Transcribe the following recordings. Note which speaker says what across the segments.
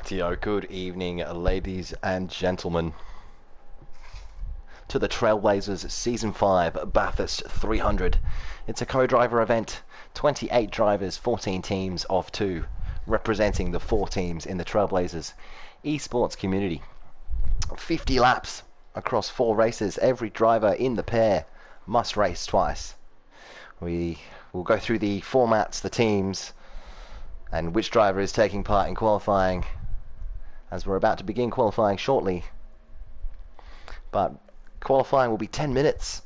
Speaker 1: Rightio, good evening, ladies and gentlemen, to the Trailblazers Season 5 Bathurst 300. It's a co-driver event, 28 drivers, 14 teams of 2, representing the 4 teams in the Trailblazers esports community. 50 laps across 4 races. Every driver in the pair must race twice. We will go through the formats, the teams, and which driver is taking part in qualifying, as we're about to begin qualifying shortly. But qualifying will be 10 minutes.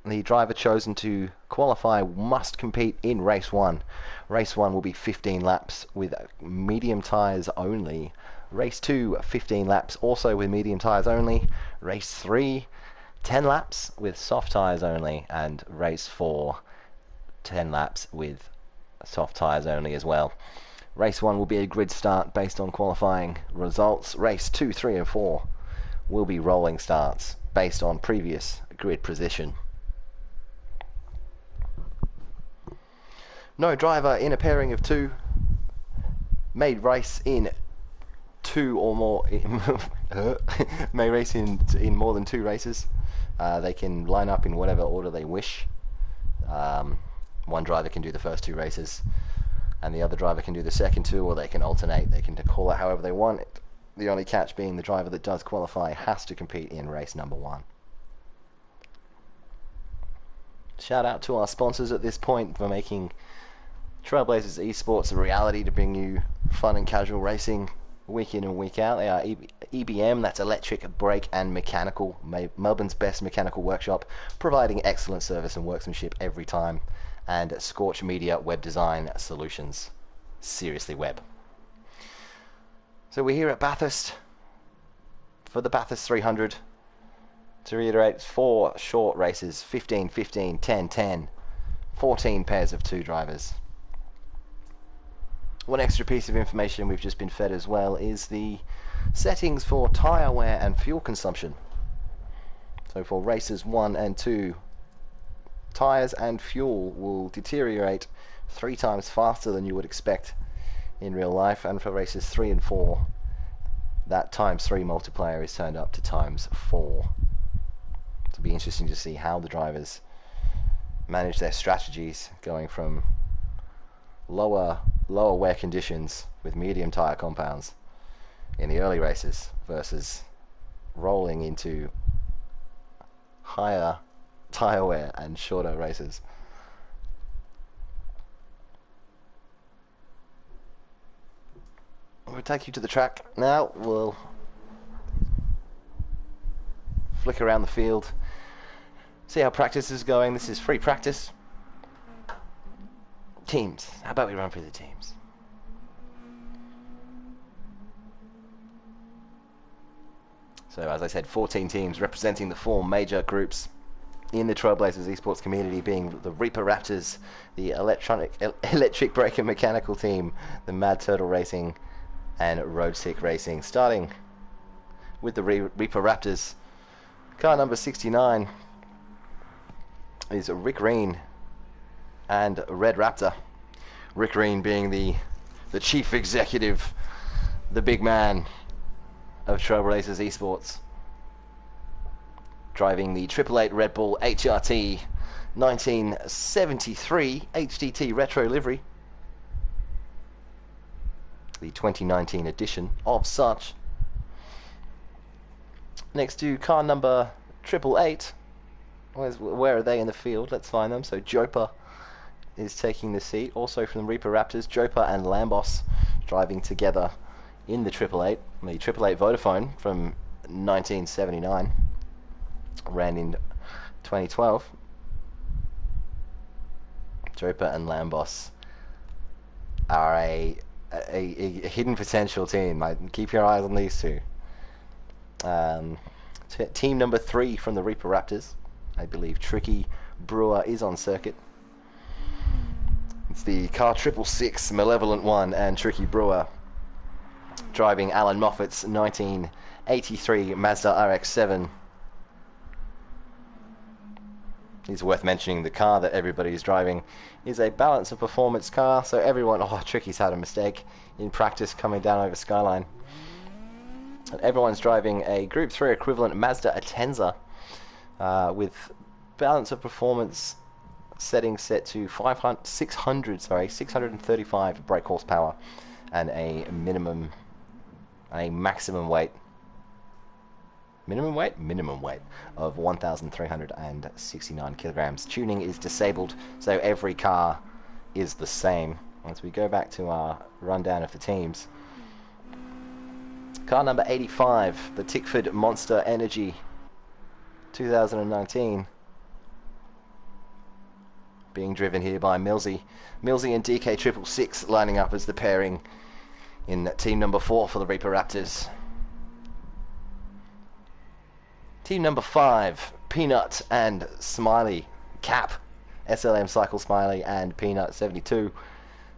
Speaker 1: The driver chosen to qualify must compete in race 1. Race 1 will be 15 laps with medium tyres only. Race 2, 15 laps also with medium tyres only. Race 3, 10 laps with soft tyres only. And race 4, 10 laps with soft tyres only as well. Race 1 will be a grid start based on qualifying results. Race 2, 3 and 4 will be rolling starts based on previous grid position. No driver in a pairing of 2 may race in 2 or more may race in more than 2 races. They can line up in whatever order they wish. One driver can do the first 2 races and the other driver can do the second 2, or they can alternate. They can call it however they want. The only catch being the driver that does qualify has to compete in race number 1. Shout out to our sponsors at this point for making Trailblazers Esports a reality to bring you fun and casual racing week in and week out. They are EBM, that's Electric, Brake and Mechanical, Melbourne's best mechanical workshop, providing excellent service and workmanship every time. And Scorch Media Web Design Solutions. Seriously web. So we're here at Bathurst for the Bathurst 300. To reiterate, 4 short races, 15, 15, 10, 10, 14 pairs of 2 drivers. One extra piece of information we've just been fed as well is the settings for tyre wear and fuel consumption. So for races 1 and 2, tyres and fuel will deteriorate 3 times faster than you would expect in real life, and for races 3 and 4, that times 3 multiplier is turned up to times 4. It'll be interesting to see how the drivers manage their strategies going from lower wear conditions with medium tyre compounds in the early races versus rolling into higher tyre wear and shorter races. We'll take you to the track now. We'll flick around the field, see how practice is going. This is free practice. Teams. How about we run through the teams? So as I said, 14 teams representing the 4 major groups in the Trailblazers esports community, being the Reaper Raptors, the Electric Brake and Mechanical team, the Mad Turtle Racing, and Road Sick Racing. Starting with the Reaper Raptors, car number 69 is Rick Green and Red Raptor. Rick Green being the chief executive, the big man of Trailblazers esports, driving the 888 Red Bull HRT 1973 HDT retro livery, the 2019 edition of such. Next to car number 888, where are they in the field? Let's find them. So Jopa is taking the seat, also from the Reaper Raptors. Jopa and Lambos driving together in the 888, the 888 Vodafone from 1979. Ran in 2012. Jopa and Lambos are a hidden potential team. Keep your eyes on these two. Team number 3 from the Reaper Raptors, I believe Tricky Brewer is on circuit. It's the car 666 Malevolent One and Tricky Brewer driving Alan Moffat's 1983 Mazda RX-7. It's worth mentioning the car that everybody is driving is a balance of performance car, so everyone... Oh, Tricky's had a mistake in practice coming down over Skyline. And everyone's driving a Group 3 equivalent Mazda Atenza with balance of performance settings set to 635 brake horsepower and a maximum weight of 1,369 kilograms. Tuning is disabled, so every car is the same. As we go back to our rundown of the teams, car number 85, the Tickford Monster Energy 2019, being driven here by Millsy and DK666 lining up as the pairing in team number 4 for the Reaper Raptors. Team number 5, Peanut and Smiley Cap, SLM Cycle Smiley and Peanut 72.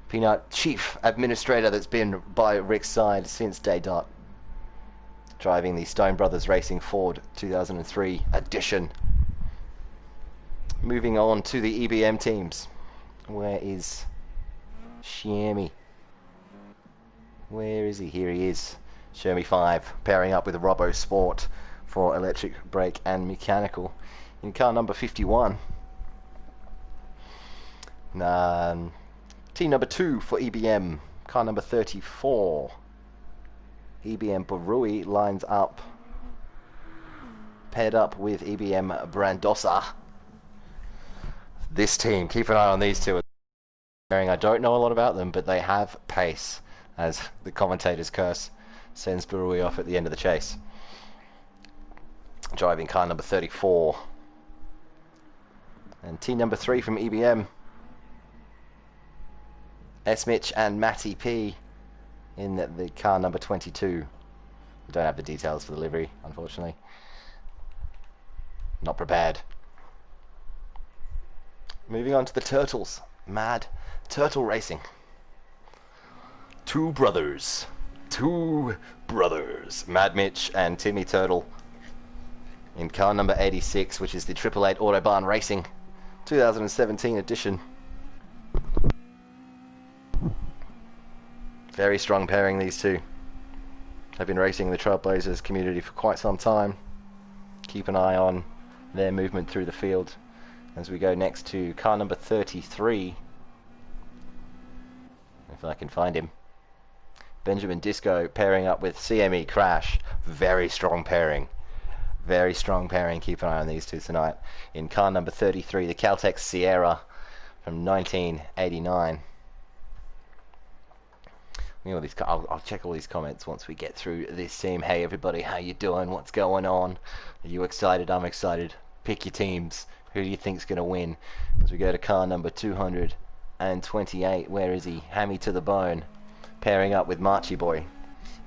Speaker 1: Peanut, chief administrator that's been by Rick's side since day dot, driving the Stone Brothers Racing Ford 2003 edition. Moving on to the EBM teams. Where is Shermy? Where is he? Here he is. Shermy 5, pairing up with Robbo Sport for electric, brake and mechanical. In car number 51. Team number 2 for EBM, car number 34. EBM Barui lines up, paired up with EBM Brandosa. This team, keep an eye on these two. I don't know a lot about them, but they have pace, as the commentator's curse sends Barui off at the end of the chase. Driving car number 34. And team number 3 from EBM, S-Mitch and Matty P in the car number 22. We don't have the details for the livery, unfortunately. Not prepared. Moving on to the Turtles. Mad Turtle Racing. Two brothers. Mad Mitch and Timmy Turtle in car number 86, which is the 888 Autobahn Racing 2017 edition. Very strong pairing, these two. Have been racing the Trailblazers community for quite some time. Keep an eye on their movement through the field. As we go next to car number 33. If I can find him. Benjamin Disco pairing up with CME Crash. Very strong pairing. Very strong pairing. Keep an eye on these two tonight. In car number 33, the Caltex Sierra from 1989. I'll check all these comments once we get through this team. Hey everybody, how you doing? What's going on? Are you excited? I'm excited. Pick your teams. Who do you think's going to win? As we go to car number 228. Where is he? Hammy to the bone. Pairing up with Marchie Boy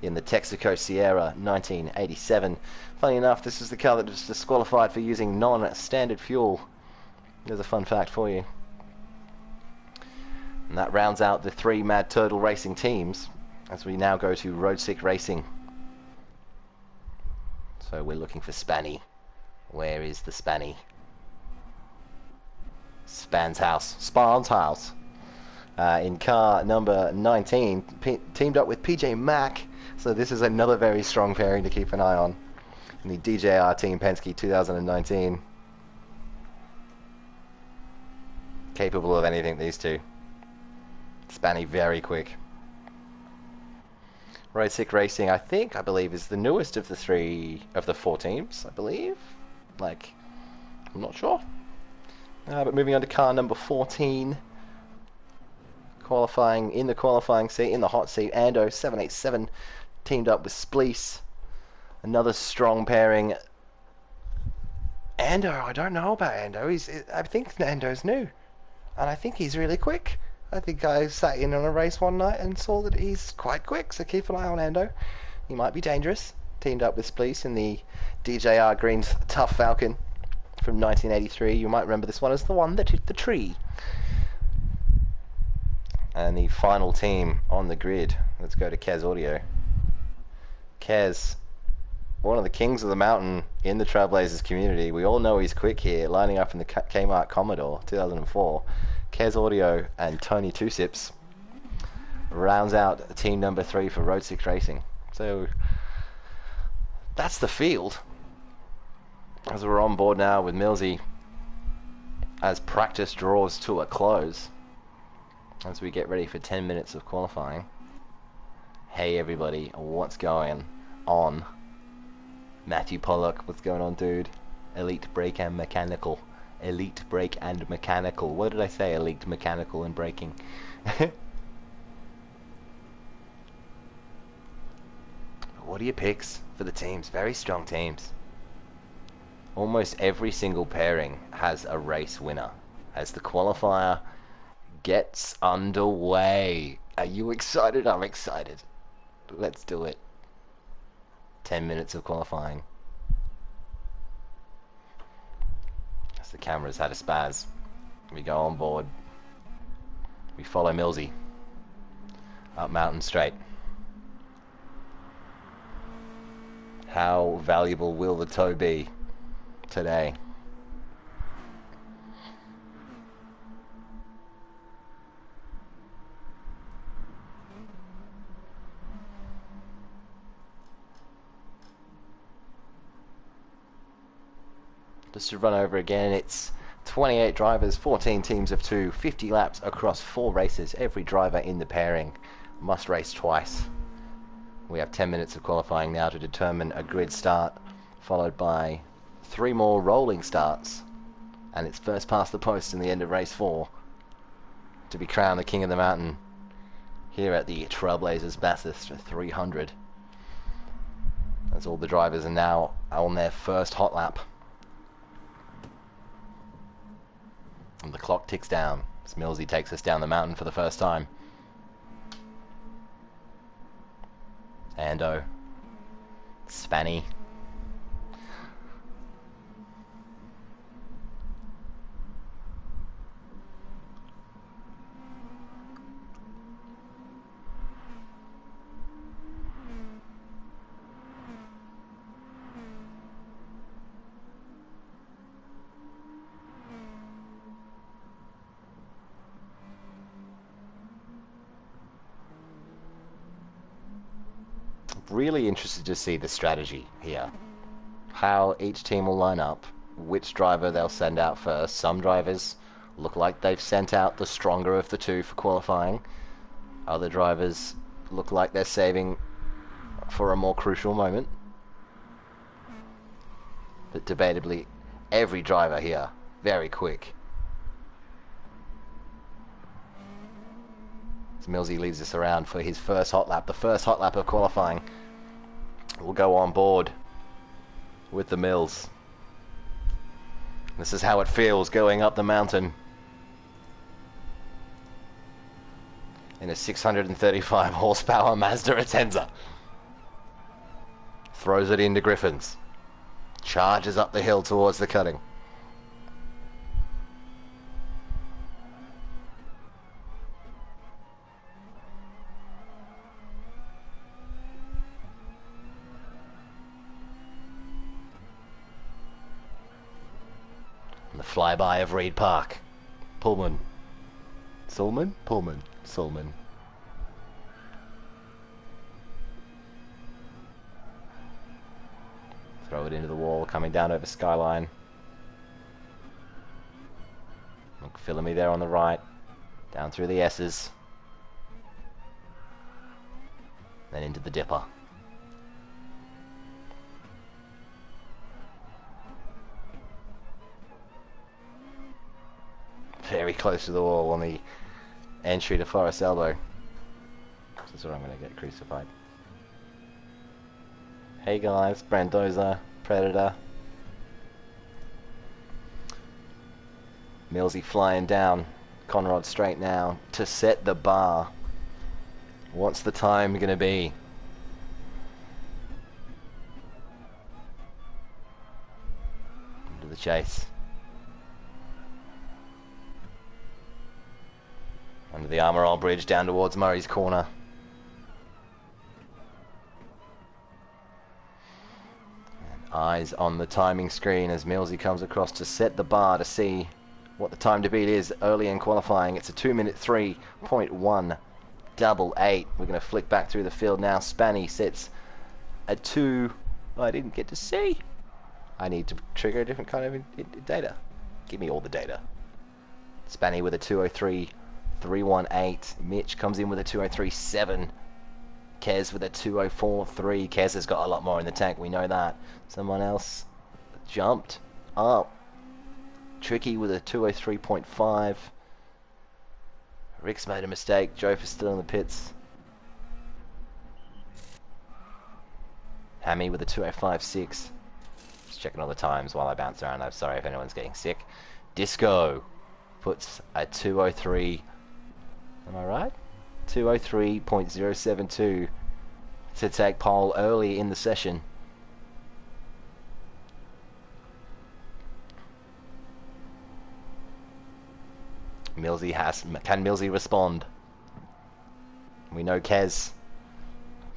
Speaker 1: in the Texaco Sierra 1987. Funny enough, this is the car that was disqualified for using non-standard fuel. There's a fun fact for you. And that rounds out the 3 Mad Turtle Racing teams as we now go to Road Sick Racing. So we're looking for Spanny. Where is the Spanny? Spawn's house. In car number 19, teamed up with PJ Mack. So this is another very strong pairing to keep an eye on. In the DJR Team Penske 2019. Capable of anything, these two. Spanny very quick. Road Sick Racing, I believe, is the newest of the 4 teams, I believe. I'm not sure. But moving on to car number 14. In the qualifying seat, in the hot seat, Ando 787 teamed up with Spleece. Another strong pairing. Ando, I don't know about Ando. I think Ando's new. And I think he's really quick. I think I sat in on a race one night and saw that he's quite quick, so keep an eye on Ando. He might be dangerous. Teamed up with Spleece in the DJR Green's Tough Falcon from 1983. You might remember this one as the one that hit the tree. And the final team on the grid. Let's go to Kez Audio. Kez, one of the kings of the mountain in the Trailblazers community. We all know he's quick here, lining up in the Kmart Commodore 2004. Kez Audio and Tony Two Sips rounds out team number 3 for Road 6 Racing. So that's the field. As we're on board now with Millsy, as practice draws to a close, as we get ready for 10 minutes of qualifying. Hey everybody, what's going on? Matthew Pollock, what's going on, dude? Elite brake and mechanical. Elite brake and mechanical. What did I say? Elite mechanical and braking. What are your picks for the teams? Very strong teams. Almost every single pairing has a race winner as the qualifier gets underway. Are you excited? I'm excited. Let's do it. 10 minutes of qualifying. As the cameras had a spaz. We go on board. We follow Millsy up Mountain Straight. How valuable will the tow be today? Just to run over again, it's 28 drivers, 14 teams of 2, 50 laps across 4 races. Every driver in the pairing must race twice. We have 10 minutes of qualifying now to determine a grid start, followed by 3 more rolling starts, and it's first past the post in the end of race 4 to be crowned the king of the mountain here at the Trailblazers Bathurst 300, as all the drivers are now on their first hot lap. And the clock ticks down as Millsy takes us down the mountain for the first time. Ando, Spanny, really interested to see the strategy here. How each team will line up, which driver they'll send out first. Some drivers look like they've sent out the stronger of the 2 for qualifying. Other drivers look like they're saving for a more crucial moment. But debatably, every driver here, very quick. Millsy leads us around for his first hot lap, the first hot lap of qualifying. We'll go on board with the Mills. This is how it feels going up the mountain in a 635 horsepower Mazda Atenza. Throws it into Griffins. Charges up the hill towards the cutting. The flyby of Reed Park. Pullman. Sulman? Pullman. Sulman. Throw it into the wall, coming down over Skyline. Look, Philamy there on the right. Down through the S's. Then into the Dipper. Very close to the wall on the entry to Forest Elbow. This is where I'm going to get crucified. Hey guys, Brandoza, Predator. Millsy flying down Conrod Straight now to set the bar. What's the time going to be? Into the chase. Under the Armour All Bridge down towards Murray's Corner. Eyes on the timing screen as Millsy comes across to set the bar to see what the time to beat is early in qualifying. It's a 2-minute 3.188. We're going to flick back through the field now. Spanny sits a 2. I didn't get to see. I need to trigger a different kind of data. Give me all the data. Spanny with a 203.318. Mitch comes in with a 203.7. Kez with a 204.3. Kez has got a lot more in the tank, we know that. Someone else jumped up. Tricky with a 203.5. Rick's made a mistake. Joe is still in the pits. Hammy with a 205.6. Just checking all the times while I bounce around. I'm sorry if anyone's getting sick. Disco puts a 203. Am I right? 203.072 to take pole early in the session. Can Millsy respond? We know Kez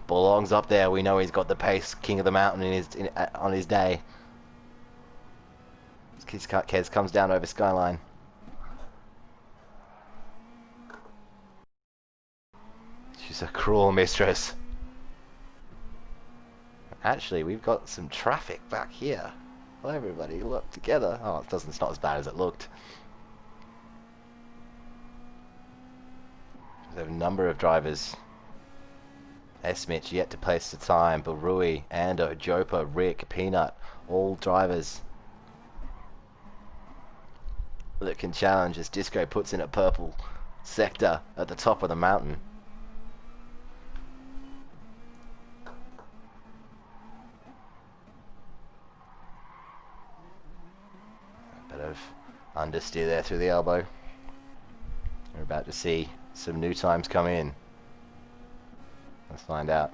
Speaker 1: belongs up there. We know he's got the pace, king of the mountain on his day. Kez comes down over Skyline. She's a cruel mistress. Actually, we've got some traffic back here. Well, everybody look together. Oh, it's not as bad as it looked. There's a number of drivers. Esmich yet to place the time. Barui, Ando, Jopa, Rick, Peanut, all drivers that can challenge as Disco puts in a purple sector at the top of the mountain. Bit of understeer there through the elbow. We're about to see some new times come in. Let's find out.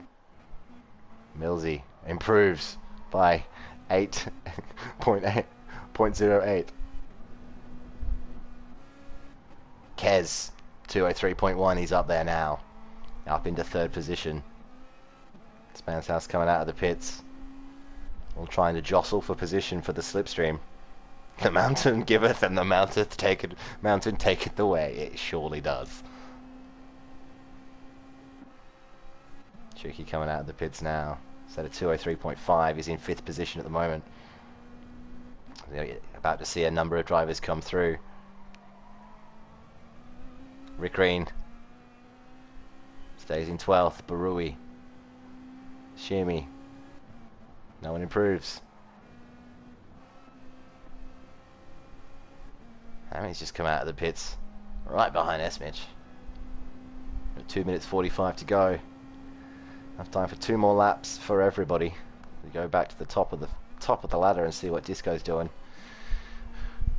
Speaker 1: Millsy improves by 8.08. Kez 203.1. He's up there now, up into third position. Spans House coming out of the pits, all trying to jostle for position for the slipstream. The mountain giveth and the mountain taketh away. It surely does. Tricky coming out of the pits now. Set at 203.5. He's in 5th position at the moment. About to see a number of drivers come through. Rick Green stays in 12th. Barui. Shimi. No one improves. He's just come out of the pits right behind Esmich. 2 minutes 45 to go. Enough time for 2 more laps for everybody. We go back to the top of the ladder and see what Disco's doing.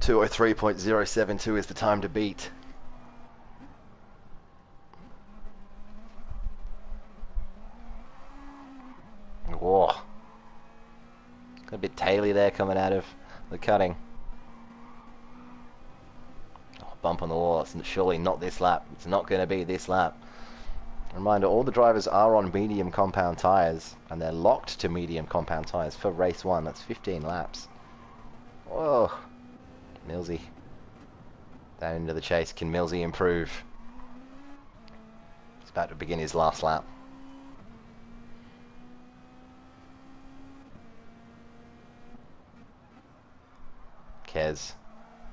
Speaker 1: 203.072 is the time to beat. Whoa. Got a bit taily there coming out of the cutting. Oh, bump on the wall. It's surely not this lap. It's not going to be this lap. Reminder, all the drivers are on medium compound tyres, and they're locked to medium compound tyres for race 1. That's 15 laps. Whoa. Millsy. Down into the chase. Can Millsy improve? He's about to begin his last lap. Kez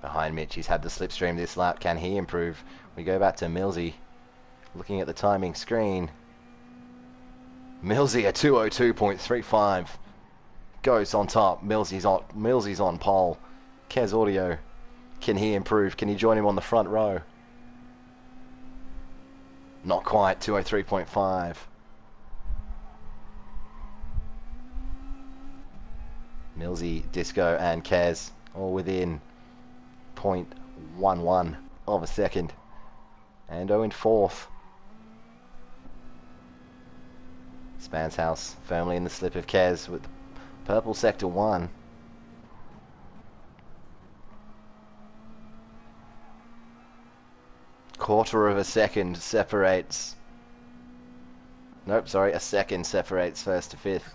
Speaker 1: behind Mitch. He's had the slipstream this lap. Can he improve? We go back to Millsy. Looking at the timing screen. Millsy at 202.35. Goes on top. Millsy's on pole. Kez Audio. Can he improve? Can he join him on the front row? Not quite. 203.5. Millsy, Disco and Kez all within 0.11 of a second. Ando in 4th. Spans House firmly in the slip of Kez with purple sector 1. Quarter of a second separates. Nope, sorry, a second separates 1st to 5th.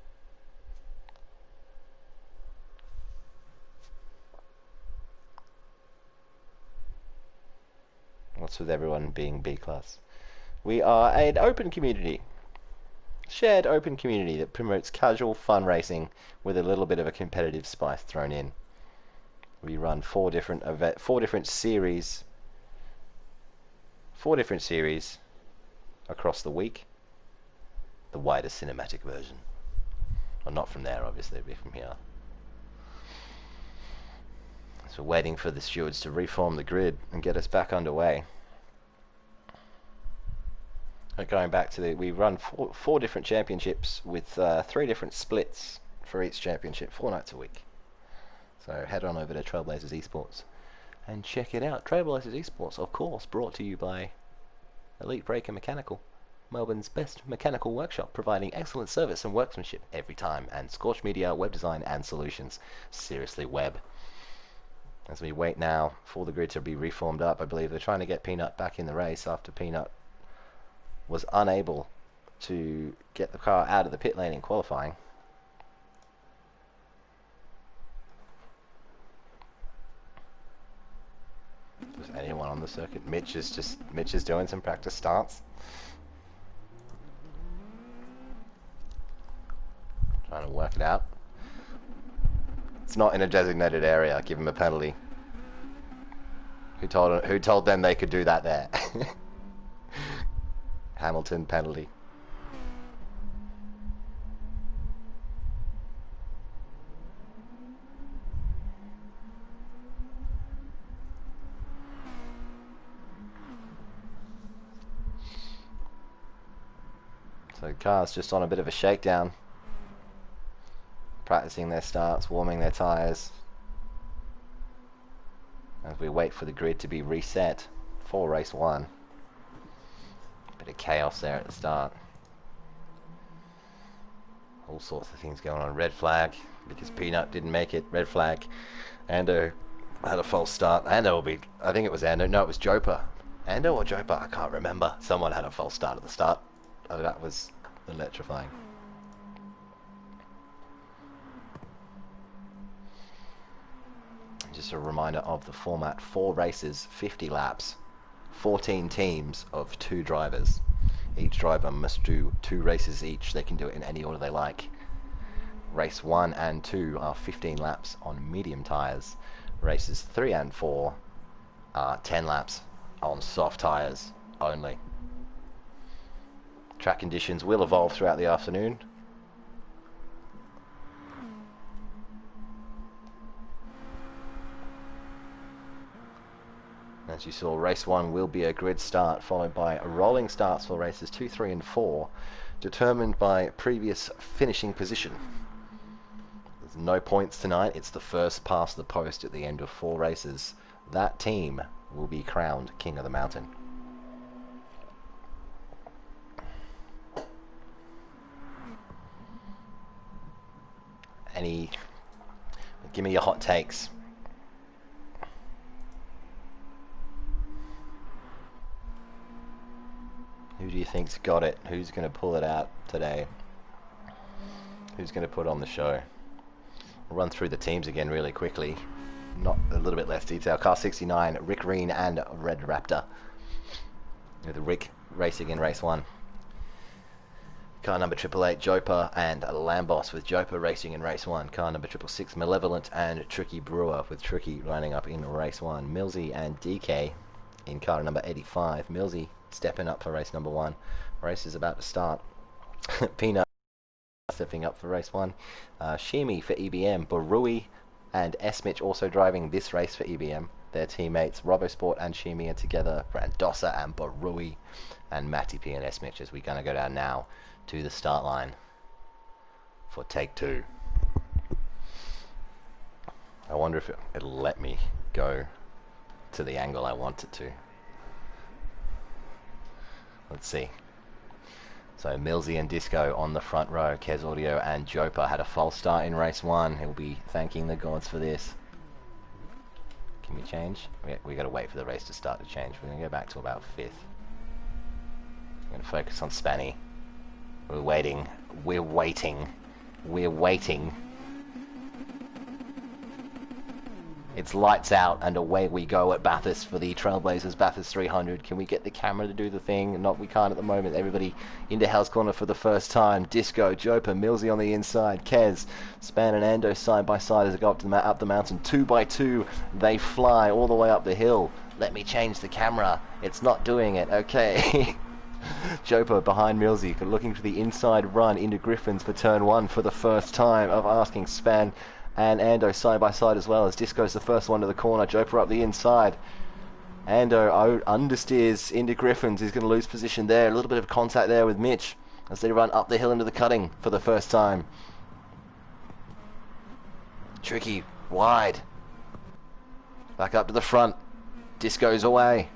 Speaker 1: What's with everyone being B class? We are an open community. Shared open community that promotes casual fun racing with a little bit of a competitive spice thrown in. We run four different series across the week. The wider cinematic version. Well, not from there, obviously, it'll be from here. So we're waiting for the stewards to reform the grid and get us back underway. Going back to we run four different championships with 3 different splits for each championship, 4 nights a week. So head on over to Trailblazers Esports and check it out. Trailblazers Esports, of course, brought to you by Elite Breaker Mechanical, Melbourne's best mechanical workshop, providing excellent service and workmanship every time, and Scorch Media, web design and solutions. Seriously, web. As we wait now for the grid to be reformed up, I believe they're trying to get Peanut back in the race after Peanut was unable to get the car out of the pit lane in qualifying. Is anyone on the circuit? Mitch is doing some practice starts. Trying to work it out. It's not in a designated area. Give him a penalty. Who told them they could do that there? Hamilton penalty. So the car's just on a bit of a shakedown. Practicing their starts, warming their tyres. As we wait for the grid to be reset for race 1. Bit of chaos there at the start. All sorts of things going on. Red flag because Peanut didn't make it. Red flag. Ando had a false start. Ando will be, I think it was Ando. No, it was Jopa. Ando or Jopa? I can't remember. Someone had a false start at the start. Oh, that was electrifying. Just a reminder of the format: 4 races, 50 laps, 14 teams of 2 drivers. Each driver must do 2 races each. They can do it in any order they like. Race 1 and 2 are 15 laps on medium tyres. Races 3 and 4 are 10 laps on soft tyres only. Track conditions will evolve throughout the afternoon. As you saw, race 1 will be a grid start, followed by rolling starts for races 2, 3 and 4, determined by previous finishing position. There's no points tonight. It's the first past the post at the end of 4 races. That team will be crowned King of the Mountain. Give me your hot takes. Who do you think's got it? Who's going to pull it out today? Who's going to put on the show? We'll run through the teams again really quickly. Not a little bit less detail. Car 69, Rick Reen and Red Raptor. With Rick racing in race 1. Car number 888, Jopa and Lambos, with Jopa racing in race 1. Car number 666, Malevolent and Tricky Brewer, with Tricky lining up in race 1. Millsy and DK in car number 85. Millsy stepping up for race number 1. Race is about to start. Peanut stepping up for race 1. Shimi for EBM. Barui and Esmich also driving this race for EBM. Their teammates Robosport and Shimi are together. Brandosa and Barui and Matty P and Esmich, as we're going to go down now to the start line for take 2. I wonder if it'll let me go to the angle I want it to. Let's see. So Millsy and Disco on the front row. Kez Audio and Jopa had a false start in race 1. He'll be thanking the gods for this. Can we change? We got to wait for the race to start to change. We're going to go back to about 5th. We're going to focus on Spanny. We're waiting. We're waiting. We're waiting. It's lights out and away we go at Bathurst for the Trailblazers Bathurst 300. Can we get the camera to do the thing? Not, we can't at the moment. Everybody into House Corner for the first time. Disco, Joper, Millsy on the inside. Kez, Span and Ando side by side as they go up the mountain. 2 by 2, they fly all the way up the hill. Let me change the camera. It's not doing it. Okay. Joper behind Millsy, looking for the inside run into Griffins for turn 1 for the first time of asking. Span and Ando side by side as well as Disco's the first one to the corner. Joper up the inside. Ando understeers into Griffins. He's going to lose position there. A little bit of contact there with Mitch as they run up the hill into the cutting for the first time. Tricky, wide. Back up to the front. Disco's away.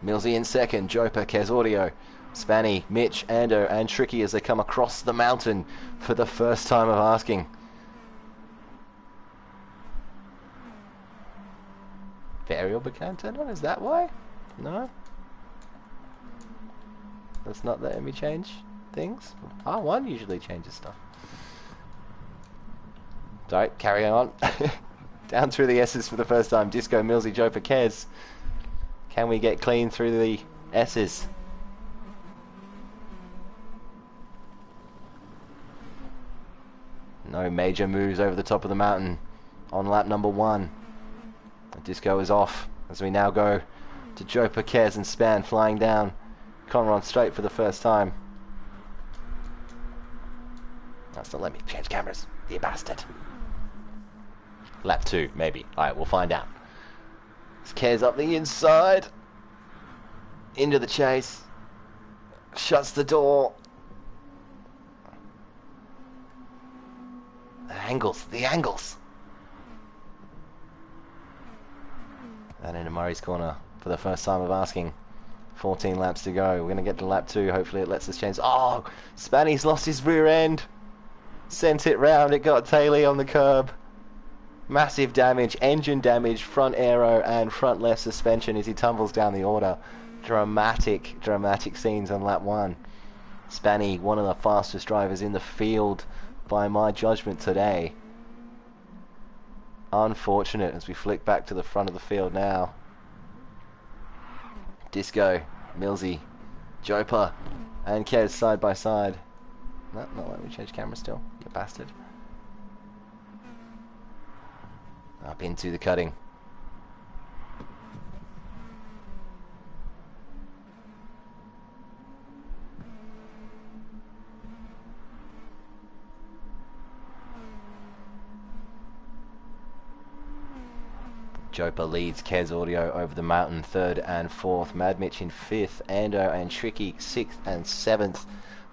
Speaker 1: Millsy in second. Joper, Kez Audio. Spanny, Mitch, Ando and Tricky as they come across the mountain for the first time of asking. Variable can turn on? Is that why? No? That's not letting me change things? R1 usually changes stuff. Don't, carry on. Down through the S's for the first time. Disco, Millsy, Joper, Kez. Can we get clean through the S's? No major moves over the top of the mountain on lap number 1. Disco is off as we now go to Joper, Kez and Span flying down Conron straight for the first time. That's not letting me change cameras, you bastard. Lap 2, maybe. Alright, we'll find out. It's Kez up the inside. Into the chase. Shuts the door. The angles. And into Murray's corner for the first time of asking. 14 laps to go. We're going to get to lap 2. Hopefully it lets us change. Oh, Spanny's lost his rear end. Sent it round. It got Taylor on the curb. Massive damage. Engine damage. Front aero and front left suspension as he tumbles down the order. Dramatic scenes on lap 1. Spanny, one of the fastest drivers in the field by my judgment today. Unfortunate as we flick back to the front of the field now. Disco, Millsy, Joper and Kez side by side. No, not letting me change camera still, you bastard. Up into the cutting. Joper leads Kez Audio over the mountain, 3rd and 4th. Mad Mitch in 5th. Ando and Tricky 6th and 7th.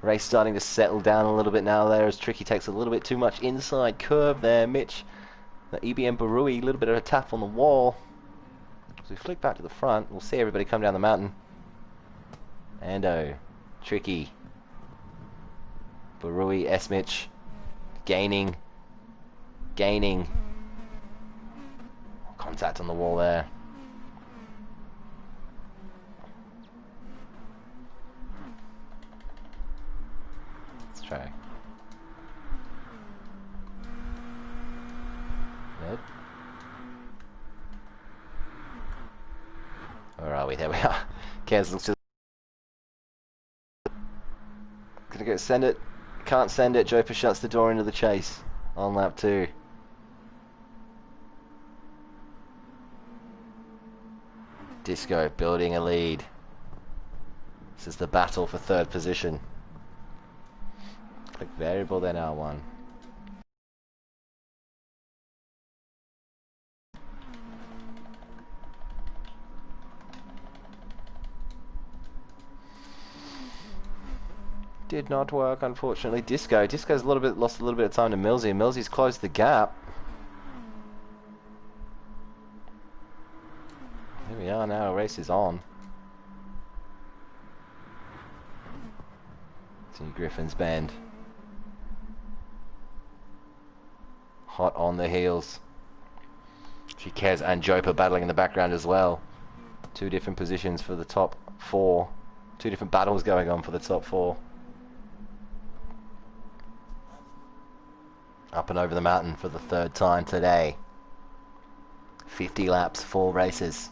Speaker 1: Race starting to settle down a little bit now there as Tricky takes a little bit too much inside curve there. Mitch, the EBM Barui, a little bit of a tap on the wall. As we flick back to the front, we'll see everybody come down the mountain. Ando, Tricky, Barui, S Mitch, gaining. Contact on the wall there. Let's try. Nope. Where are we? There we are. Kez looks to gonna go send it. Can't send it. Joper shuts the door into the chase on lap 2. Disco building a lead. This is the battle for 3rd position. Click variable, then R1. Did not work, unfortunately. Disco's lost a little bit of time to Millsy. Millsy's closed the gap. Here we are now, race is on. See Griffin's Bend. Hot on the heels. Kez and Joper battling in the background as well. 2 different positions for the top 4. 2 different battles going on for the top 4. Up and over the mountain for the 3rd time today. 50 laps, 4 races.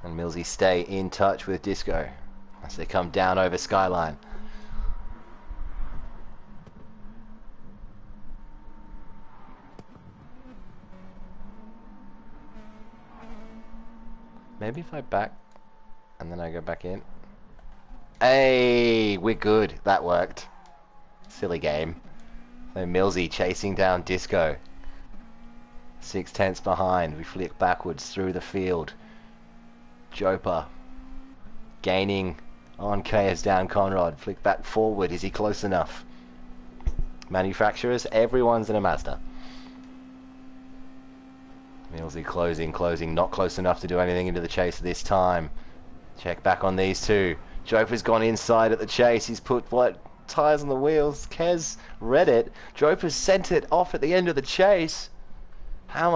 Speaker 1: And Millsy stay in touch with Disco as they come down over Skyline. Maybe if I back and then I go back in. Hey, we're good. That worked. Silly game. So Millsy chasing down Disco. 6/10 behind. We flick backwards through the field. Joper gaining on Kayas down Conrad. Flick back forward. Is he close enough? Manufacturers, everyone's in a Mazda. Millsy closing, not close enough to do anything into the chase this time. Check back on these two. Joper's gone inside at the chase. He's put what? Tires on the wheels. Kez read it. Joper's sent it off at the end of the chase. How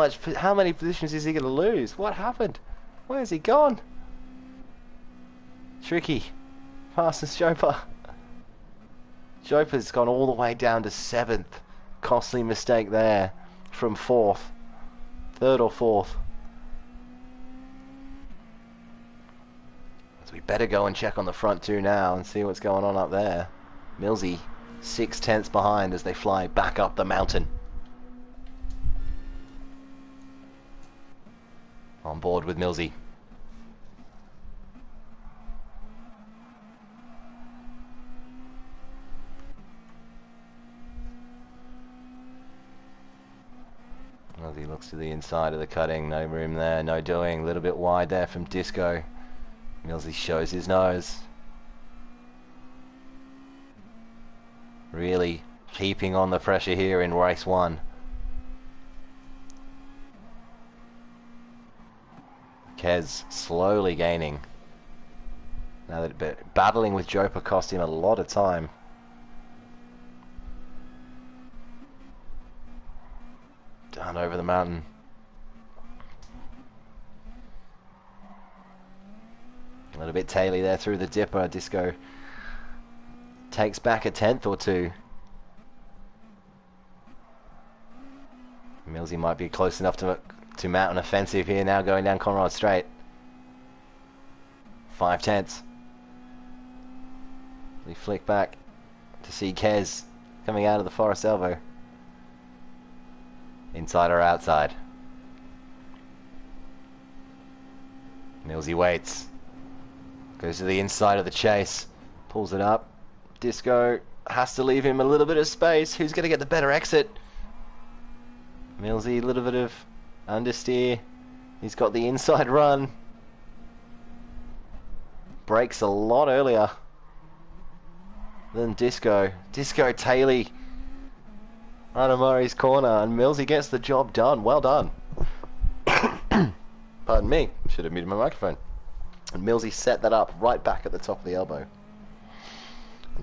Speaker 1: many positions is he going to lose? What happened? Where's he gone? Tricky. Passes Joper. Joper's gone all the way down to 7th. Costly mistake there from 4th. 3rd or 4th. So we better go and check on the front two now and see what's going on up there. Millsy 6/10 behind as they fly back up the mountain. On board with Millsy. Millsy looks to the inside of the cutting, no room there, no doing, a little bit wide there from Disco. Millsy shows his nose. Really keeping on the pressure here in race 1. Kez slowly gaining. Now that battling with Joper cost him a lot of time. Down over the mountain. A little bit taily there through the dipper. Disco takes back a 10th or 2. Millsy might be close enough to mount an offensive here now, going down Conrad Straight. 5/10. We flick back to see Kez coming out of the Forest Elbow. Inside or outside? Millsy waits. Goes to the inside of the chase. Pulls it up. Disco has to leave him a little bit of space. Who's going to get the better exit? Millsy, a little bit of understeer. He's got the inside run. Brakes a lot earlier than Disco. Disco Taylor out of Murray's corner, and Millsy gets the job done. Well done. Pardon me. Should have muted my microphone. And Millsy set that up right back at the top of the elbow.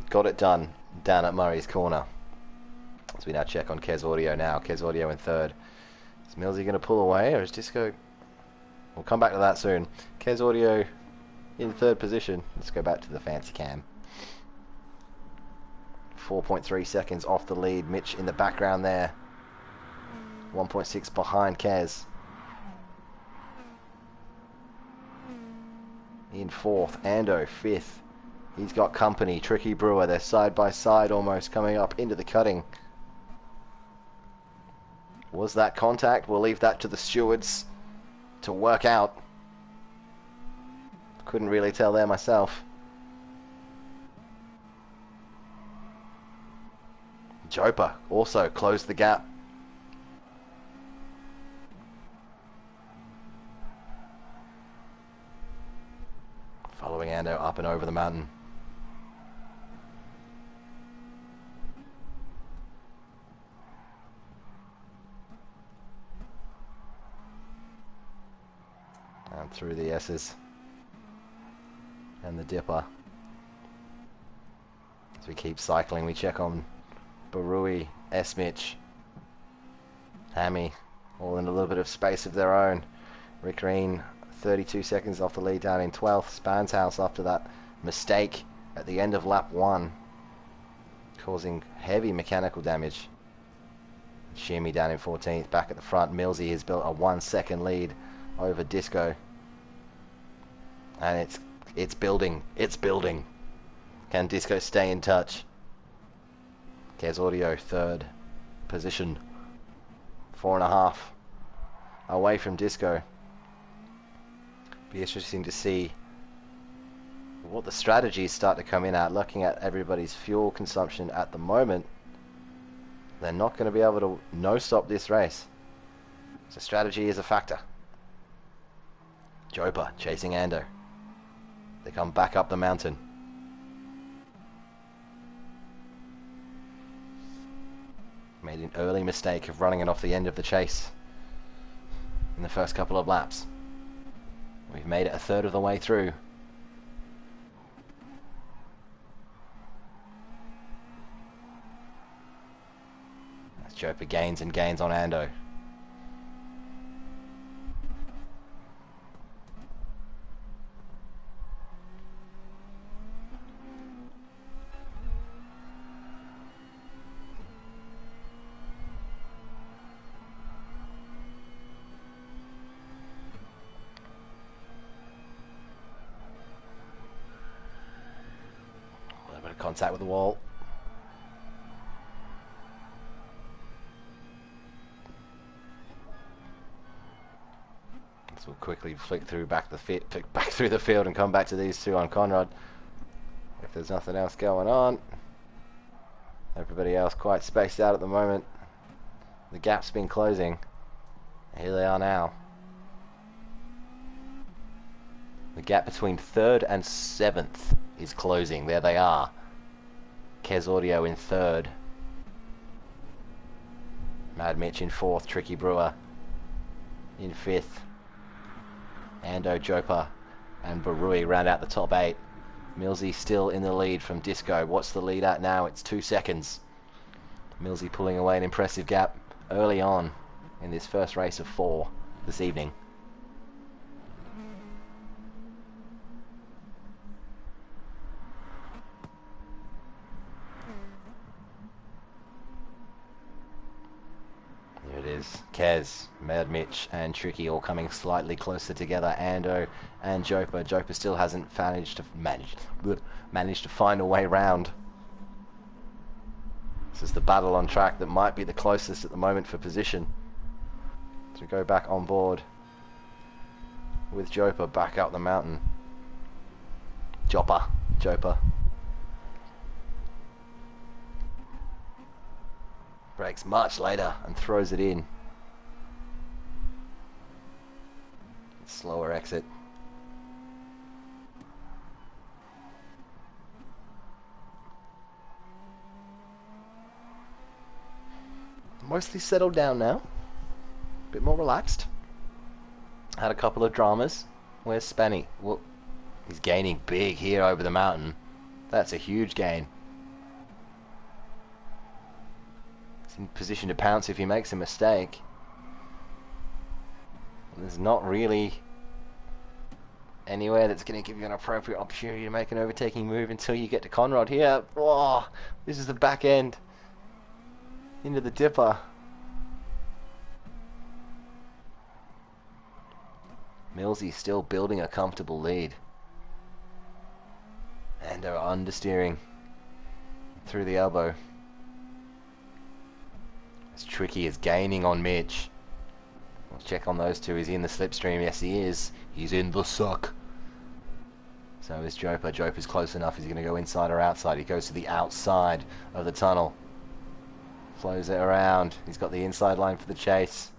Speaker 1: Got it done down at Murray's corner. As we now check on Kez Audio now. Kez Audio in 3rd. Is Millsy going to pull away, or is Disco... We'll come back to that soon. Kez Audio in 3rd position. Let's go back to the fancy cam. 4.3 seconds off the lead. Mitch in the background there. 1.6 behind Kez. In 4th. Ando 5th. He's got company. Tricky Brewer. They're side by side almost coming up into the cutting. Was that contact? We'll leave that to the stewards to work out. Couldn't really tell there myself. Joper also closed the gap. Following Ando up and over the mountain. And through the S's. And the dipper. As we keep cycling, we check on Barui, Esmich, Hammy, all in a little bit of space of their own. Rick Green, 32 seconds off the lead down in 12th. Spanshouse after that mistake at the end of lap 1. causing heavy mechanical damage. Shimmy down in 14th, back at the front. Millsy has built a 1 second lead over Disco. And it's building. It's building. Can Disco stay in touch? Kez Audio, third position. 4.5 away from Disco. Be interesting to see what the strategies start to come in at. Looking at everybody's fuel consumption at the moment, they're not going to be able to no-stop this race. So strategy is a factor. Jopa chasing Ando. They come back up the mountain. Made an early mistake of running it off the end of the chase in the first couple of laps. We've made it a third of the way through. That's Jopa gains and gains on Ando. Contact with the wall. So we'll quickly flick through back through the field and come back to these two on Conrad. If there's nothing else going on. Everybody else quite spaced out at the moment. The gap's been closing. Here they are now. The gap between 3rd and 7th is closing. There they are. Kez Audio in 3rd. Mad Mitch in 4th. Tricky Brewer in 5th. Ando, Jopa and Barui round out the top 8. Millsy still in the lead from Disco. What's the lead at now? It's 2 seconds. Millsy pulling away an impressive gap early on in this first race of 4 this evening. Kez, Mad Mitch and Tricky all coming slightly closer together. Ando and Jopa. Jopa still hasn't managed to find a way round. This is the battle on track that might be the closest at the moment for position. To go back on board with Jopa back up the mountain. Jopa. Breaks much later and throws it in. Slower exit. Mostly settled down now. A bit more relaxed. Had a couple of dramas. Where's Spanny? Well, he's gaining big here over the mountain. That's a huge gain. He's in position to pounce if he makes a mistake. There's not really anywhere that's going to give you an appropriate opportunity to make an overtaking move until you get to Conrad here. Oh, this is the back end into the dipper. Millsy still building a comfortable lead. And they're understeering through the elbow. It's Tricky is gaining on Mitch. Let's check on those two. Is he in the slipstream? Yes, he is. He's in the suck. So is Jopa. Jopa's close enough. Is he going to go inside or outside? He goes to the outside of the tunnel. Flows it around. He's got the inside line for the chase.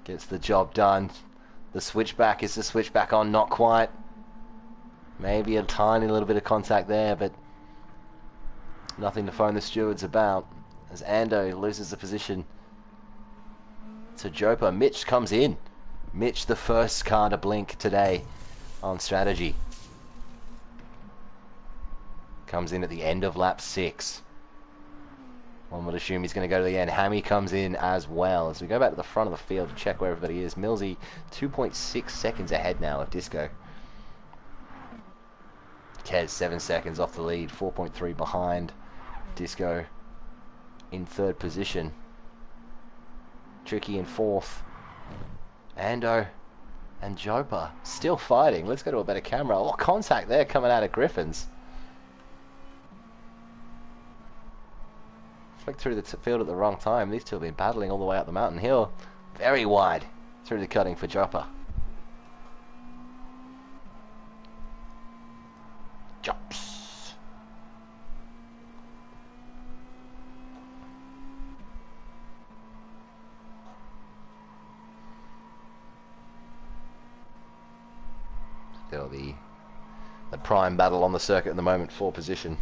Speaker 1: Gets the job done. The switchback, is the switchback on? Not quite. Maybe a tiny little bit of contact there, but nothing to phone the stewards about. As Ando loses the position to Jopa. Mitch comes in. Mitch, the first car to blink today on strategy. Comes in at the end of lap 6. One would assume he's going to go to the end. Hammy comes in as well. As we go back to the front of the field to check where everybody is. Millsy 2.6 seconds ahead now of Disco. Kez 7 seconds off the lead, 4.3 behind. Disco in third position. Tricky in fourth. Ando and Jopa still fighting. Let's go to a better camera. Oh, contact there coming out of Griffins. Flicked through the field at the wrong time. These two have been battling all the way up the mountain hill. Very wide through the cutting for Jopa. Chops. Still the prime battle on the circuit at the moment for position.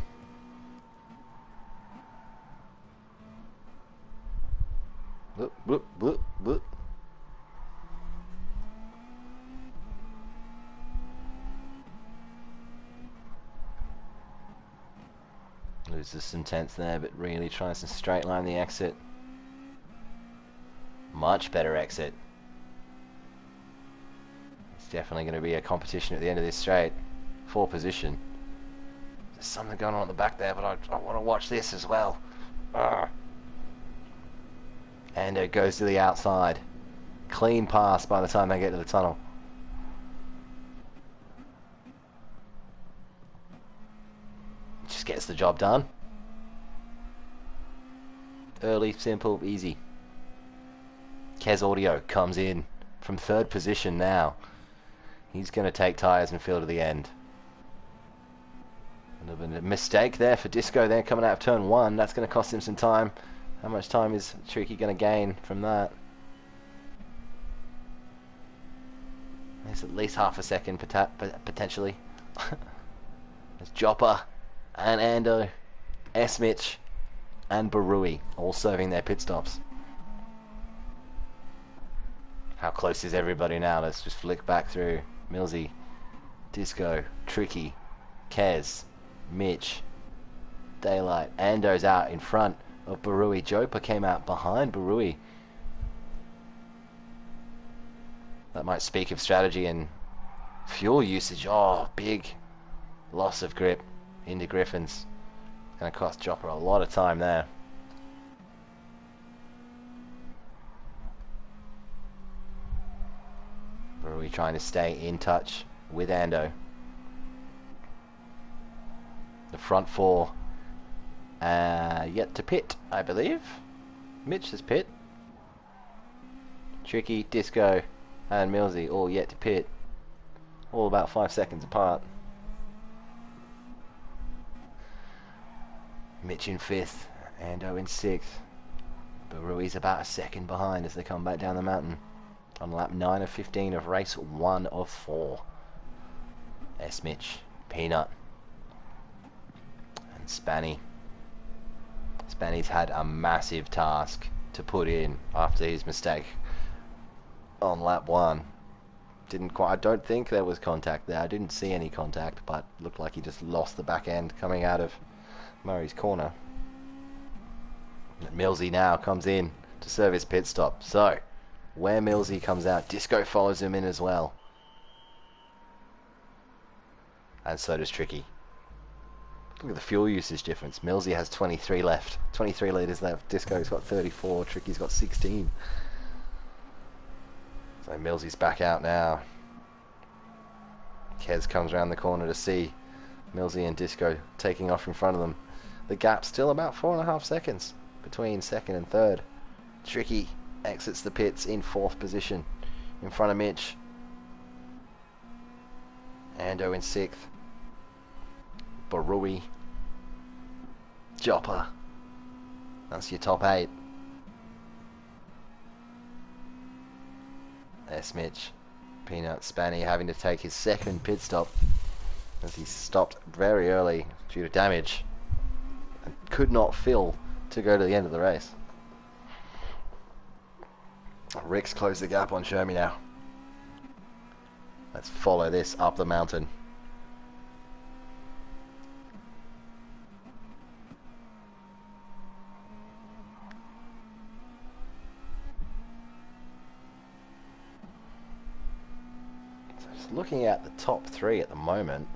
Speaker 1: Whoop, whoop, whoop, whoop. Loses some tenths there, but really tries to straight line the exit. Much better exit. It's definitely going to be a competition at the end of this straight for position. There's something going on at the back there, but I want to watch this as well. And it goes to the outside. Clean pass by the time they get to the tunnel. Just gets the job done. Early, simple, easy. Kez Audio comes in from third position now. He's going to take tyres and fill to the end. A mistake there for Disco there coming out of turn one. That's going to cost him some time. How much time is Tricky going to gain from that? It's at least half a second potentially. There's Joppa and Ando, Esmich and Barui all serving their pit stops. How close is everybody now? Let's just flick back through. Millsy, Disco, Tricky, Kez, Mitch, Daylight. Ando's out in front of Barui. Jopa came out behind Barui. That might speak of strategy and fuel usage. Oh, big loss of grip into Griffins. Going to cost Joppa a lot of time there. Barui trying to stay in touch with Ando. The front four yet to pit, I believe. Mitch has pit. Tricky, Disco and Millsy all yet to pit. All about 5 seconds apart. Mitch in fifth, Ando in sixth. Barui's about a second behind as they come back down the mountain. On lap 9 of 15 of race 1 of 4. Esmich, Peanut, and Spanny. Spanny's had a massive task to put in after his mistake on lap 1. Didn't quite. I don't think there was contact there. I didn't see any contact, but looked like he just lost the back end coming out of Murray's corner. Millsy now comes in to serve his pit stop. So, where Millsy comes out, Disco follows him in as well. And so does Tricky. Look at the fuel usage difference. Millsy has 23 left. 23 litres left. Disco's got 34. Tricky's got 16. So Millsy's back out now. Kez comes around the corner to see Millsy and Disco taking off in front of them. The gap's still about 4.5 seconds between second and third. Tricky exits the pits in fourth position in front of Mitch. Ando in sixth. Barui. Joppa. That's your top 8. There's Mitch. Peanut, Spanny having to take his second pit stop as he stopped very early due to damage and could not fill to go to the end of the race. Rick's closed the gap on Shermy now. Let's follow this up the mountain. So just looking at the top 3 at the moment,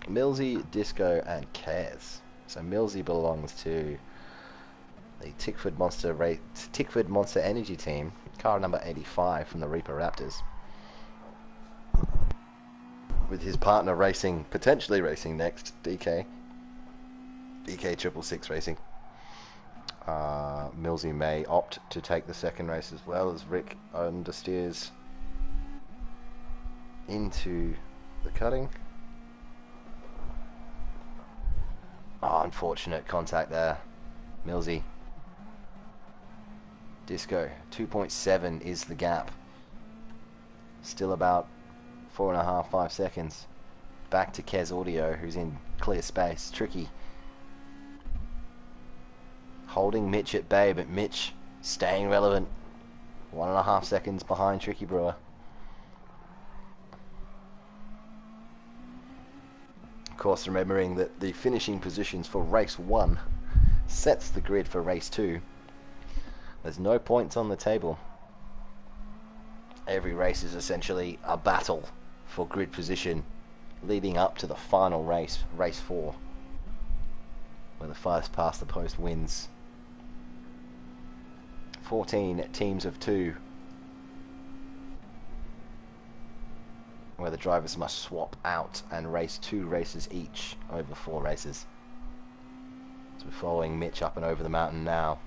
Speaker 1: Millsy, Disco, and Kez. So Millsy belongs to the Tickford Monster Energy team, car number 85 from the Reaper Raptors, with his partner potentially racing next, DK 666 Racing. Millsy may opt to take the second race as well, as Rick understeers into the cutting. Oh, unfortunate contact there. Millsy. Disco, 2.7 is the gap. Still about 4.5, 5 seconds. Back to Kez Audio, who's in clear space. Tricky. Holding Mitch at bay, but Mitch staying relevant. 1.5 seconds behind Tricky Brewer. Of course, remembering that the finishing positions for race 1 sets the grid for race 2. There's no points on the table. Every race is essentially a battle for grid position leading up to the final race, race 4, where the first past the post wins. 14 teams of 2, where the drivers must swap out and race 2 races each over 4 races. So we're following Mitch up and over the mountain now,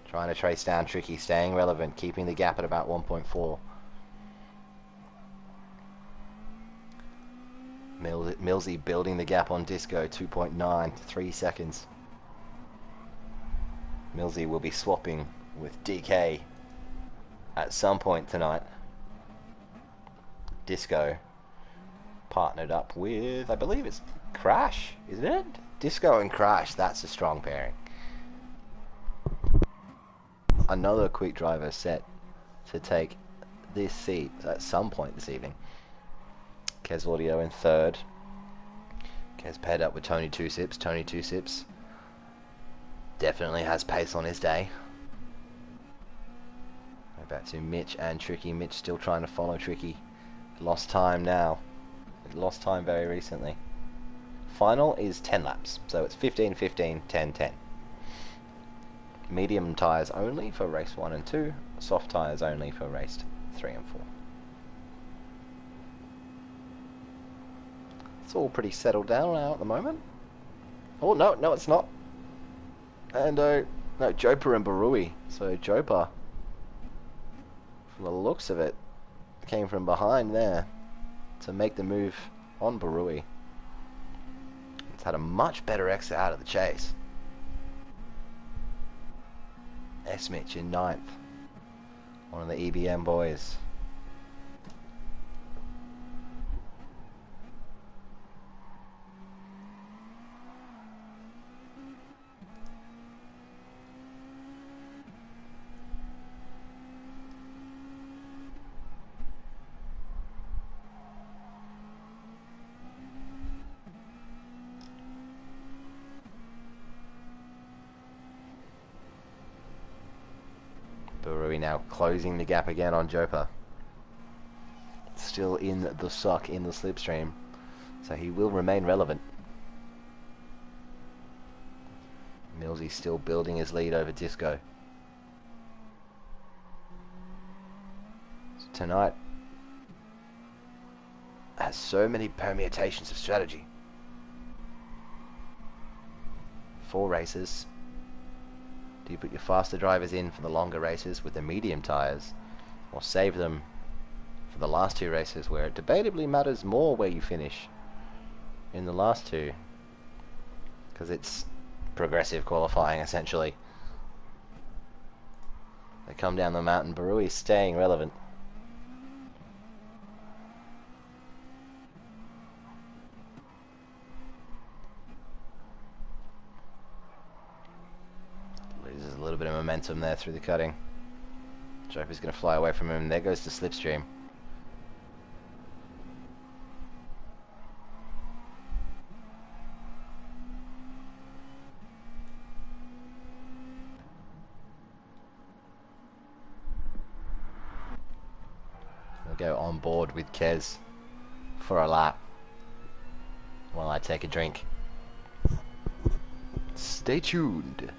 Speaker 1: trying to trace down Tricky, staying relevant, keeping the gap at about 1.4. Millsy building the gap on Disco, 2.9, 3 seconds. Millsy will be swapping with DK at some point tonight. Disco partnered up with, I believe it's Crash, isn't it? Disco and Crash, that's a strong pairing. Another quick driver set to take this seat at some point this evening. Kez Audio in third. Kez paired up with Tony Two Sips. Tony Two Sips definitely has pace on his day. Back to Mitch and Tricky. Mitch still trying to follow Tricky. Lost time now. Lost time very recently. Final is 10 laps, so it's 15, 15, 10, 10. Medium tyres only for race 1 and 2. Soft tyres only for race 3 and 4. It's all pretty settled down now at the moment. Oh, no, it's not. And, no, Jopa and Barui. So, Jopa, from the looks of it, came from behind there to make the move on Barui. It's had a much better exit out of the chase. Esmich in 9th. One of the EBM boys. Barui now closing the gap again on Jopa. Still in the suck in the slipstream, so he will remain relevant. Millsy still building his lead over Disco. So tonight has so many permutations of strategy. 4 races. Do you put your faster drivers in for the longer races with the medium tyres, or save them for the last 2 races where it debatably matters more where you finish in the last 2, because it's progressive qualifying essentially. They come down the mountain. Barui staying relevant. Loses a little bit of momentum there through the cutting. Jopa's going to fly away from him. There goes the slipstream. We'll go on board with Kez for a lap. while I take a drink. Stay tuned.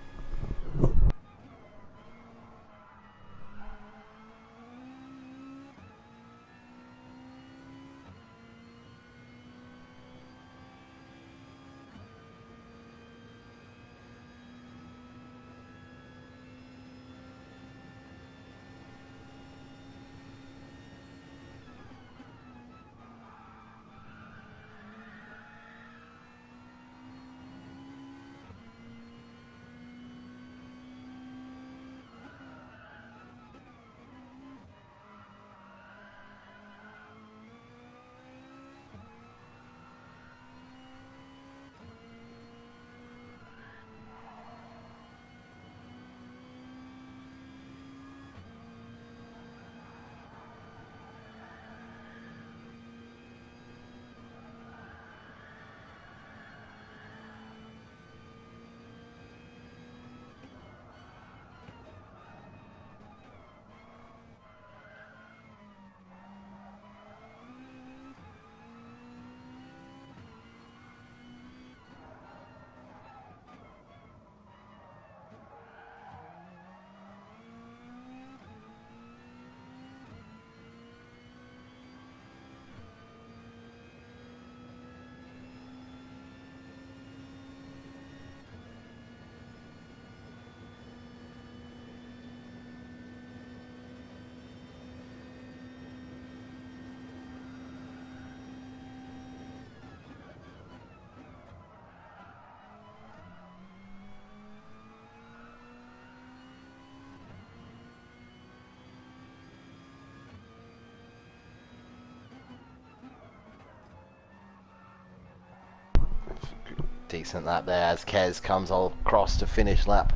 Speaker 1: Decent lap there as Kez comes all across to finish lap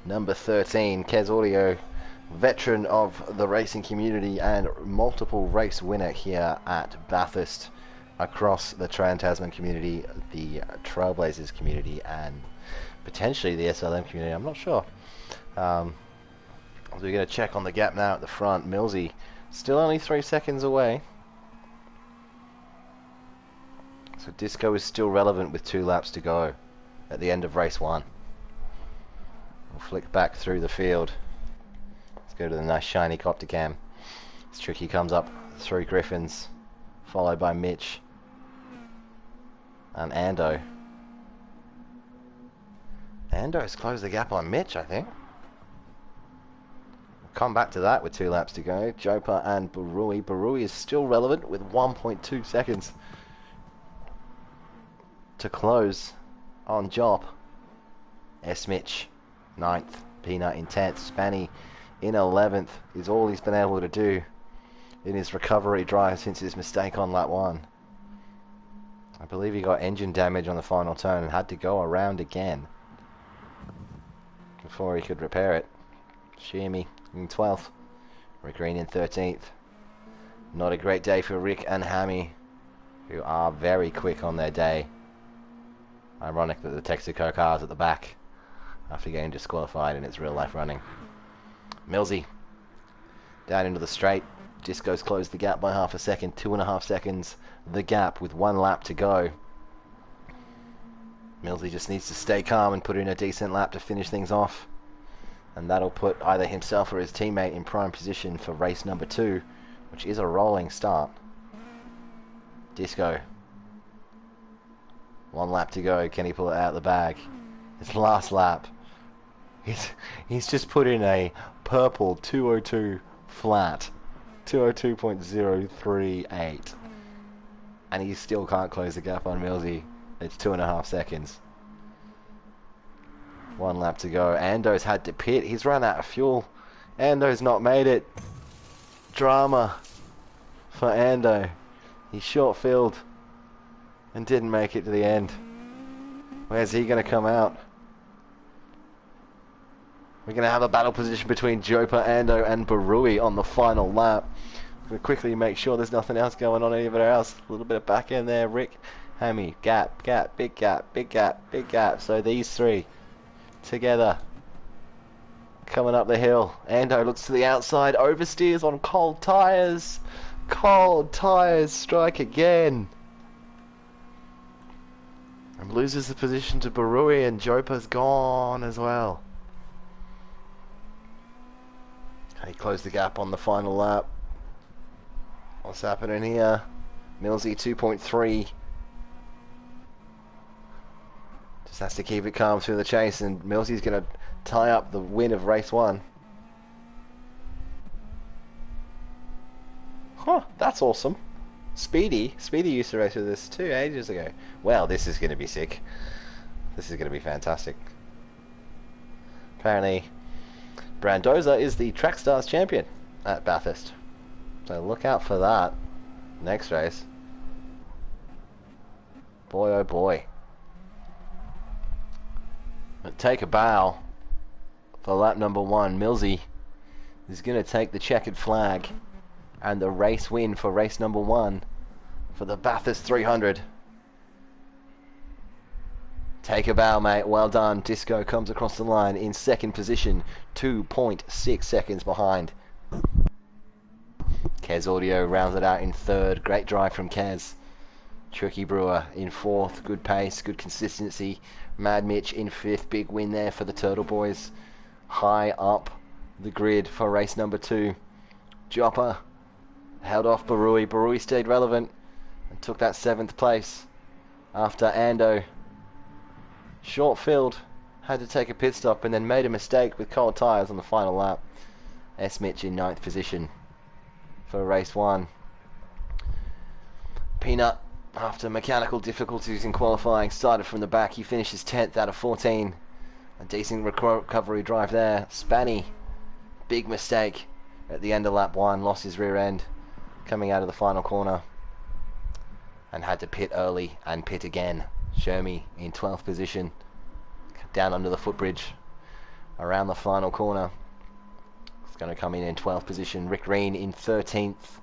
Speaker 1: number 13. Kez Audio, veteran of the racing community and multiple race winner here at Bathurst, across the Trans-Tasman community, the Trailblazers community, and potentially the SLM community. I'm not sure. So we're going to check on the gap now at the front. Millsy still only 3 seconds away. So Disco is still relevant with 2 laps to go at the end of race 1. We'll flick back through the field. Let's go to the nice shiny copter cam. As Tricky comes up through Griffins, followed by Mitch and Ando. Ando's closed the gap on Mitch, I think. We'll come back to that with 2 laps to go. Jopa and Barui. Barui is still relevant with 1.2 seconds to close on Job. S-Mitch 9th, Peanut in 10th, Spanny in 11th is all he's been able to do in his recovery drive since his mistake on lap 1. I believe he got engine damage on the final turn and had to go around again before he could repair it. Sheemy in 12th, Rick Green in 13th. Not a great day for Rick and Hammy, who are very quick on their day. Ironic that the Texaco car's at the back after getting disqualified in its real life running. Millsy down into the straight. Disco's closed the gap by half a second, 2.5 seconds the gap with 1 lap to go. Millsy just needs to stay calm and put in a decent lap to finish things off, and that'll put either himself or his teammate in prime position for race number 2, which is a rolling start. Disco, 1 lap to go. Can he pull it out of the bag? His last lap. He's just put in a purple 202 flat, 202.038, and he still can't close the gap on Millsy. It's 2.5 seconds. 1 lap to go. Ando's had to pit. He's run out of fuel. Ando's not made it. Drama for Ando. He's short-filled and didn't make it to the end. Where's he going to come out? We're going to have a battle position between Jopa, Ando and Barui on the final lap. We'll quickly make sure there's nothing else going on anywhere else. A little bit of back end there. Rick, Hammy, gap, gap, big gap, big gap, big gap. So these 3 together coming up the hill. Ando looks to the outside, oversteers on cold tyres. Cold tyres strike again. And loses the position to Barui, and Jopa's gone as well. He closed the gap on the final lap. What's happening here? Millsy 2.3. Just has to keep it calm through the chase, and Millsy's going to tie up the win of race 1. Huh, that's awesome. Speedy used to race with this too ages ago. Well, this is going to be sick. This is going to be fantastic. Apparently, Brandoza is the Track Stars champion at Bathurst. So look out for that next race. Boy, oh boy. But take a bow for lap number 1. Millsy is going to take the checkered flag and the race win for race number 1 for the Bathurst 300. Take a bow, mate. Well done. Disco comes across the line in second position, 2.6 seconds behind. Kez Audio rounds it out in third. Great drive from Kez. Tricky Brewer in fourth. Good pace, good consistency. Mad Mitch in fifth. Big win there for the Turtle Boys. High up the grid for race number 2. Joppa held off Barui. Barui stayed relevant and took that 7th place after Ando short filled, had to take a pit stop and then made a mistake with cold tyres on the final lap. S. Mitch in 9th position for race 1. Peanut, after mechanical difficulties in qualifying, started from the back. He finishes 10th out of 14. A decent recovery drive there. Spanny, big mistake at the end of lap 1, lost his rear end coming out of the final corner and had to pit early and pit again. Shermy in 12th position, down under the footbridge around the final corner. It's going to come in 12th position. Rick Reen in 13th,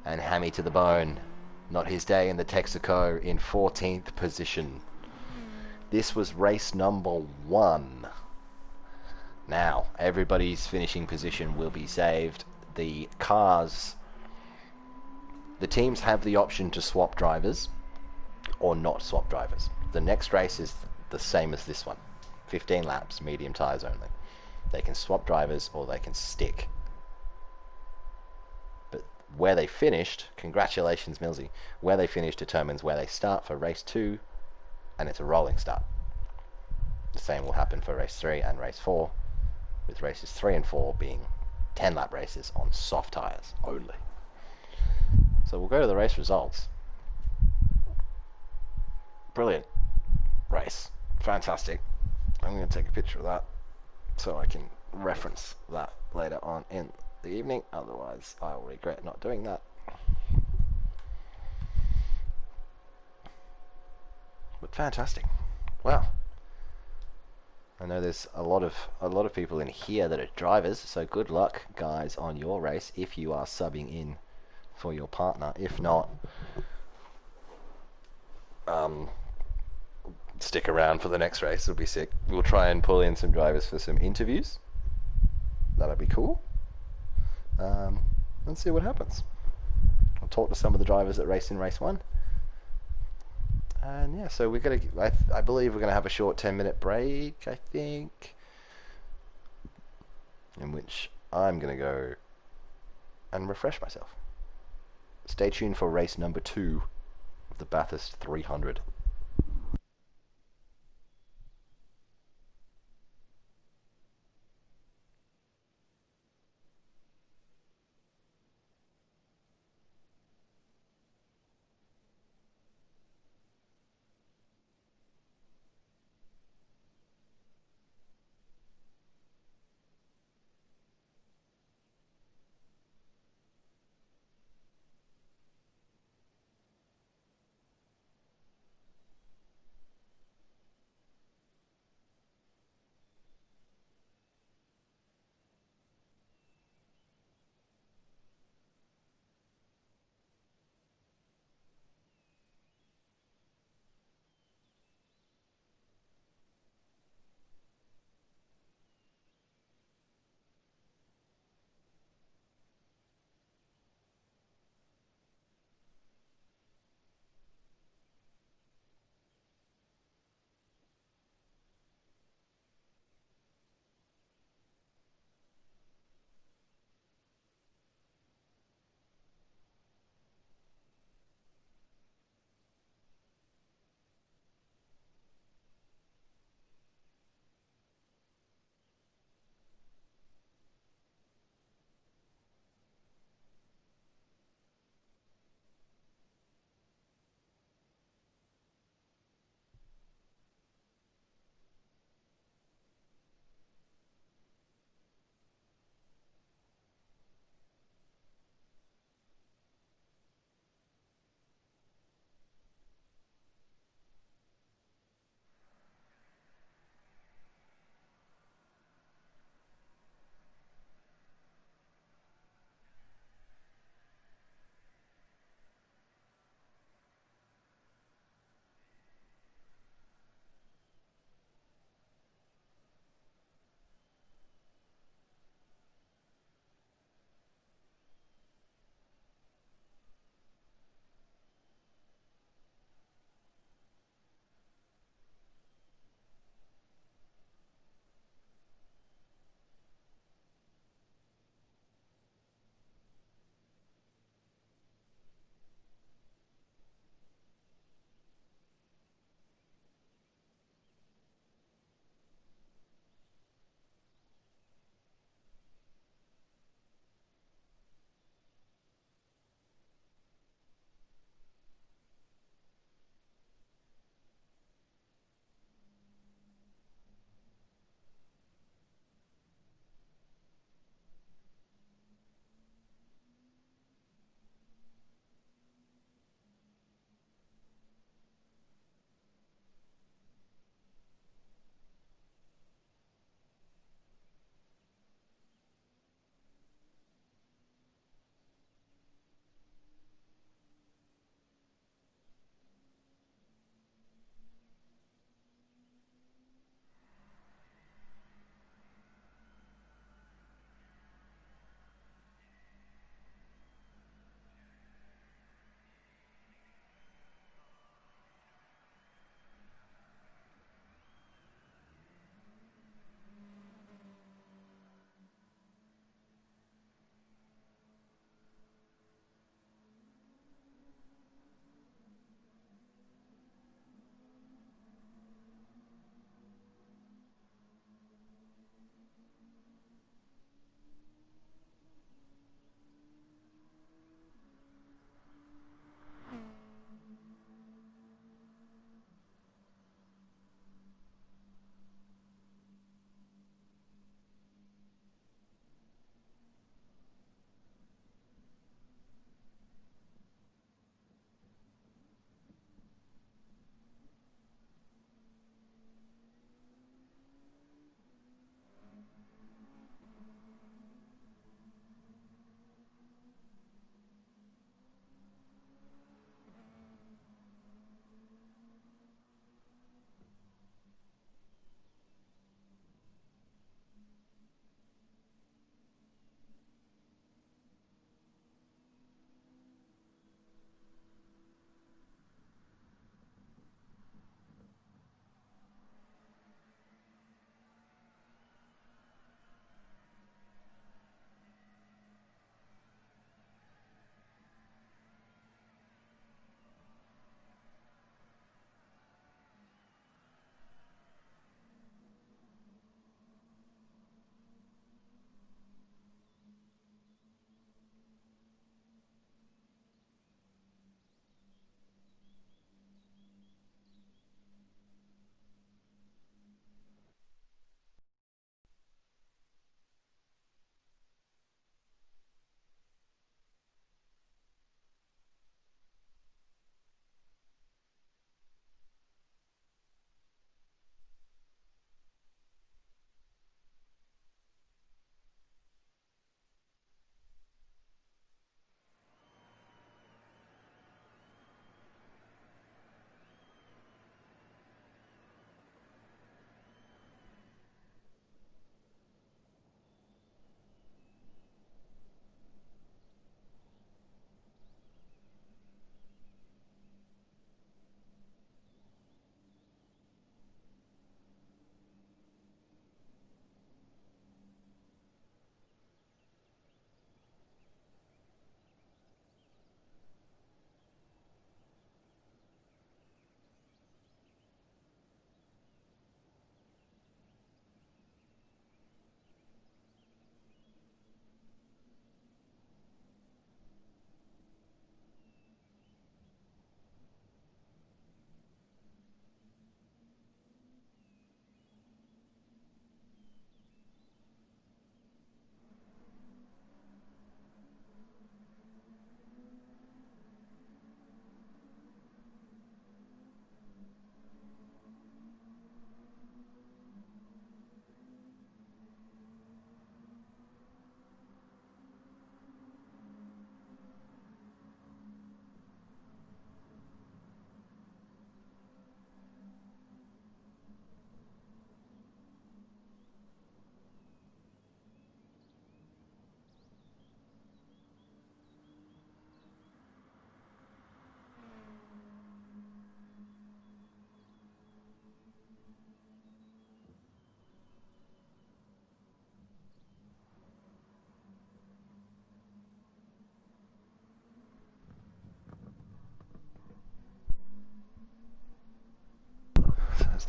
Speaker 1: and Hammy to the bone, not his day in the Texaco, in 14th position. This was race number 1. Now everybody's finishing position will be saved. The teams have the option to swap drivers or not swap drivers. The next race is the same as this one. 15 laps, medium tyres only. They can swap drivers or they can stick. But where they finished, congratulations Millsy, where they finished determines where they start for race 2, and it's a rolling start. The same will happen for race 3 and race 4, with races 3 and 4 being 10 lap races on soft tyres only. So we'll go to the race results. Brilliant race. Fantastic. I'm going to take a picture of that so I can reference that later on in the evening. Otherwise, I'll regret not doing that. But fantastic. Wow. I know there's a lot of people in here that are drivers, so good luck, guys, on your race if you are subbing in for your partner. If not, stick around for the next race. It'll be sick. We'll try and pull in some drivers for some interviews. That'll be cool. Let's see what happens. I'll talk to some of the drivers that race in race 1. And yeah, so we're gonna. I believe we're gonna have a short 10-minute break. I think, in which I'm gonna go and refresh myself. Stay tuned for race number 2 of the Bathurst 300.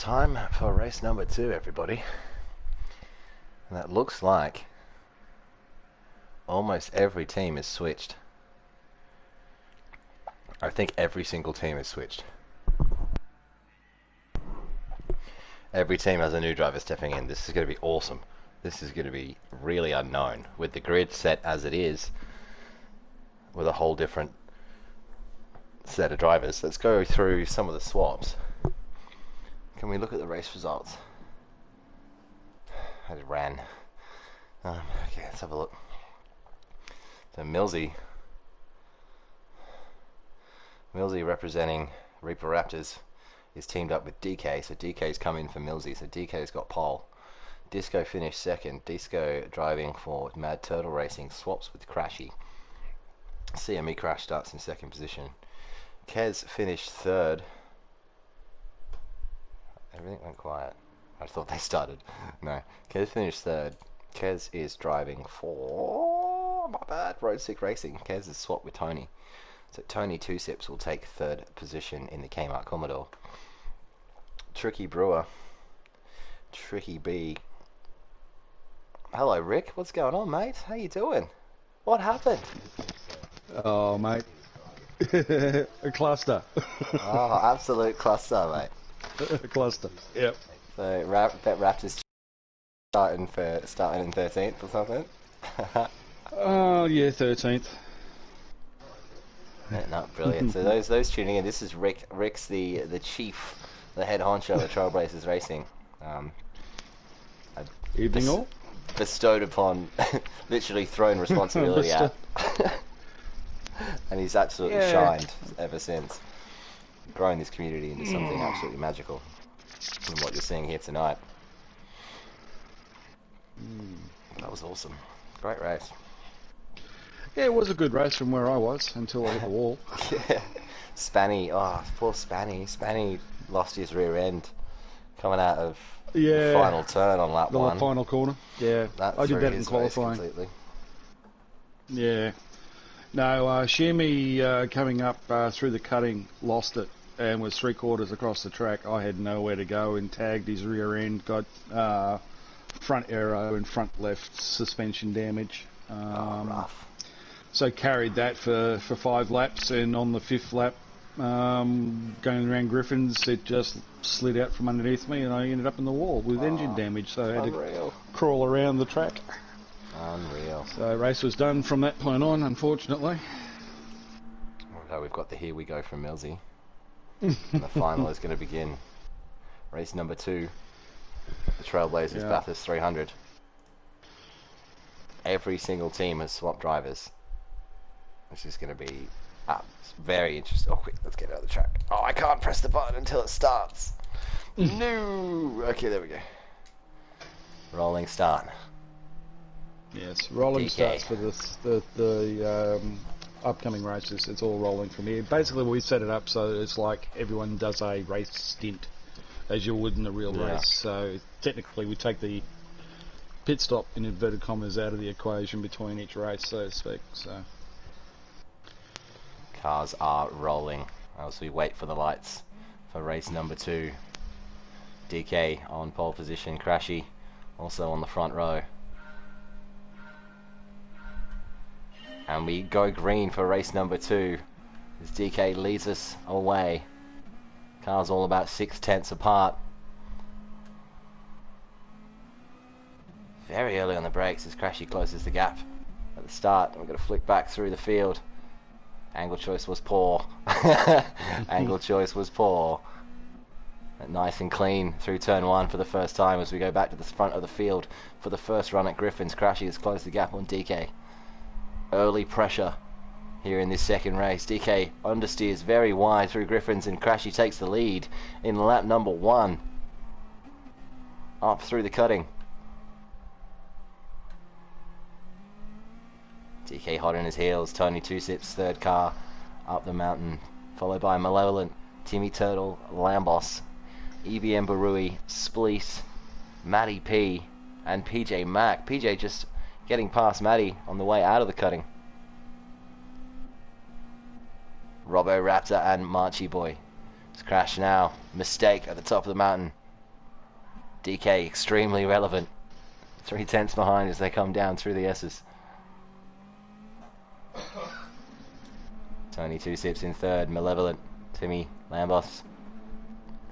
Speaker 1: time for race number 2, everybody. And that looks like almost every team is switched. I think every single team is switched. Every team has a new driver stepping in. This is going to be awesome. This is going to be really unknown. With the grid set as it is, with a whole different set of drivers. Let's go through some of the swaps. Can we look at the race results? I just ran. Okay, let's have a look. So Millsy representing Reaper Raptors is teamed up with DK, so DK's come in for Millsy, so DK's got pole. Disco finished second. Disco driving for Mad Turtle Racing swaps with Crashy. CME Crash starts in second position. Kez finished third. Everything went quiet. I thought they started. No. Kez finished third. Kez is driving for... my bad. Road Sick Racing. Kez is swapped with Tony. So Tony Two Sips will take third position in the Kmart Commodore. Tricky Brewer. Tricky B. Hello, Rick. What's going on, mate? How you doing? What happened?
Speaker 2: Oh, mate. A cluster.
Speaker 1: Oh, absolute cluster, mate.
Speaker 2: A cluster. Yep.
Speaker 1: So Bet Raptors starting in 13th or something.
Speaker 2: Oh yeah, 13th.
Speaker 1: Yeah, no, brilliant. So those tuning in, this is Rick. Rick's the chief, the head honcho at Trailblazers Racing.
Speaker 2: Evening all.
Speaker 1: Bestowed upon, literally thrown responsibility at. And he's absolutely shined ever since, growing this community into something absolutely magical. And what you're seeing here tonight. That was awesome. Great race.
Speaker 2: Yeah, it was a good race from where I was until I hit the wall.
Speaker 1: Yeah. Spanny, oh, poor Spanny. Spanny lost his rear end coming out of the final turn on lap 1.
Speaker 2: The final corner. Yeah, I did that in qualifying.
Speaker 1: Completely.
Speaker 2: Yeah. No, Shemi coming up through the cutting lost it and was 3/4 across the track. I had nowhere to go and tagged his rear end, got front aero and front left suspension damage.
Speaker 1: Rough.
Speaker 2: So carried that for 5 laps, and on the 5th lap, going around Griffins, it just slid out from underneath me, and I ended up in the wall with engine damage. So I had to crawl around the track.
Speaker 1: Unreal.
Speaker 2: So race was done from that point on, unfortunately.
Speaker 1: Okay, we've got the here we go from Millsy. And the final is going to begin. Race number 2, the Trailblazers Bathurst 300. Every single team has swapped drivers. This is going to be very interesting. Oh, quick, let's get out of the track. Oh, I can't press the button until it starts. No. Okay, there we go. Rolling start.
Speaker 2: Yes, rolling starts for the upcoming races. It's all rolling from here. Basically, we set it up so it's like everyone does a race stint, as you would in a real race. So technically, we take the pit stop in inverted commas out of the equation between each race, so to speak. So
Speaker 1: cars are rolling as we wait for the lights for race number 2. DK on pole position, Crashy also on the front row. And we go green for race number 2 as DK leads us away. Cars all about 6/10 apart. Very early on the brakes as Crashy closes the gap at the start. We're going to flick back through the field. Angle choice was poor. Angle choice was poor. Nice and clean through turn 1 for the first time as we go back to the front of the field for the first run at Griffins. Crashy has closed the gap on DK. Early pressure here in this second race. DK understeers very wide through Griffins, and Crashy takes the lead in lap number 1. Up through the cutting. DK hot in his heels. Tony Two Sips third car up the mountain, followed by Malevolent, Timmy Turtle, Lambos, EBM Barui, Spleece, Matty P, and PJ Mac. PJ just getting past Matty on the way out of the cutting. Robbo Raptor and Marchie Boy. It's crashed now. Mistake at the top of the mountain. DK extremely relevant. 3/10 behind as they come down through the S's. Tony 2 sips in third. Malevolent. Timmy Lambos.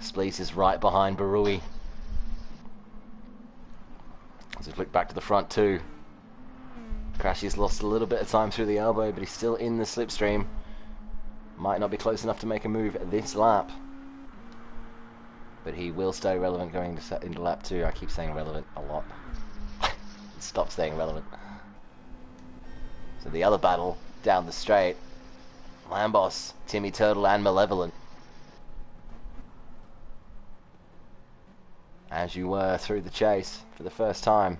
Speaker 1: Spleece is right behind Barui. As we flick back to the front too. Crashy's lost a little bit of time through the elbow, but he's still in the slipstream. Might not be close enough to make a move this lap. But he will stay relevant going into lap 2. I keep saying relevant a lot. Stop saying relevant. So the other battle down the straight. Lambos, Timmy Turtle and Malevolent. As you were through the chase for the first time.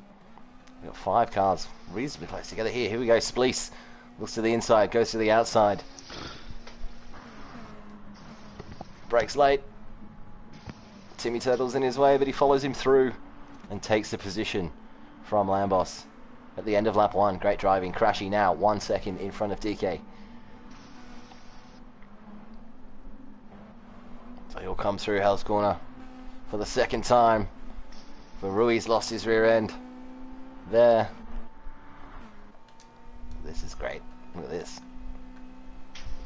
Speaker 1: We've got 5 cars reasonably close together here. Here we go. Spleece looks to the inside, goes to the outside. Brakes late. Timmy Turtle's in his way, but he follows him through and takes the position from Lambos at the end of lap 1. Great driving. Crashy now 1 second in front of DK. So he'll come through Hell's Corner for the second time. For Rui's lost his rear end. There. This is great. Look at this.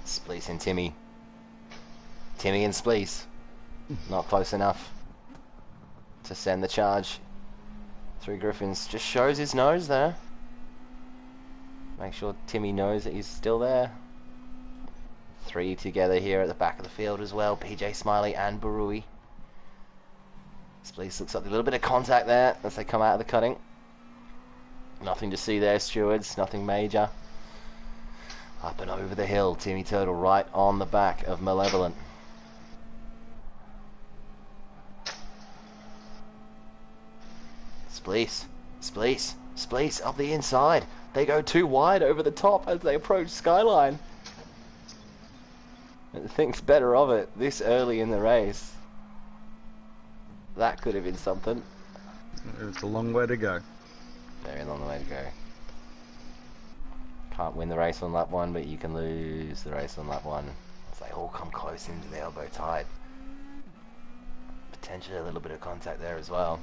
Speaker 1: Spleece and Timmy. Timmy and Spleece. Not close enough to send the charge through Griffins. Just shows his nose there. Make sure Timmy knows that he's still there. 3 together here at the back of the field as well. PJ Smiley and Barui. Spleece looks like a little bit of contact there as they come out of the cutting. Nothing to see there, stewards. Nothing major. Up and over the hill. Timmy Turtle right on the back of Malevolent. Spleece, Spleece, Spleece up the inside. They go too wide over the top as they approach Skyline. And thinks better of it this early in the race. That could have been something.
Speaker 2: It's a long way to go.
Speaker 1: Very long way to go. Can't win the race on lap 1, but you can lose the race on lap 1. As they all come close into the elbow tight. Potentially a little bit of contact there as well.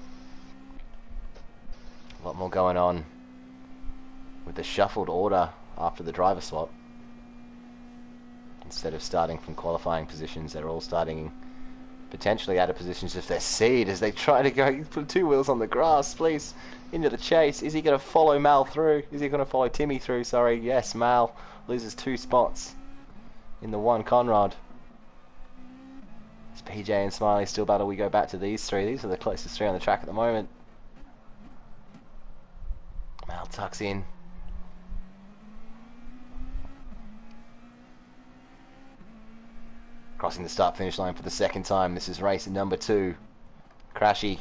Speaker 1: A lot more going on with the shuffled order after the driver swap. Instead of starting from qualifying positions, they're all starting potentially out of positions if they're seed as they try to go put 2 wheels on the grass. Please, into the chase. Is he going to follow Mal through? Is he going to follow Timmy through? Sorry, yes, Mal loses 2 spots in the 1 Conrad. It's PJ and Smiley still battle. We go back to these 3. These are the closest 3 on the track at the moment. Mal tucks in. Crossing the start-finish line for the second time. This is race number 2. Crashy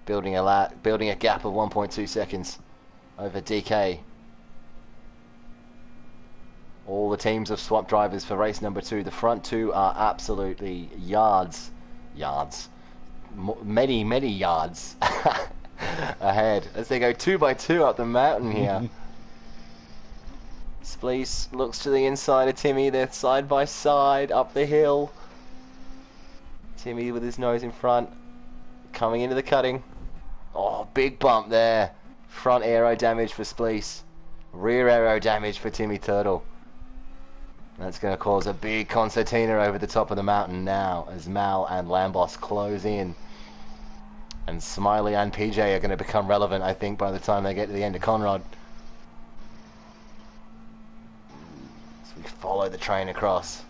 Speaker 1: building a gap of 1.2 seconds over DK. All the teams have swapped drivers for race number 2. The front 2 are absolutely yards, many yards ahead as they go 2 by 2 up the mountain here. Spleece looks to the inside of Timmy. They're side by side up the hill. Timmy with his nose in front, coming into the cutting. Oh, big bump there. Front aero damage for Spleece. Rear aero damage for Timmy Turtle. That's going to cause a big concertina over the top of the mountain now as Mal and Lambos close in. And Smiley and PJ are going to become relevant, I think, by the time they get to the end of Conrad. So we follow the train across.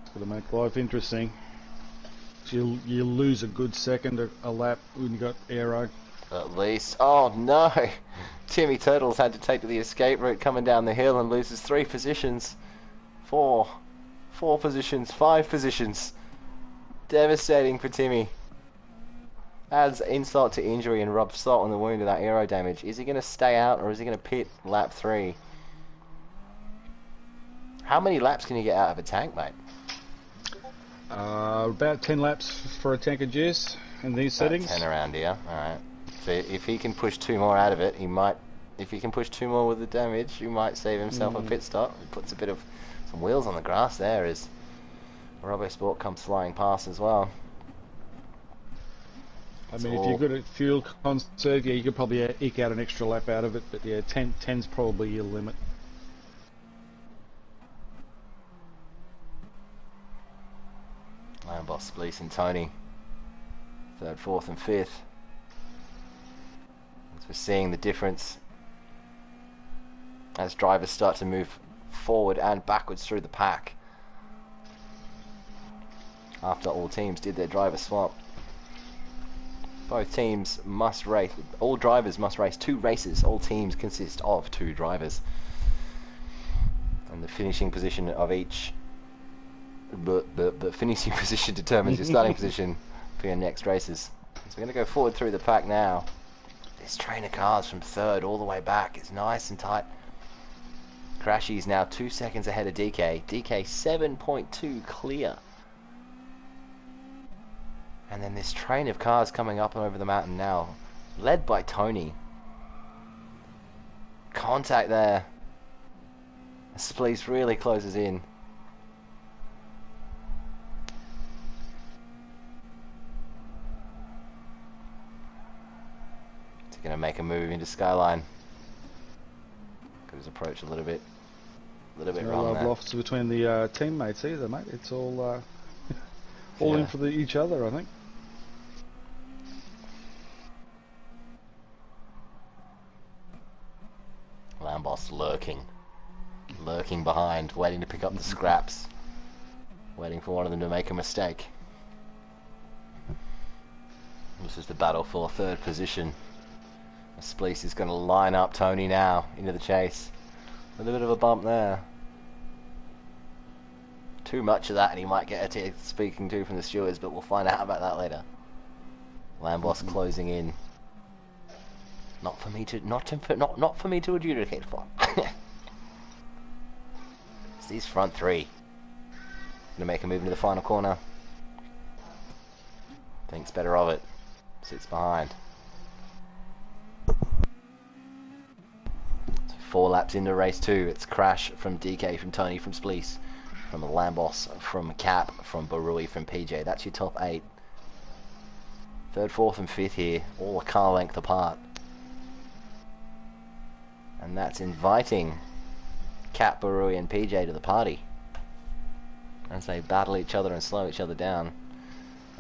Speaker 2: It's going to make life interesting. You lose a good second a lap when you got aero.
Speaker 1: At least. Oh no! Timmy Turtle's had to take to the escape route coming down the hill and loses 3 positions. 4 positions. 5 positions. Devastating for Timmy. Adds insult to injury and rubs salt on the wound of that aero damage. Is he going to stay out or is he going to pit lap 3? How many laps can you get out of a tank, mate?
Speaker 2: About 10 laps for a tank of juice in these settings.
Speaker 1: 10 around here, alright. So if he can push 2 more out of it, he might... If he can push 2 more with the damage, he might save himself a pit stop. He puts a bit of some wheels on the grass there as RoboSport comes flying past as well.
Speaker 2: I mean, if you're good at fuel conserve, yeah, you could probably eke out an extra lap out of it, but yeah, 10's probably your limit.
Speaker 1: Lambos, Blees and Tony. 3rd, 4th and 5th. As we're seeing the difference as drivers start to move forward and backwards through the pack after all teams did their driver swap. Both teams must race, all drivers must race 2 races. All teams consist of 2 drivers. And the finishing position of each, the finishing position determines your starting position for your next races. So we're going to go forward through the pack now. This train of cars from 3rd all the way back is nice and tight. Crashy's now 2 seconds ahead of DK. DK 7.2 clear. And then this train of cars coming up and over the mountain now, led by Tony. Contact there. Spleece really closes in. He's going to make a move into Skyline. Got his approach a little bit wrong
Speaker 2: No
Speaker 1: there.
Speaker 2: love lost between the teammates either, mate. It's all in for each other, I think.
Speaker 1: Lambos lurking behind, waiting to pick up the scraps, waiting for one of them to make a mistake. This is the battle for 3rd position. Spleece is going to line up Tony now into the chase. With a bit of a bump there. Too much of that and he might get a speaking to from the stewards, but we'll find out about that later. Lambos closing in. Not for me to adjudicate for. It's these front 3. Gonna make a move into the final corner. Thinks better of it. Sits behind. 4 laps into race 2. It's Crash from DK, from Tony, from Spleece, from Lambos, from Cap, from Barui, from PJ. That's your top 8. 3rd, 4th and 5th here, all a car length apart. And that's inviting Cap, Barui and PJ to the party as they battle each other and slow each other down.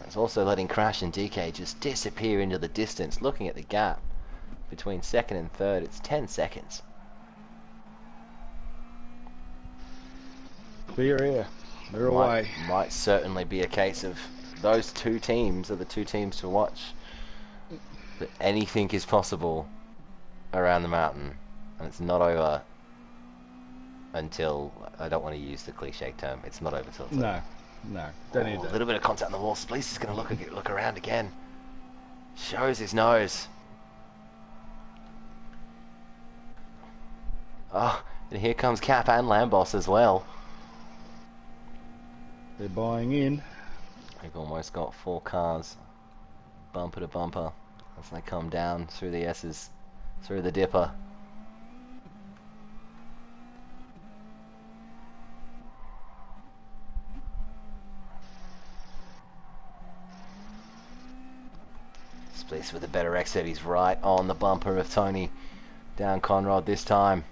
Speaker 1: It's also letting Crash and DK just disappear into the distance. Looking at the gap between 2nd and 3rd, it's 10 seconds.
Speaker 2: Clear air. They're away.
Speaker 1: Might certainly be a case of those 2 teams are the 2 teams to watch. But anything is possible around the mountain. And it's not over until, I don't want to use the cliche term, it's not over till it's over.
Speaker 2: No, don't need
Speaker 1: A
Speaker 2: that.
Speaker 1: little bit of contact on the wall. Spleece is going to look around again. Shows his nose. Oh, and here comes Cap and Lambos as well.
Speaker 2: They're buying in.
Speaker 1: They've almost got 4 cars bumper to bumper as they come down through the S's, through the dipper. Spleece with a better exit. He's right on the bumper of Tony. Down Conrad this time.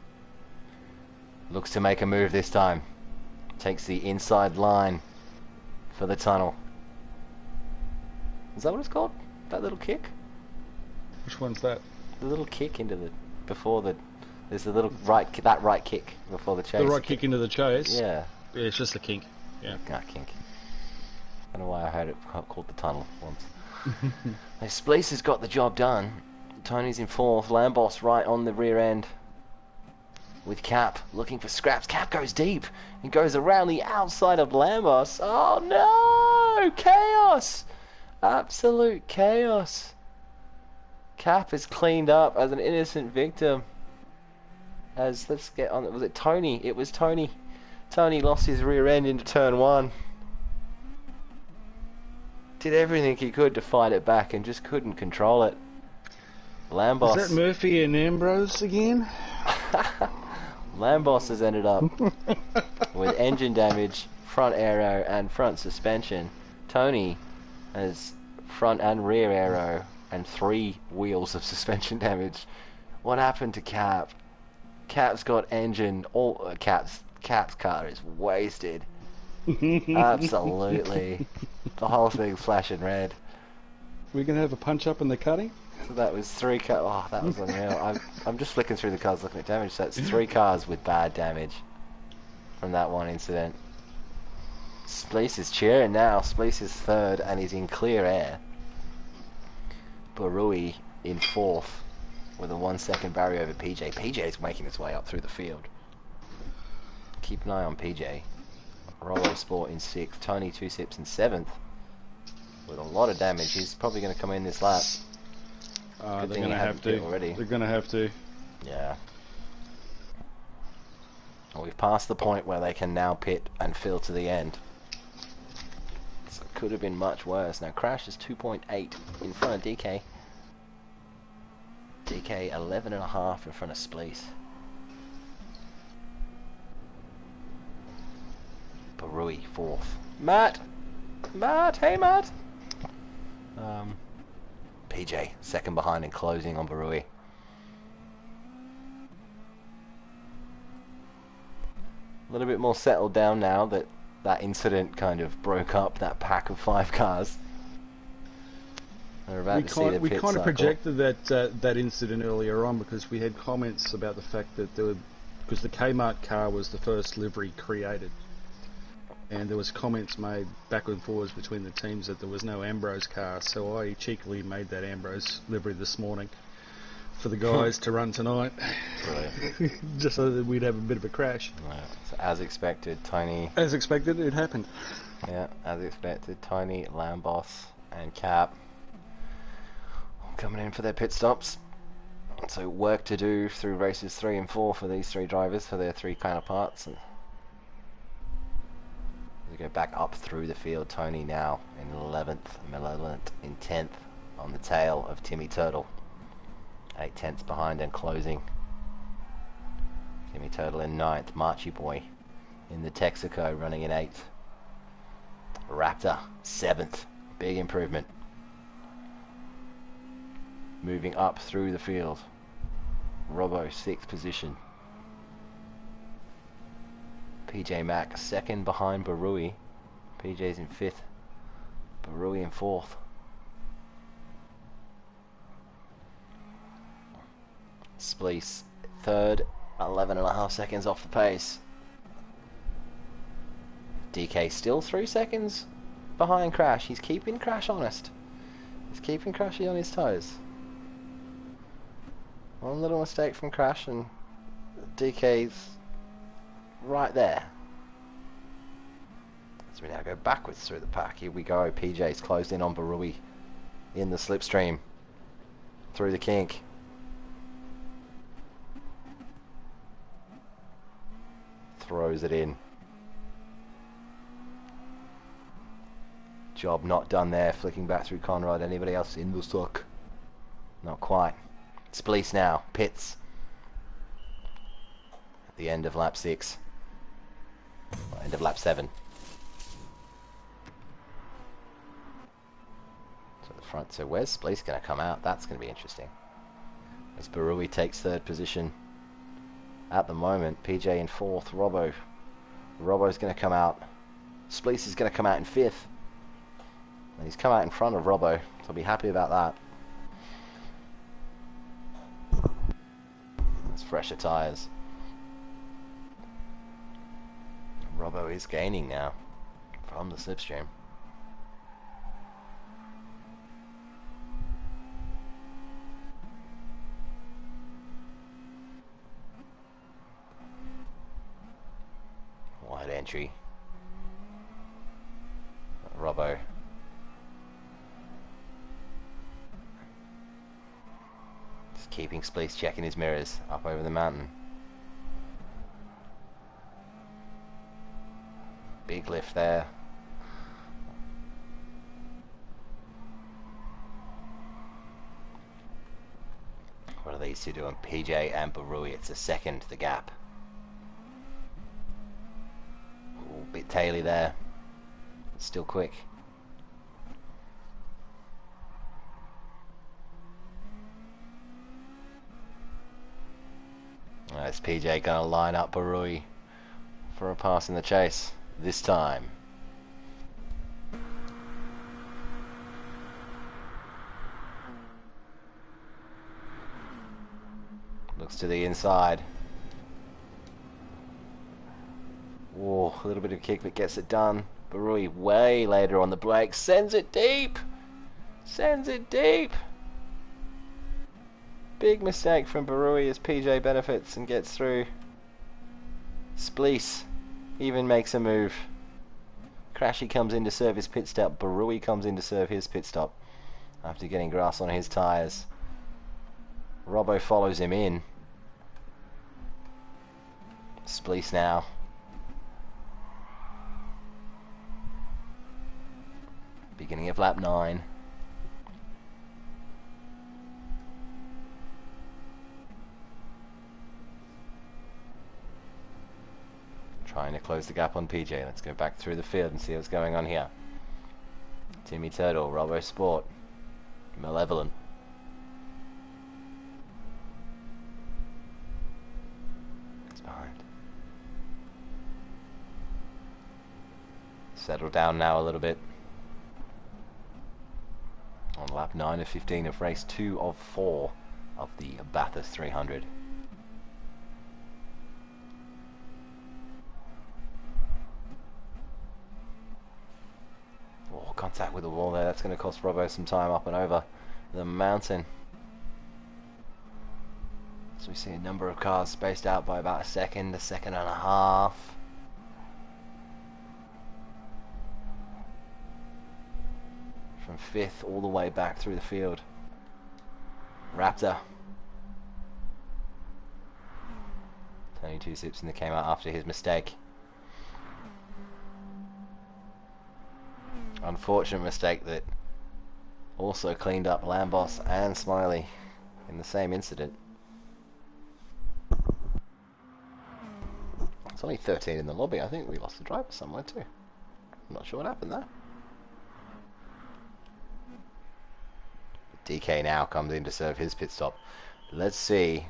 Speaker 1: Looks to make a move this time. Takes the inside line for the tunnel. Is that what it's called? That little kick?
Speaker 2: Which one's that?
Speaker 1: The little kick into the, before the, there's the little right, that right kick before the chase.
Speaker 2: The right kick into the chase?
Speaker 1: Yeah.
Speaker 2: Yeah, it's just a kink. Yeah.
Speaker 1: Ah, kink. I don't know why I heard it called the tunnel once. Spleece has got the job done. Tony's in 4th. Lambos right on the rear end. With Cap looking for scraps. Cap goes deep and goes around the outside of Lambos. Oh no! Chaos! Absolute chaos. Cap is cleaned up as an innocent victim. As, let's get on, was it Tony? It was Tony. Tony lost his rear end into turn 1. Did everything he could to fight it back and just couldn't control it. Lambos.
Speaker 2: Is that Murphy and Ambrose again?
Speaker 1: Lambos has ended up with engine damage, front aero and front suspension. Tony has front and rear aero, and 3 wheels of suspension damage. What happened to Cap? Cap's got engine. All Cap's car is wasted. Absolutely. The whole thing's flashing red.
Speaker 2: We're gonna have a punch up in the cutting.
Speaker 1: So that was 3 cars. Oh, that was unreal. I'm just flicking through the cars looking at damage. So that's 3 cars with bad damage from that one incident. Spleece is cheering now. Spleece is 3rd and he's in clear air. Barui in 4th with a 1 second barrier over PJ. PJ is making his way up through the field. Keep an eye on PJ. Rollo Sport in 6th. Tony 2 Sips in 7th with a lot of damage. He's probably going to come in this lap.
Speaker 2: They're going to have to.
Speaker 1: Already.
Speaker 2: They're going to have to.
Speaker 1: Yeah. Well, we've passed the point where they can now pit and fill to the end. So it could have been much worse. Now Crash is 2.8 in front of DK. DK 11.5 in front of Spleece. Barui 4th. Matt! Hey Matt! PJ 2nd behind and closing on Barui. A little bit more settled down now that that incident kind of broke up that pack of 5 cars.
Speaker 2: We kind of projected that incident earlier on because we had comments about the fact that because the Kmart car was the first livery created, and there was comments made back and forwards between the teams that there was no Ambrose car, so I cheekily made that Ambrose livery this morning for the guys to run tonight. Brilliant. Just so that we'd have a bit of a crash.
Speaker 1: Right. So as expected, Tony...
Speaker 2: As expected, it happened.
Speaker 1: Yeah, as expected, Tony, Lambos and Cap coming in for their pit stops. So work to do through races 3 and 4 for these 3 drivers, for their 3 counterparts. And we go back up through the field. Tony now in 11th, Malevolent in 10th on the tail of Timmy Turtle. 8 tenths behind and closing. Timmy Turtle in 9th. Marchie Boy in the Texaco running in 8th. Raptor 7th. Big improvement. Moving up through the field. Robbo 6th position. PJ Mack 2nd behind Barui. PJ's in 5th. Barui in 4th. Spleece 3rd, 11.5 seconds off the pace. DK still 3 seconds behind Crash. He's keeping Crash honest. He's keeping Crashy on his toes. One little mistake from Crash and DK's right there. So we now go backwards through the pack. Here we go. PJ's closed in on Barui in the slipstream. Through the kink. Throws it in. Job not done there, flicking back through Conrad. Anybody else in the suck? Not quite. Spleece now, pits. At the end of lap 6. Well, end of lap 7. So the front, so where's Spleece going to come out? That's going to be interesting. As Barui takes 3rd position. At the moment, PJ in 4th, Robbo. Robbo's going to come out. Spleece is going to come out in 5th. And he's come out in front of Robbo, so I'll be happy about that. That's fresher tyres. Robbo is gaining now from the slipstream. Wide entry. Robbo. Just keeping Spleece checking his mirrors up over the mountain. Big lift there. What are these two doing? PJ and Barui. It's a second, the gap. Ooh, bit taily there. It's still quick. Is PJ gonna line up Barui for a pass in the chase this time? Looks to the inside. Whoa, a little bit of kick that gets it done. Barui way later on the break, sends it deep! Sends it deep! Big mistake from Barui as PJ benefits and gets through. Spleece even makes a move. Crashy comes in to serve his pit stop. Barui comes in to serve his pit stop after getting grass on his tyres. Robbo follows him in. Spleece now. Beginning of lap 9. Trying to close the gap on PJ. Let's go back through the field and see what's going on here. Timmy Turtle, Robo Sport, Malevolent. It's behind. Settle down now a little bit. On lap 9 of 15 of race 2 of 4 of the Bathurst 300. Contact with the wall there. That's going to cost Robbo some time up and over the mountain. So we see a number of cars spaced out by about a second and a half. From 5th all the way back through the field. Raptor. 22 Zips and they came out after his mistake. Unfortunate mistake that also cleaned up Lambos and Smiley in the same incident. It's only 13 in the lobby. I think we lost the driver somewhere too. I'm not sure what happened there. DK now comes in to serve his pit stop. Let's see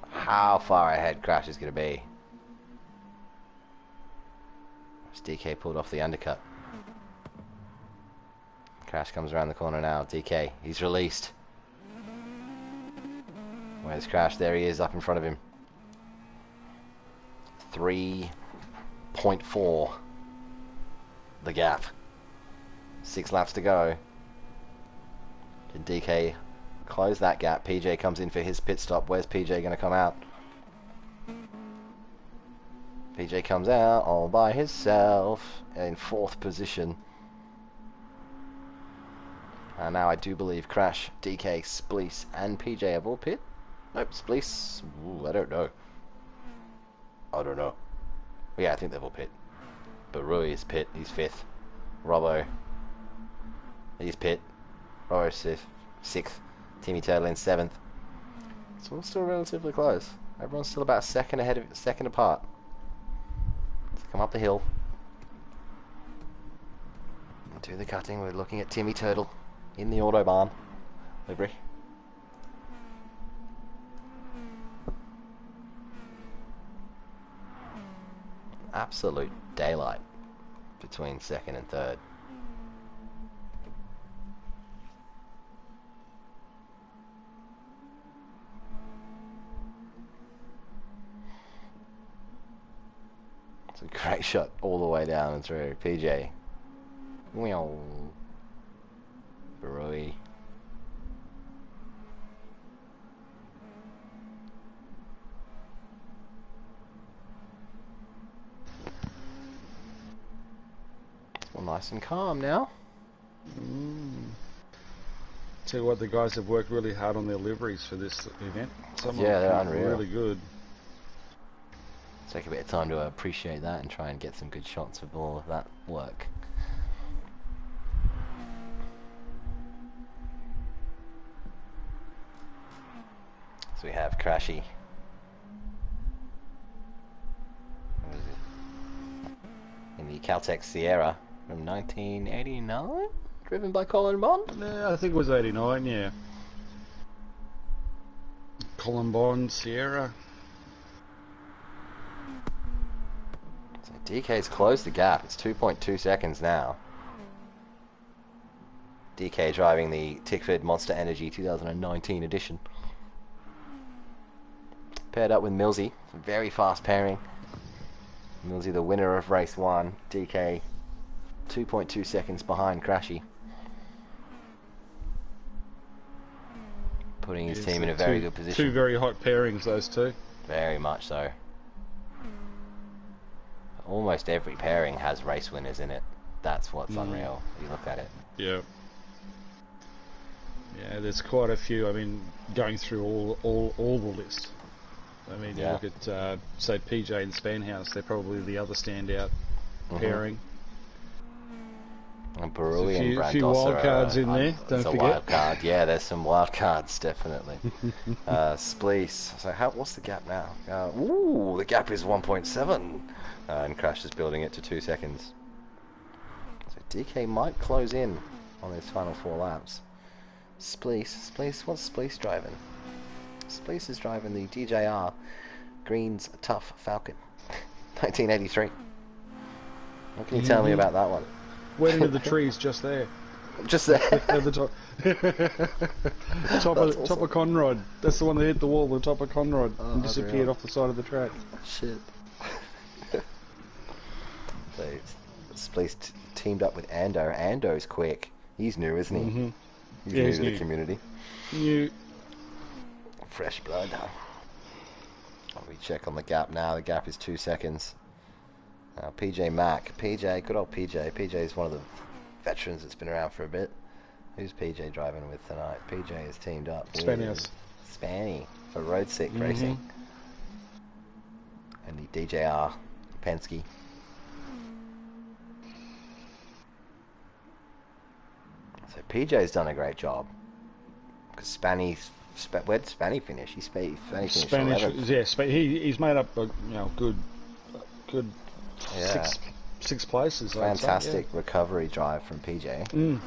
Speaker 1: how far ahead Crash is going to be. As DK pulled off the undercut. Crash comes around the corner now. DK, he's released. Where's Crash? There he is, up in front of him. 3.4 the gap. 6 laps to go. Can DK close that gap? PJ comes in for his pit stop. Where's PJ going to come out? PJ comes out all by himself in 4th position. And now I do believe Crash, DK, Spleece, and PJ have all pit. Nope, Spleece. Ooh, I don't know. I don't know. Yeah, I think they've all pit. But Rui is pit. He's 5th. Robbo. He's pit. Robbo's 6th. Timmy Turtle in 7th. It's all still relatively close. Everyone's still about a second apart. Let's come up the hill. Do the cutting. We're looking at Timmy Turtle in the Autobahn livery. Absolute daylight between 2nd and 3rd. It's a great shot all the way down and through. PJ. Meow. Barui. It's all nice and calm now.
Speaker 2: Tell you what, the guys have worked really hard on their liveries for this event. Some
Speaker 1: yeah, they're unreal.
Speaker 2: Really good.
Speaker 1: Take a bit of time to appreciate that and try and get some good shots of all of that work. So we have Crashy. What is it? In the Caltech Sierra from 1989, driven by Colin Bond.
Speaker 2: Yeah, I think it was 89. Yeah. Colin Bond Sierra.
Speaker 1: DK's closed the gap. It's 2.2 seconds now. DK driving the Tickford Monster Energy 2019 edition. Paired up with Millsy. Very fast pairing. Millsy the winner of race 1. DK 2.2 seconds behind Crashy. Putting his team in a very good position.
Speaker 2: Two very hot pairings, those two.
Speaker 1: Very much so. Almost every pairing has race winners in it. That's what's unreal. You look at it.
Speaker 2: Yeah. Yeah, there's quite a few. I mean, going through all the list. I mean, you look at say PJ and Spanhouse. They're probably the other standout pairing.
Speaker 1: And Barui and
Speaker 2: a few wild cards in there. Don't forget.
Speaker 1: Wild card. Yeah, there's some wild cards definitely. Spleece. So what's the gap now? Ooh, the gap is 1.7, and Crash is building it to 2 seconds. So DK might close in on his final 4 laps. Spleece, what's Spleece driving? Spleece is driving the DJR Green's Tough Falcon, 1983. What can you tell me about that one?
Speaker 2: Went into the trees just there.
Speaker 1: Just there.
Speaker 2: At the top. top of Conrod. That's the one that hit the wall, the top of Conrod, and disappeared off the side of the track.
Speaker 1: Shit. So Spleece teamed up with Ando. Ando's quick. He's new, isn't he? He's new to the community.
Speaker 2: New.
Speaker 1: Fresh blood. We check on the gap now. The gap is 2 seconds. PJ Mack. PJ, good old PJ. PJ is one of the veterans that's been around for a bit. Who's PJ driving with tonight? PJ is teamed up with Spanny for Road Sick Racing. And the DJR Penske. So PJ's done a great job. Because Spanny's... where did Spanny finish? Spanny finished 11th.
Speaker 2: Yeah, he's made up a good six places.
Speaker 1: Fantastic recovery drive from PJ.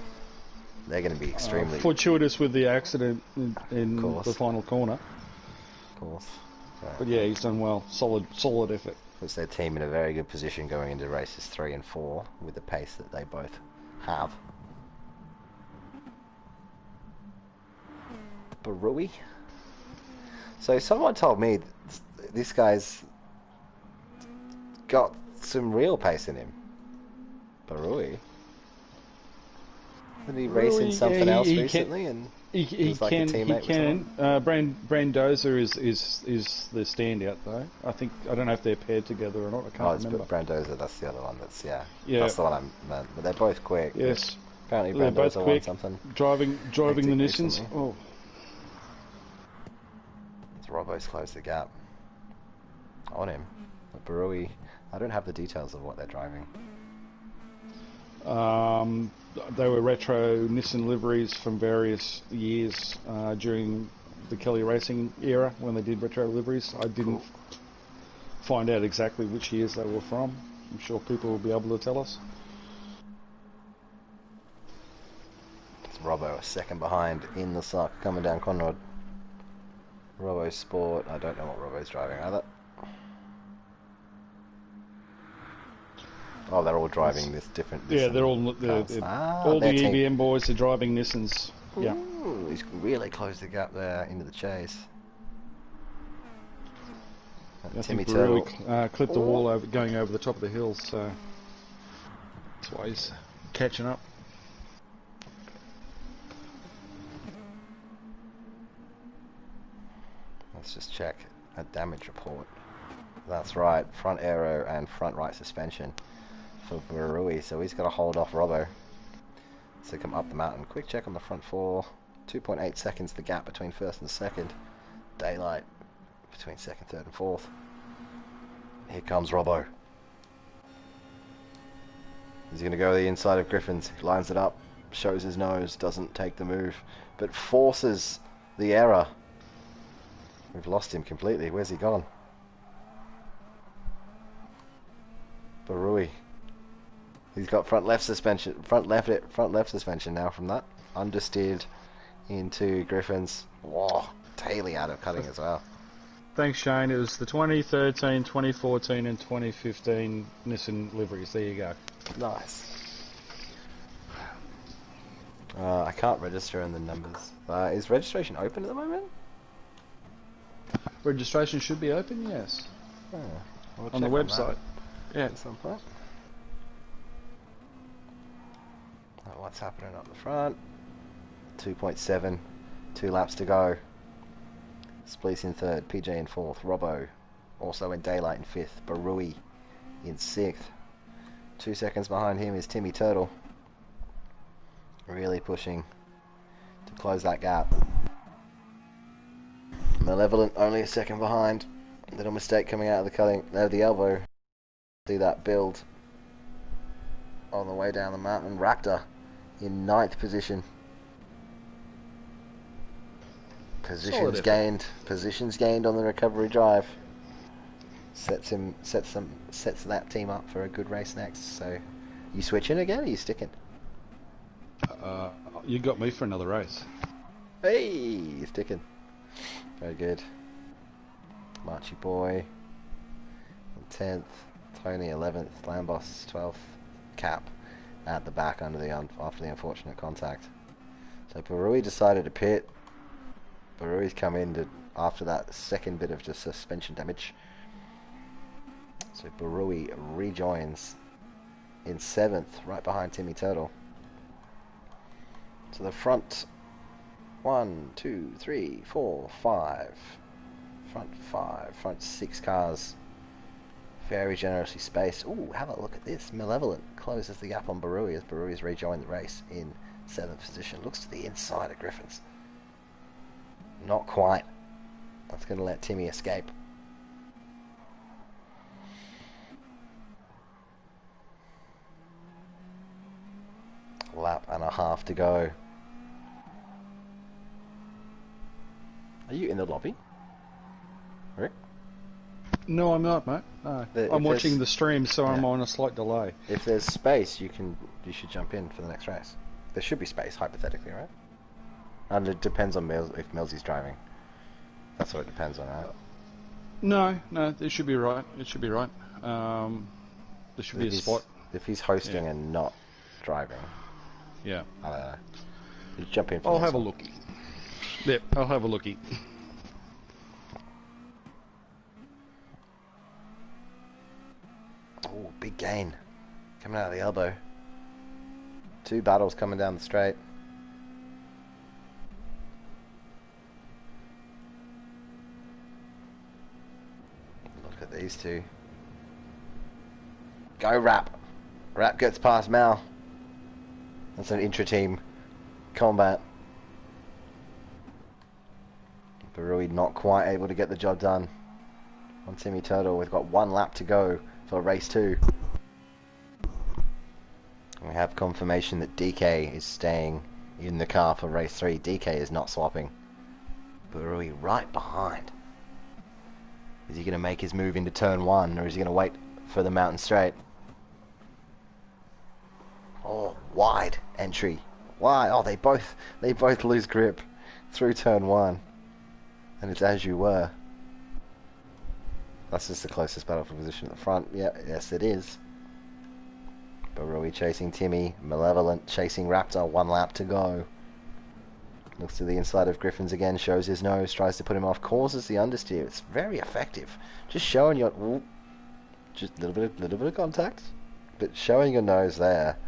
Speaker 1: They're going to be extremely
Speaker 2: fortuitous with the accident in the final corner.
Speaker 1: Of course.
Speaker 2: But yeah, he's done well. Solid effort.
Speaker 1: Puts their team in a very good position going into races 3 and 4 with the pace that they both have. Barui. So someone told me this guy's got some real pace in him. Barui. Did he race in something else recently?
Speaker 2: He
Speaker 1: like
Speaker 2: can.
Speaker 1: a teammate
Speaker 2: He can. Brandoza is the standout though. I don't know if they're paired together or not. I can't remember.
Speaker 1: Brandoza, that's the other one. That's the one I meant. But they're both quick.
Speaker 2: Yes.
Speaker 1: Apparently Brandoza won something.
Speaker 2: Driving the Nissans.
Speaker 1: Recently.
Speaker 2: Oh.
Speaker 1: Robbo's closed the gap on him. But Barui, I don't have the details of what they're driving.
Speaker 2: They were retro Nissan liveries from various years during the Kelly Racing era when they did retro liveries. I didn't find out exactly which years they were from. I'm sure people will be able to tell us.
Speaker 1: It's Robbo, a second behind in the suck, coming down Conrod. Robbo Sport, I don't know what Robbo's driving either. Oh, they're all driving this different...
Speaker 2: Yeah, they're all... all the EBM boys are driving Nissans. Yeah.
Speaker 1: Ooh, he's really closed the gap there into the chase.
Speaker 2: I think we really clipped the wall going over the top of the hills, so... That's why he's catching up.
Speaker 1: Let's just check a damage report. That's right, front aero and front right suspension for Barui, so he's got to hold off Robbo to come up the mountain. Quick check on the front 4, 2.8 seconds the gap between first and second. Daylight between second, third and fourth. Here comes Robbo. He's going to go the inside of Griffin's, he lines it up, shows his nose, doesn't take the move, but forces the error. We've lost him completely. Where's he gone? Barui. He's got front left suspension now from that. Understeered into Griffin's. Whoa, tailing out of cutting as well.
Speaker 2: Thanks, Shane. It was the 2013, 2014 and 2015 Nissan liveries. There you go.
Speaker 1: Nice. I can't register in the numbers. Is registration open at the moment?
Speaker 2: Registration should be open, yes.
Speaker 1: Oh, we'll
Speaker 2: on the website. Yeah.
Speaker 1: At some point. What's happening up the front? 2.7. 2 laps to go. Spleece in third. PJ in fourth. Robbo also in daylight in fifth. Barui in sixth. 2 seconds behind him is Timmy Turtle. Really pushing to close that gap. Malevolent only a second behind. Little mistake coming out of the elbow. Do that build on the way down the mountain. Raptor in 9th position. Positions gained on the recovery drive. Sets that team up for a good race next. So, you switching again? Or are you sticking?
Speaker 2: You got me for another race.
Speaker 1: Hey, you're sticking. Very good. Marchie Boy in 10th, Tony 11th, Lambos 12th, Cap at the back after the unfortunate contact. So Barui decided to pit. Barui's come in after that second bit of just suspension damage. So Barui rejoins in 7th, right behind Timmy Turtle. So the front 1, 2, 3, 4, 5. Front 6 cars. Very generously spaced. Ooh, have a look at this. Malevolent closes the gap on Barui as Barui's rejoined the race in 7th position. Looks to the inside of Griffin's. Not quite. That's going to let Timmy escape. Lap and a half to go. Are you in the lobby, Rick?
Speaker 2: No, I'm not, mate. No. I'm watching the stream, so I'm on a slight delay.
Speaker 1: If there's space, you should jump in for the next race. There should be space, hypothetically, right? And it depends on if Millsy's driving. That's what it depends on, right?
Speaker 2: No, it should be right. It should be right. There should be a spot.
Speaker 1: If he's hosting and not driving.
Speaker 2: Yeah.
Speaker 1: I don't know. You jump in for
Speaker 2: I'll have a lookie. Yep, I'll have a lookie.
Speaker 1: Oh, big gain. Coming out of the elbow. 2 battles coming down the straight. Look at these two. Go Rap. Rap gets past Mal. That's an intra-team combat. Barui not quite able to get the job done on Timmy Turtle. We've got 1 lap to go for race 2. We have confirmation that DK is staying in the car for race 3. DK is not swapping. Barui right behind. Is he going to make his move into turn 1, or is he going to wait for the mountain straight? Oh, wide entry. Why? Oh, they both lose grip through turn 1. And it's as you were. That's just the closest battle for position at the front. Yeah, yes it is. Barui chasing Timmy. Malevolent chasing Raptor. 1 lap to go. Looks to the inside of Griffin's again. Shows his nose. Tries to put him off. Causes the understeer. It's very effective. Just showing your... Ooh, just a little bit of contact. But showing your nose there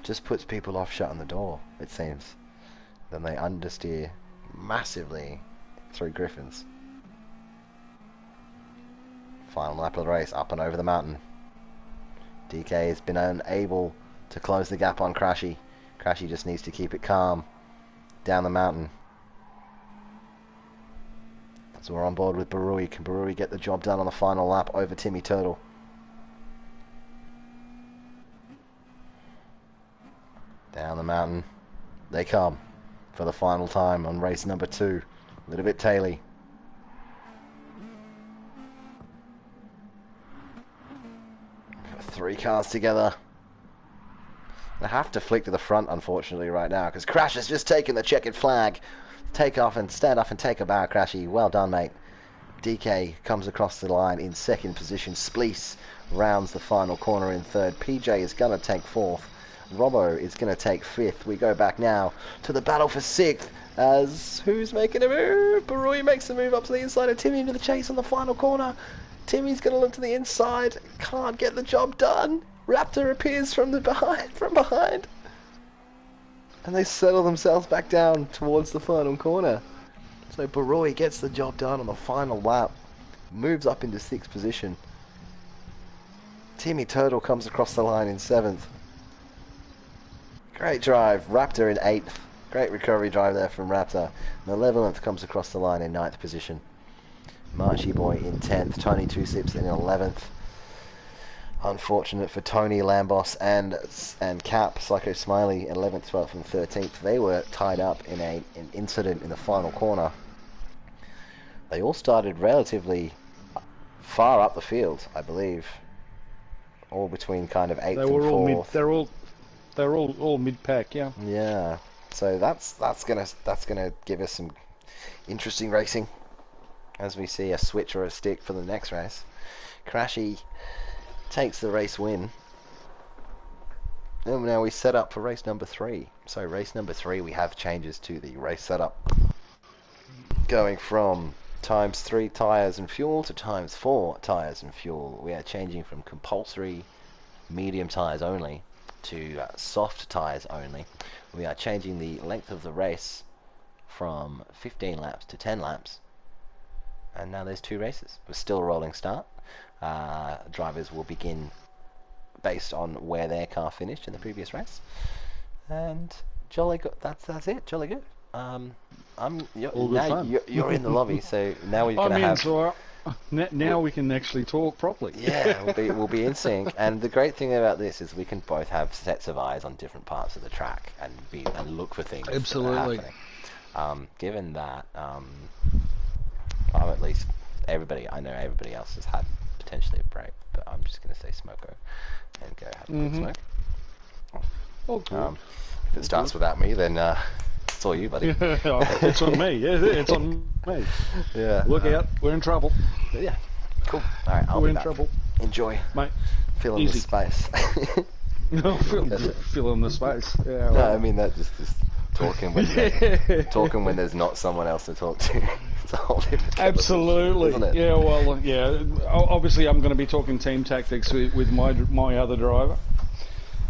Speaker 1: just puts people off shutting the door, it seems. Then they understeer massively through Griffin's. Final lap of the race, up and over the mountain. DK has been unable to close the gap on Crashy. Crashy just needs to keep it calm down the mountain. So we're on board with Barui. Can Barui get the job done on the final lap over Timmy Turtle? Down the mountain they come for the final time on race number 2. A little bit taily. Three cars together. I have to flick to the front, unfortunately, right now, because Crash has just taken the checkered flag. Take off and stand off and take a bow, Crashy. Well done, mate. DK comes across the line in second position. Spleece rounds the final corner in third. PJ is going to take fourth. Robbo is going to take fifth. We go back now to the battle for sixth as who's making a move? Barui makes the move up to the inside and Timmy into the chase on the final corner. Timmy's going to look to the inside. Can't get the job done. Raptor appears from behind. And they settle themselves back down towards the final corner. So Barui gets the job done on the final lap. Moves up into sixth position. Timmy Turtle comes across the line in seventh. Great drive. Raptor in eighth. Great recovery drive there from Raptor. Malevolent comes across the line in ninth position. Marchie Boy in 10th. Tony Two Sips in 11th. Unfortunate for Tony, Lambos, and Cap, Psycho Smiley, 11th, 12th, and 13th. They were tied up in an incident in the final corner. They all started relatively far up the field, I believe. All between kind of 8th and 4th.
Speaker 2: They're all mid-pack, yeah.
Speaker 1: Yeah. So that's gonna give us some interesting racing as we see a switch or a stick for the next race. Crashy takes the race win. And now we set up for race number 3. So race number 3, we have changes to the race setup. Going from ×3 tyres and fuel to ×4 tyres and fuel. We are changing from compulsory medium tyres only to soft tyres only. We are changing the length of the race from 15 laps to 10 laps. And now there's 2 races. We're still a rolling start. Drivers will begin based on where their car finished in the previous race, and jolly good. That's it. Jolly good. You're in the lobby, so now we're gonna have.
Speaker 2: So now we can actually talk properly.
Speaker 1: Yeah, we'll be in sync. And the great thing about this is we can both have sets of eyes on different parts of the track and look for things.
Speaker 2: Absolutely.
Speaker 1: That are happening. Given that, I'm at least I know everybody else has had potentially a break, but I'm just going to say smoko and go have a good smoke. If it starts without me, then it's all you, buddy.
Speaker 2: It's on me. Yeah, it's on me.
Speaker 1: Yeah.
Speaker 2: Look out, we're in trouble.
Speaker 1: Yeah. Cool. All right,
Speaker 2: we're in trouble.
Speaker 1: Enjoy.
Speaker 2: Mate.
Speaker 1: Filling the space.
Speaker 2: No, fill in the space. Yeah,
Speaker 1: no, I mean that just talking when there's not someone else to talk to. It's a whole different
Speaker 2: Absolutely.
Speaker 1: Isn't it?
Speaker 2: Yeah, well, yeah. Obviously, I'm going to be talking team tactics with my other driver,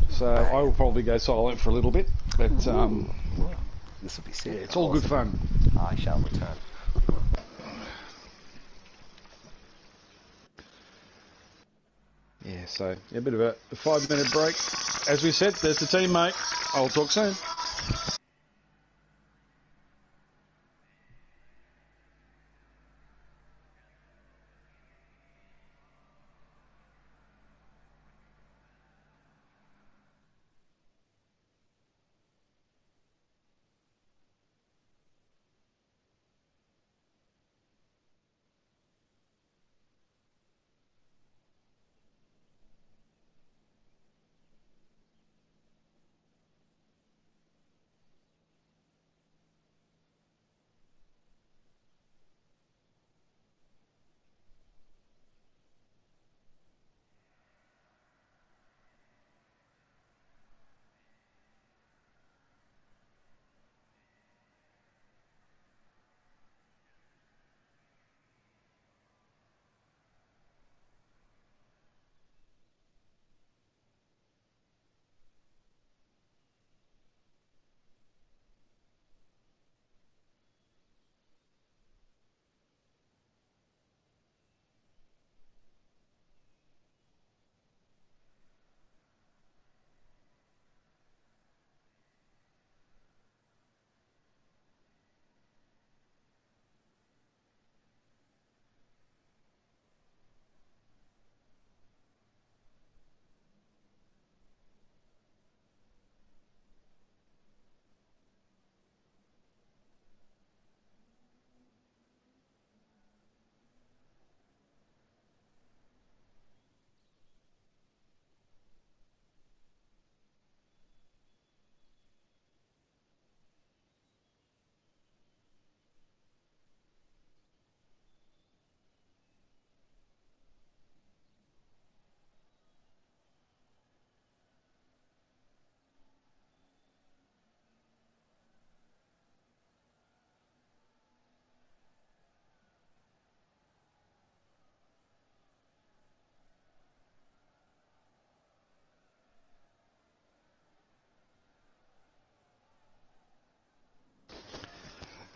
Speaker 2: so I will probably go silent for a little bit. But
Speaker 1: this will be sick.
Speaker 2: Yeah, it's all good fun.
Speaker 1: I shall return.
Speaker 2: Yeah, so a bit of a 5-minute break. As we said, there's the team, mate. I'll talk soon.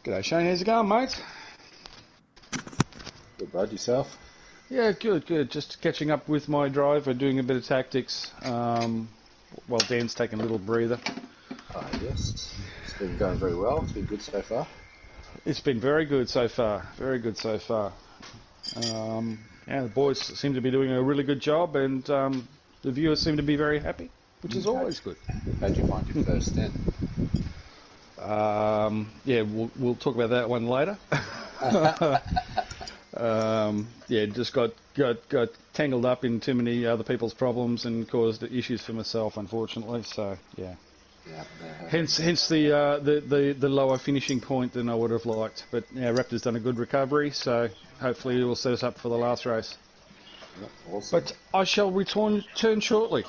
Speaker 2: G'day Shane, how's it going, mate?
Speaker 3: Good, bud. Yourself?
Speaker 2: Yeah, good. Just catching up with my driver, doing a bit of tactics. While Dan's taking a little breather.
Speaker 3: Yes. It's been going very well. It's been good so far.
Speaker 2: It's been very good so far. The boys seem to be doing a really good job, and the viewers seem to be very happy, which is always good.
Speaker 3: How'd you find your first stint?
Speaker 2: We'll talk about that one later. Just got tangled up in too many other people's problems and caused issues for myself, unfortunately. So yeah. Hence the lower finishing point than I would have liked. But Raptor's done a good recovery, so hopefully it will set us up for the last race.
Speaker 3: Awesome.
Speaker 2: But I shall return shortly.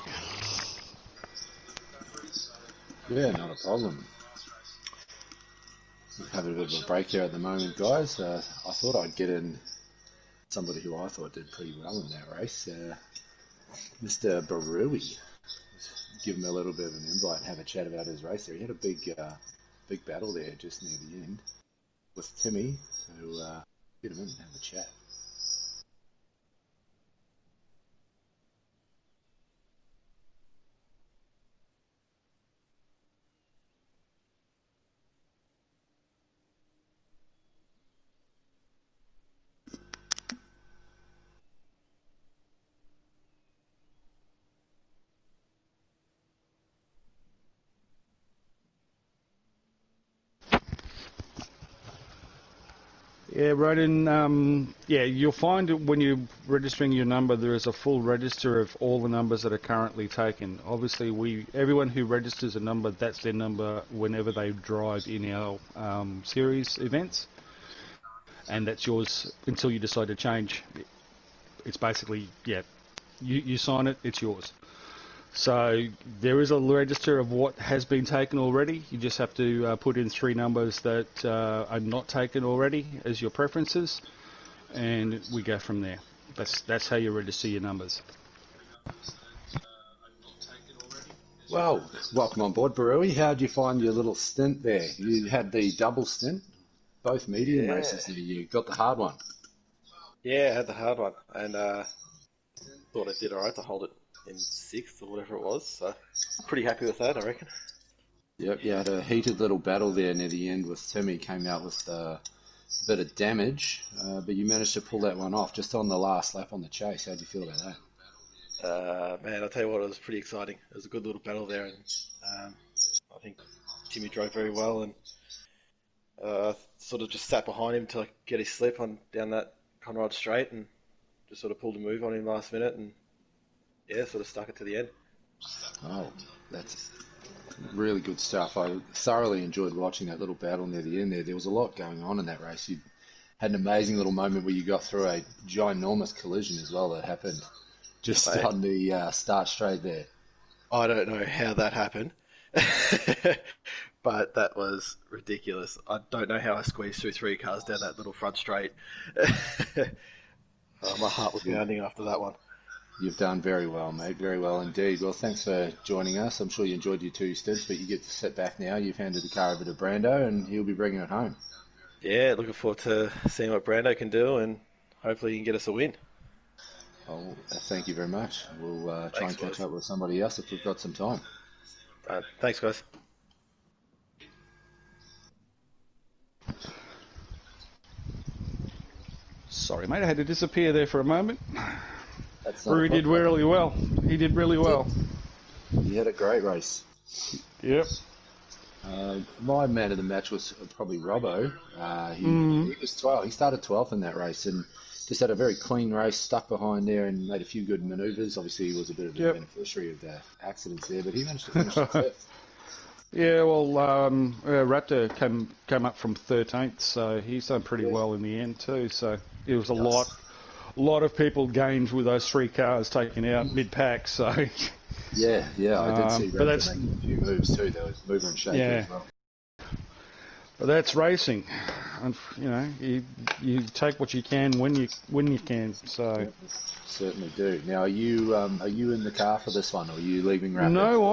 Speaker 3: Yeah, not a problem. We're having a bit of a break here at the moment, guys. I thought I'd get in somebody who I thought did pretty well in that race, Mr. Barui. Give him a little bit of an invite and have a chat about his race there. He had a big battle there just near the end with Timmy, so get him in and have a chat.
Speaker 2: Yeah, Roden, you'll find when you're registering your number, there is a full register of all the numbers that are currently taken. Obviously, everyone who registers a number, that's their number whenever they drive in our series events. And that's yours until you decide to change. It's basically, you sign it, it's yours. So there is a register of what has been taken already. You just have to put in 3 numbers that are not taken already as your preferences, and we go from there. That's how you register your numbers.
Speaker 3: Well, welcome on board, Barui. How did you find your little stint there? You had the double stint, both medium races there. You got the hard one.
Speaker 4: Yeah, I had the hard one, and thought I did alright to hold it in 6th or whatever it was, so pretty happy with that, I reckon.
Speaker 3: Yep, you had a heated little battle there near the end with Timmy, came out with a bit of damage, but you managed to pull that one off just on the last lap on the chase. How'd you feel about that?
Speaker 4: Man, I'll tell you what, it was pretty exciting. It was a good little battle there, and I think Timmy drove very well, and sort of just sat behind him to get his slip on down that Conrod straight, and just sort of pulled a move on him last minute, and sort of stuck it to the end.
Speaker 3: Oh, that's really good stuff. I thoroughly enjoyed watching that little battle near the end there. There was a lot going on in that race. You had an amazing little moment where you got through a ginormous collision as well that happened just on the start straight there.
Speaker 4: I don't know how that happened, but that was ridiculous. I don't know how I squeezed through 3 cars down that little front straight. My heart was pounding after that one.
Speaker 3: You've done very well, mate. Very well indeed. Well, thanks for joining us. I'm sure you enjoyed your 2 stints, but you get to sit back now. You've handed the car over to Brando, and he'll be bringing it home.
Speaker 4: Yeah, looking forward to seeing what Brando can do, and hopefully he can get us a win.
Speaker 3: Oh, thank you very much. We'll try and catch up with somebody else if we've got some time.
Speaker 4: Thanks, guys.
Speaker 2: Sorry, mate, I had to disappear there for a moment.
Speaker 3: Rory
Speaker 2: did really well. He did really well.
Speaker 3: He had a great race.
Speaker 2: Yep.
Speaker 3: My man of the match was probably Robbo. He was 12. He started 12th in that race and just had a very clean race, stuck behind there and made a few good manoeuvres. Obviously, he was a bit of a beneficiary of the accidents there, but he managed to finish in 5th.
Speaker 2: Yeah, well, Raptor came up from 13th, so he's done pretty well in the end too. So it was a lot of people gained with those 3 cars taken out mid-pack. So
Speaker 3: yeah, I did see Raptor making a few moves too. There was mover and shaker as well.
Speaker 2: But that's racing. and you take what you can when you can. So
Speaker 3: certainly do. Now, are you in the car for this one, or are you leaving rapid?
Speaker 2: no,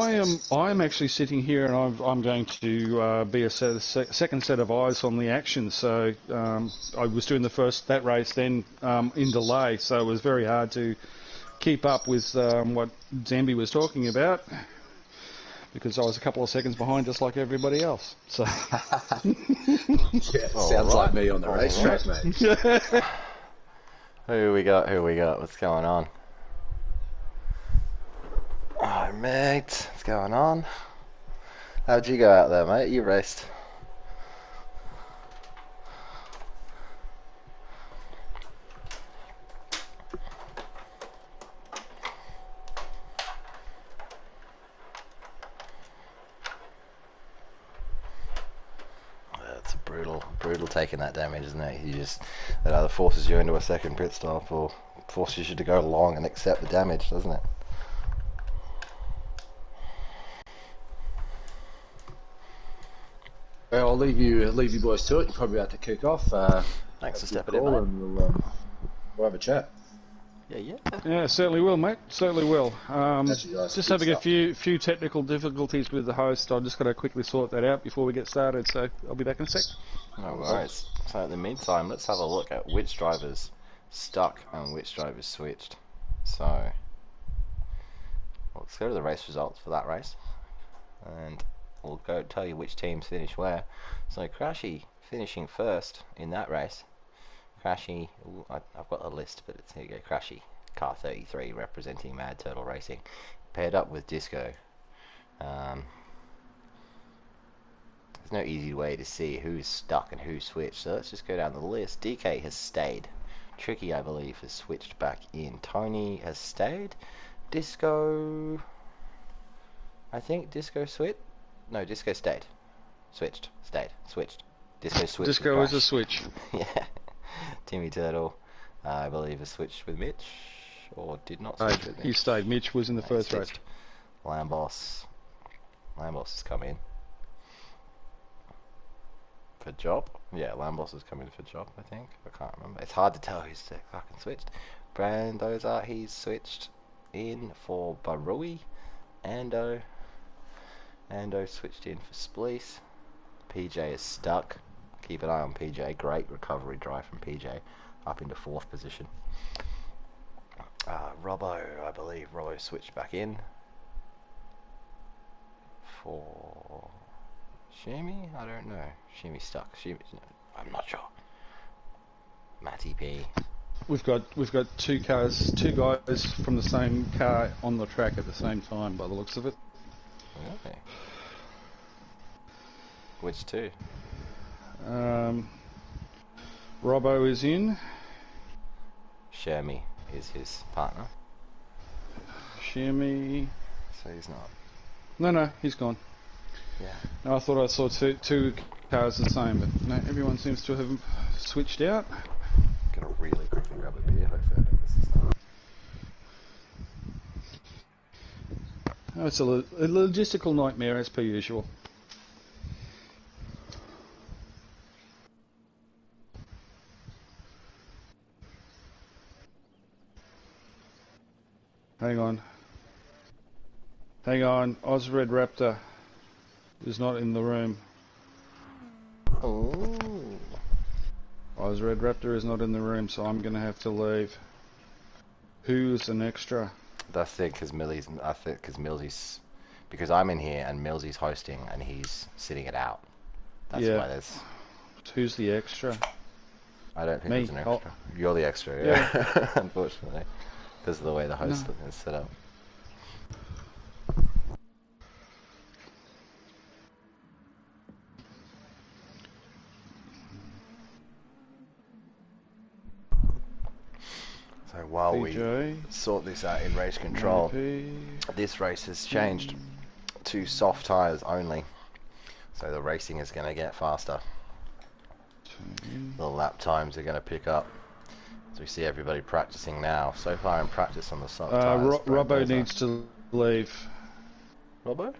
Speaker 2: I am actually sitting here, and I'm going to be a second set of eyes on the action. So I was doing that race then in delay, so it was very hard to keep up with what DanZambe was talking about, because I was a couple of seconds behind, just like everybody else. So
Speaker 3: yeah, sounds like me on the racetrack, mate.
Speaker 1: Who we got? What's going on? Oh, mate, what's going on? How'd you go out there, mate? You raced. It's brutal taking that damage, isn't it? That either forces you into a second pit stop or forces you to go long and accept the damage, doesn't it?
Speaker 3: Well, I'll leave you boys to it. You're probably about to kick off.
Speaker 1: Thanks for stepping in, mate.
Speaker 3: And we'll have a chat.
Speaker 2: Yeah, certainly will, mate. Certainly will. Just having a
Speaker 3: stuff.
Speaker 2: few technical difficulties with the host. I've just got to quickly sort that out before we get started. So I'll be back in a sec.
Speaker 1: No worries. So in the meantime, let's have a look at which drivers stuck and which drivers switched. So let's go to the race results for that race, and we'll go tell you which teams finished where. So Crashy finishing first in that race. Crashy, I've got a list, but here you go. Crashy, car 33, representing Mad Turtle Racing, paired up with Disco. There's no easy way to see who's stuck and who switched, so let's just go down the list. DK has stayed. Tricky, I believe, has switched back in. Tony has stayed. Disco, I think Disco switched. No, Disco stayed. Switched. Stayed. Switched. Disco switched.
Speaker 2: Disco is a switch.
Speaker 1: Yeah. Timmy Turtle, I believe, has switched with Mitch, or did not switch with Mitch.
Speaker 2: He stayed. Mitch was in the first race.
Speaker 1: Lambos has come in for job. Yeah, Lambos has come in for job, I think. I can't remember. It's hard to tell who's fucking switched. Brandoza, he's switched in for Barui. Ando switched in for Spleece. PJ is stuck. Keep an eye on PJ. Great recovery drive from PJ up into 4th position. Robbo, I believe Robbo switched back in for Shimi. I don't know. Shimi stuck. No, I'm not sure. Matty P.
Speaker 2: We've got two guys from the same car on the track at the same time, by the looks of it.
Speaker 1: Okay. Which two?
Speaker 2: Robbo is in.
Speaker 1: Shermy is his partner.
Speaker 2: Shermy.
Speaker 1: So he's not.
Speaker 2: No, he's gone.
Speaker 1: Yeah.
Speaker 2: No, I thought I saw two cars the same, but no, everyone seems to have switched out.
Speaker 1: Gonna really quickly grab a beer. Hopefully I don't miss this time.
Speaker 2: Oh, it's a logistical nightmare as per usual. Hang on. Osred Raptor is not in the room.
Speaker 1: Oh.
Speaker 2: Osred Raptor is not in the room, so I'm going to have to leave. Who's an extra?
Speaker 1: That's it, because because I'm in here and Millsy's hosting and he's sitting it out. That's why there's.
Speaker 2: Who's the extra?
Speaker 1: I don't think
Speaker 2: Me.
Speaker 1: there's an extra. You're the extra, yeah. Unfortunately, because of the way the host is set up. So while we sort this out in race control, this race has changed to soft tyres only. So the racing is going to get faster. The lap times are going to pick up. So we see everybody practicing now. So far in practice on the soft tyres.
Speaker 2: Robbo needs to leave.
Speaker 1: Robbo?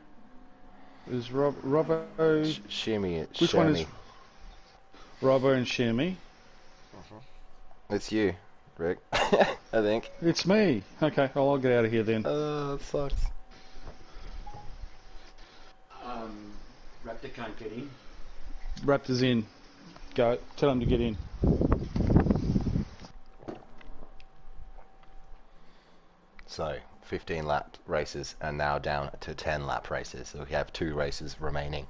Speaker 2: Is Robbo...
Speaker 1: Shimmy.
Speaker 2: Which one is... Robbo and Shimmy.
Speaker 1: It's you, Rick. I think.
Speaker 2: It's me. Okay, well, I'll get out of here then.
Speaker 1: It sucks.
Speaker 5: Raptor can't get in.
Speaker 2: Raptor's in. Go. Tell him to get in.
Speaker 1: So, 15 lap races are now down to 10 lap races. So we have 2 races remaining.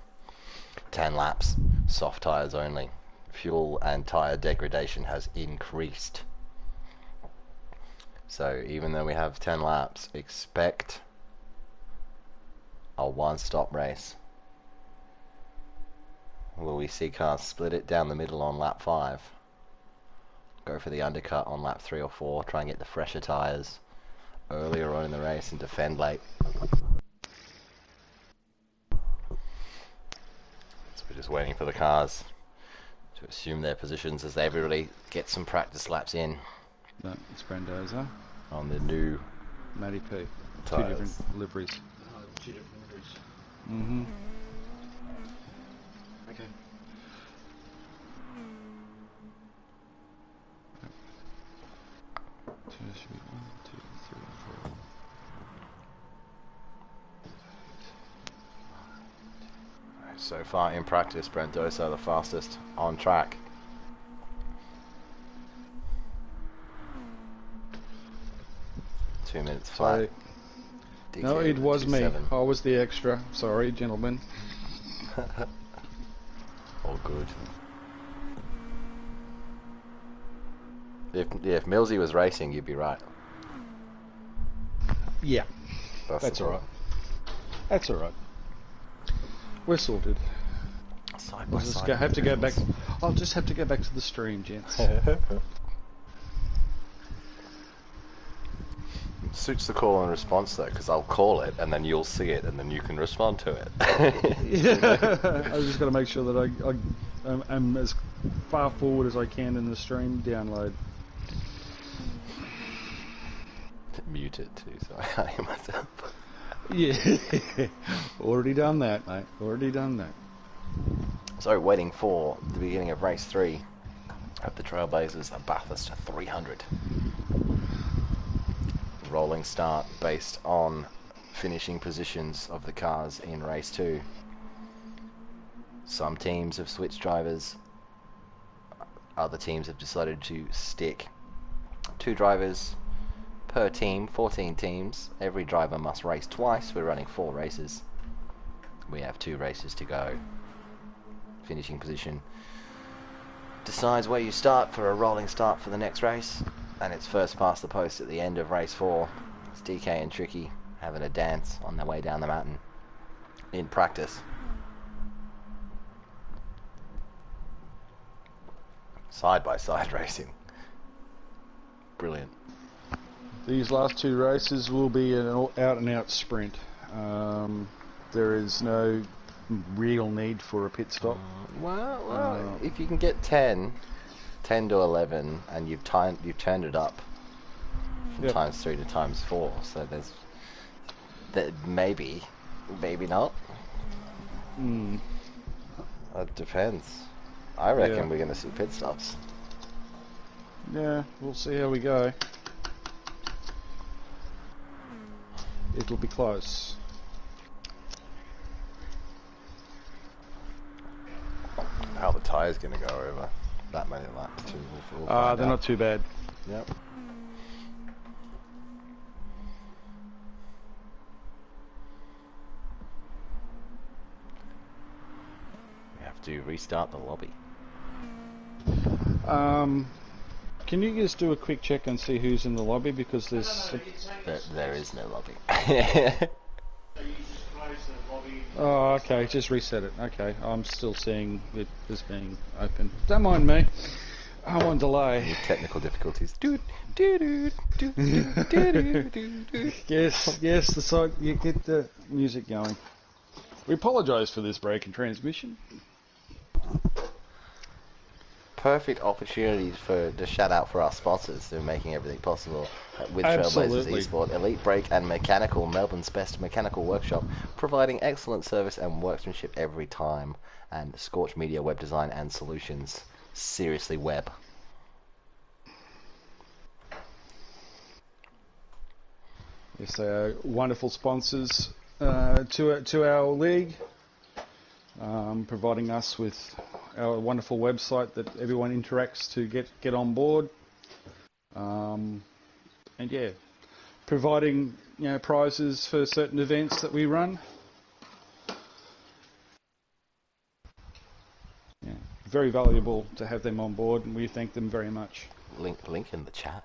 Speaker 1: 10 laps, soft tyres only. Fuel and tyre degradation has increased. So even though we have 10 laps, expect a one-stop race. Will we see cars split it down the middle on lap 5? Go for the undercut on lap 3 or 4, try and get the fresher tyres earlier on in the race and defend late. So we're just waiting for the cars to assume their positions as everybody gets some practice laps in.
Speaker 2: No, it's Brandoza.
Speaker 1: On the new
Speaker 2: Matty P.
Speaker 1: tyres.
Speaker 2: 2 different liveries.
Speaker 5: 2 different liveries.
Speaker 2: Mm-hmm.
Speaker 5: Okay.
Speaker 1: So far in practice, Brandosa the fastest on track. Two minutes flat.
Speaker 2: No, it was me. I was the extra. Sorry, gentlemen.
Speaker 1: All good. If Millsy was racing, you'd be right.
Speaker 2: Yeah,
Speaker 1: That's
Speaker 2: all right. That's all right. We're sorted.
Speaker 1: Side by
Speaker 2: I'll just
Speaker 1: side.
Speaker 2: have to go back. I'll just have to go back to the stream, gents.
Speaker 1: Suits the call and response though, because I'll call it and then you'll see it and then you can respond to it.
Speaker 2: Yeah, I just got to make sure that I'm as far forward as I can in the stream download.
Speaker 1: Mute it too, so I can't hear myself.
Speaker 2: Yeah, already done that, mate. Already done that.
Speaker 1: So waiting for the beginning of race 3 of the Trailblazers Bathurst 300. Rolling start based on finishing positions of the cars in race 2. Some teams have switched drivers. Other teams have decided to stick 2 drivers per team, 14 teams. Every driver must race twice. We're running 4 races. We have 2 races to go. Finishing position decides where you start for a rolling start for the next race, and it's first past the post at the end of race 4. It's DK and Tricky having a dance on their way down the mountain in practice. Side by side racing. Brilliant.
Speaker 2: These last 2 races will be an out and out sprint. There is no real need for a pit stop.
Speaker 1: Well, if you can get 10 to 11, and you've turned it up from times 3 to times 4, so there's that maybe not. It depends. I reckon we're going to see pit stops.
Speaker 2: Yeah, we'll see how we go. It'll be close.
Speaker 1: How the tyres going to go over that many laps too? We'll
Speaker 2: They're not too bad.
Speaker 1: Yep. We have to restart the lobby.
Speaker 2: Can you just do a quick check and see who's in the lobby, because
Speaker 1: There is no lobby.
Speaker 2: Oh, okay, just reset it. Okay, I'm still seeing it as being open. Don't mind me. I'm on delay.
Speaker 1: Technical difficulties.
Speaker 2: Yes, the side. You get the music going. We apologise for this break in transmission.
Speaker 1: Perfect opportunities to shout out for our sponsors who are making everything possible with
Speaker 2: Absolutely.
Speaker 1: Trailblazers Esport, Elite Brake and Mechanical, Melbourne's best mechanical workshop, providing excellent service and workmanship every time, and Scorch Media Web Design and Solutions, seriously web.
Speaker 2: Yes, they are wonderful sponsors to our league, providing us with our wonderful website that everyone interacts to get on board, and yeah, providing prizes for certain events that we run. Yeah, very valuable to have them on board, and we thank them very much.
Speaker 1: Link in the chat.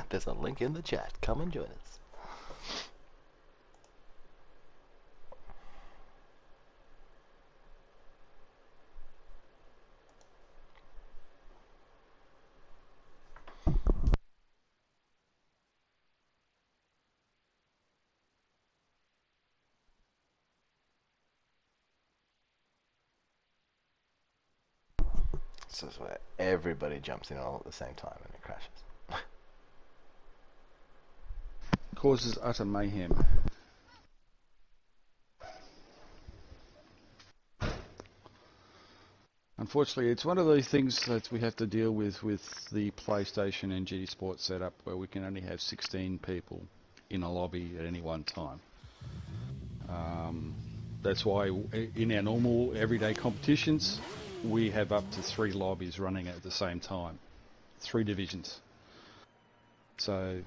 Speaker 1: There's a link in the chat. Come and join us. So it's where everybody jumps in all at the same time and it crashes.
Speaker 2: Causes utter mayhem. Unfortunately, it's one of those things that we have to deal with the PlayStation and GT Sports setup, where we can only have 16 people in a lobby at any one time. That's why in our normal everyday competitions, we have up to 3 lobbies running at the same time, 3 divisions. So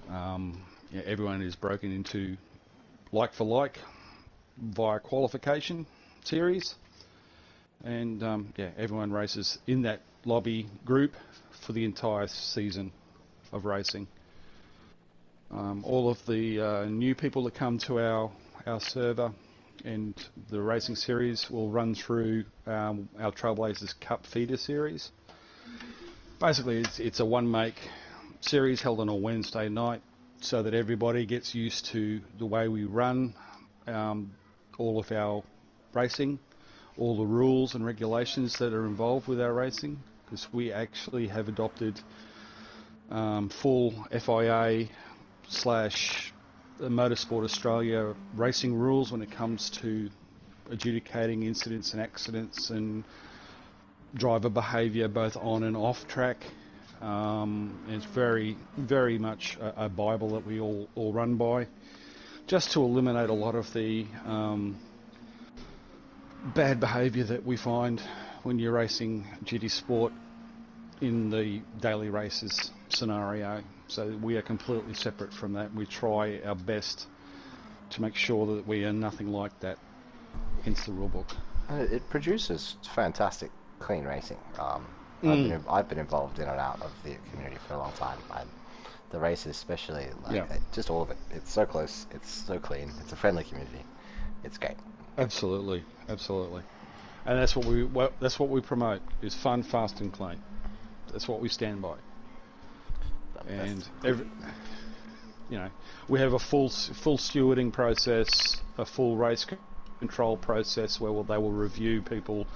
Speaker 2: everyone is broken into like for like via qualification series, and everyone races in that lobby group for the entire season of racing. All of the new people that come to our server and the racing series will run through our Trailblazers Cup feeder series. Basically, it's a one-make series held on a Wednesday night, so that everybody gets used to the way we run all of our racing, all the rules and regulations that are involved with our racing, because we actually have adopted full FIA / Motorsport Australia racing rules when it comes to adjudicating incidents and accidents and driver behaviour both on and off track. It's very, very much a Bible that we all run by, just to eliminate a lot of the bad behaviour that we find when you're racing GT Sport in the daily races scenario. So we are completely separate from that. We try our best to make sure that we are nothing like that, hence the rule book.
Speaker 1: It produces fantastic, clean racing. I've been involved in and out of the community for a long time. The races, especially, just all of it. It's so close. It's so clean. It's a friendly community. It's great.
Speaker 2: Absolutely, absolutely, and that's what we promote: is fun, fast, and clean. That's what we stand by. And we have a full stewarding process, a full race control process where they will review people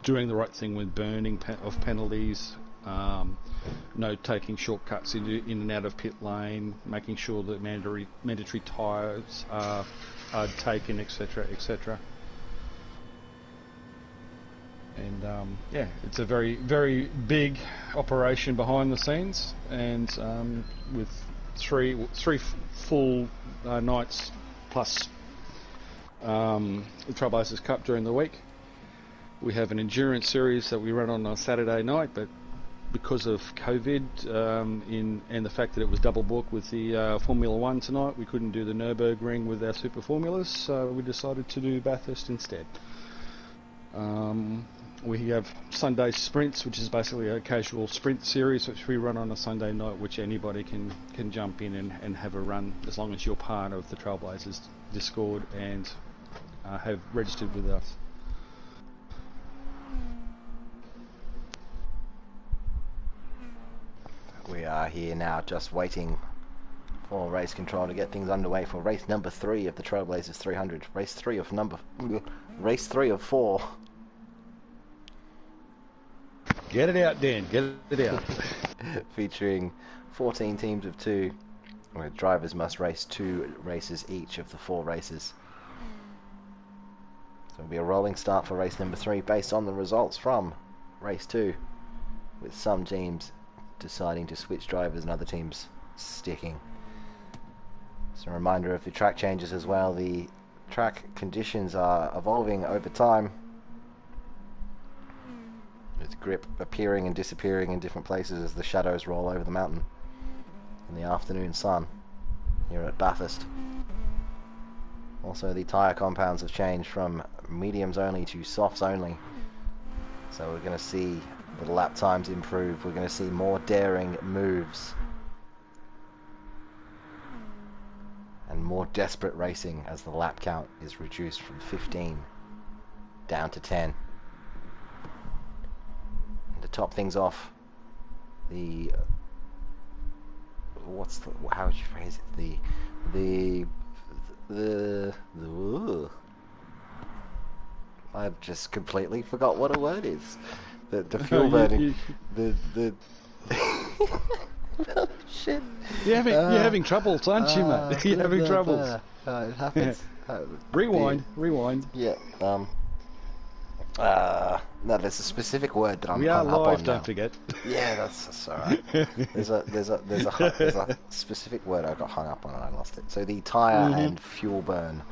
Speaker 2: doing the right thing with burning of penalties, no taking shortcuts in and out of pit lane, making sure that mandatory tyres are taken, etc., etc. And it's a very, very big operation behind the scenes, and with three full nights plus the Trailblazers Cup during the week. We have an endurance series that we run on a Saturday night, but because of COVID and the fact that it was double booked with the Formula 1 tonight, we couldn't do the Nürburgring with our Super Formulas, so we decided to do Bathurst instead. We have Sunday sprints, which is basically a casual sprint series which we run on a Sunday night, which anybody can jump in and have a run, as long as you're part of the Trailblazers Discord and have registered with us.
Speaker 1: We are here now just waiting for race control to get things underway for race number 3 of the Trailblazers 300. Race 3 of 4.
Speaker 2: Get it out, Dan. Get it out.
Speaker 1: Featuring 14 teams of 2, where drivers must race 2 races each of the 4 races. So it'll be a rolling start for race number 3 based on the results from race 2, with some teams deciding to switch drivers and other teams sticking. It's a reminder of the track changes as well. The track conditions are evolving over time, with grip appearing and disappearing in different places as the shadows roll over the mountain in the afternoon sun here at Bathurst. Also, the tyre compounds have changed from mediums only to softs only. So we're going to see the lap times improve. We're going to see more daring moves and more desperate racing as the lap count is reduced from 15 down to 10. And to top things off, how would you phrase it? I've just completely forgot what a word is. The fuel burning. Oh, shit.
Speaker 2: You're having troubles, aren't you, mate? You're having troubles.
Speaker 1: It happens.
Speaker 2: Rewind.
Speaker 1: Yeah. No, there's a specific word that I'm
Speaker 2: We are
Speaker 1: hung up
Speaker 2: live,
Speaker 1: on
Speaker 2: don't
Speaker 1: now.
Speaker 2: forget.
Speaker 1: Yeah, that's alright. There's a specific word I got hung up on and I lost it. So the tyre and fuel burn,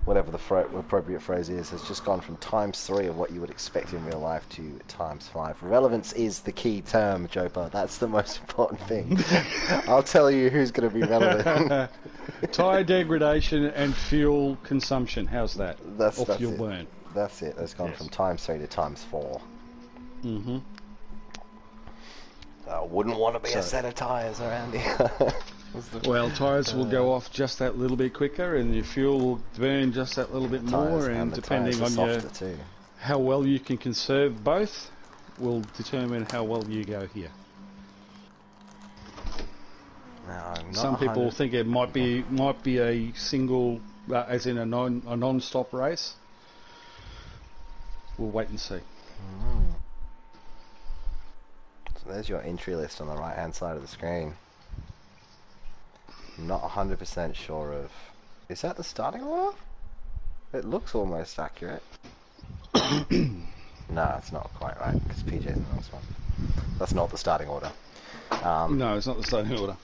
Speaker 1: whatever the appropriate phrase is, has just gone from ×3 of what you would expect in real life to ×5. Relevance is the key term, Joper. That's the most important thing. I'll tell you who's going to be relevant.
Speaker 2: Tyre degradation and fuel consumption. How's that?
Speaker 1: That's
Speaker 2: fuel
Speaker 1: it.
Speaker 2: burn.
Speaker 1: That's it. It's gone from ×3 to ×4.
Speaker 2: Mm-hmm.
Speaker 1: I wouldn't want to be a set of tyres around here.
Speaker 2: Well, tyres will go off just that little bit quicker, and your fuel will burn just that little bit more, and depending on how well you can conserve both, will determine how well you go here. Some people think it might be a single, as in a non-stop race. We'll wait and see.
Speaker 1: So there's your entry list on the right hand side of the screen. I'm not 100% sure of... Is that the starting order? It looks almost accurate. No, it's not quite right, because PJ's in the last one. That's not the starting order.
Speaker 2: No, it's not the starting order.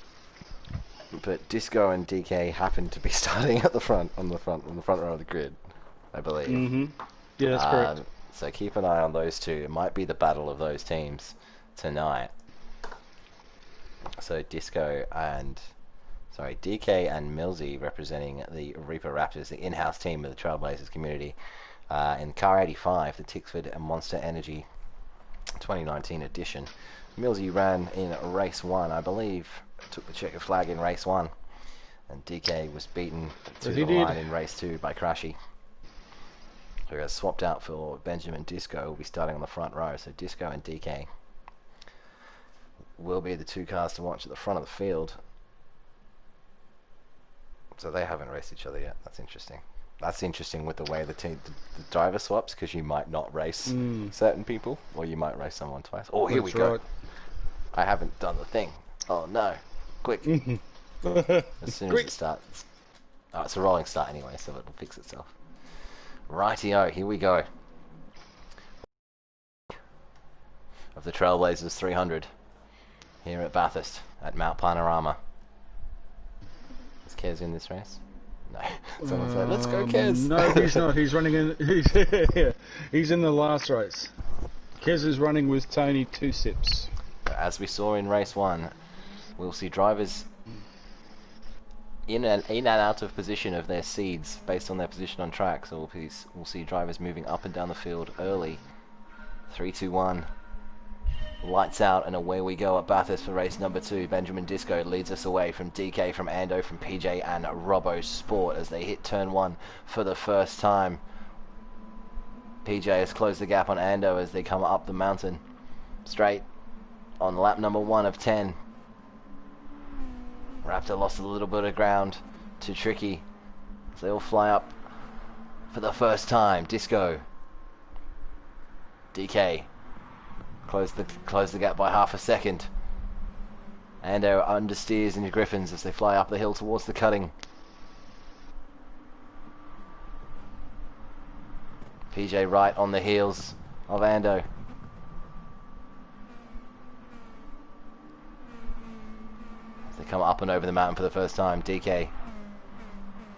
Speaker 1: But Disco and DK happen to be starting at the front, on the front row of the grid, I believe.
Speaker 2: Mm-hmm. Yeah, that's correct.
Speaker 1: So keep an eye on those two. It might be the battle of those teams tonight. So DK and Millsy representing the Reaper Raptors, the in-house team of the Trailblazers community. In Car 85, the Tixford and Monster Energy 2019 edition. Millsy ran in race 1, I believe, took the checker flag in race 1. And DK was beaten to the line in race 2 by Crashy, who has swapped out for Benjamin Disco, will be starting on the front row. So Disco and DK will be the two cars to watch at the front of the field. So they haven't raced each other yet. That's interesting. That's interesting with the way the driver swaps, because you might not race certain people, or you might race someone twice. Oh, here we go. Right. I haven't done the thing. Oh no. Quick. As soon as it starts. Oh, it's a rolling start anyway, so it'll fix itself. Rightio, here we go. Of the Trailblazers 300 here at Bathurst at Mount Panorama. Is Kez in this race? No. Someone said, let's go, Kez.
Speaker 2: No, he's not. He's running in. He's in the last race. Kez is running with Tony 2 Sips.
Speaker 1: As we saw in race 1, we'll see drivers in and out of position of their seeds based on their position on track. So we'll see drivers moving up and down the field early. 3, 2, 1. Lights out and away we go at Bathurst for race number 2. Benjamin Disco leads us away from DK, from Ando, from PJ and Robbo Sport as they hit turn 1 for the first time. PJ has closed the gap on Ando as they come up the mountain straight on lap number 1 of 10. Raptor lost a little bit of ground to Tricky as they all fly up for the first time. Disco, DK close the gap by half a second. Ando understeers into Griffins as they fly up the hill towards the cutting. PJ right on the heels of Ando. come up and over the mountain for the first time. DK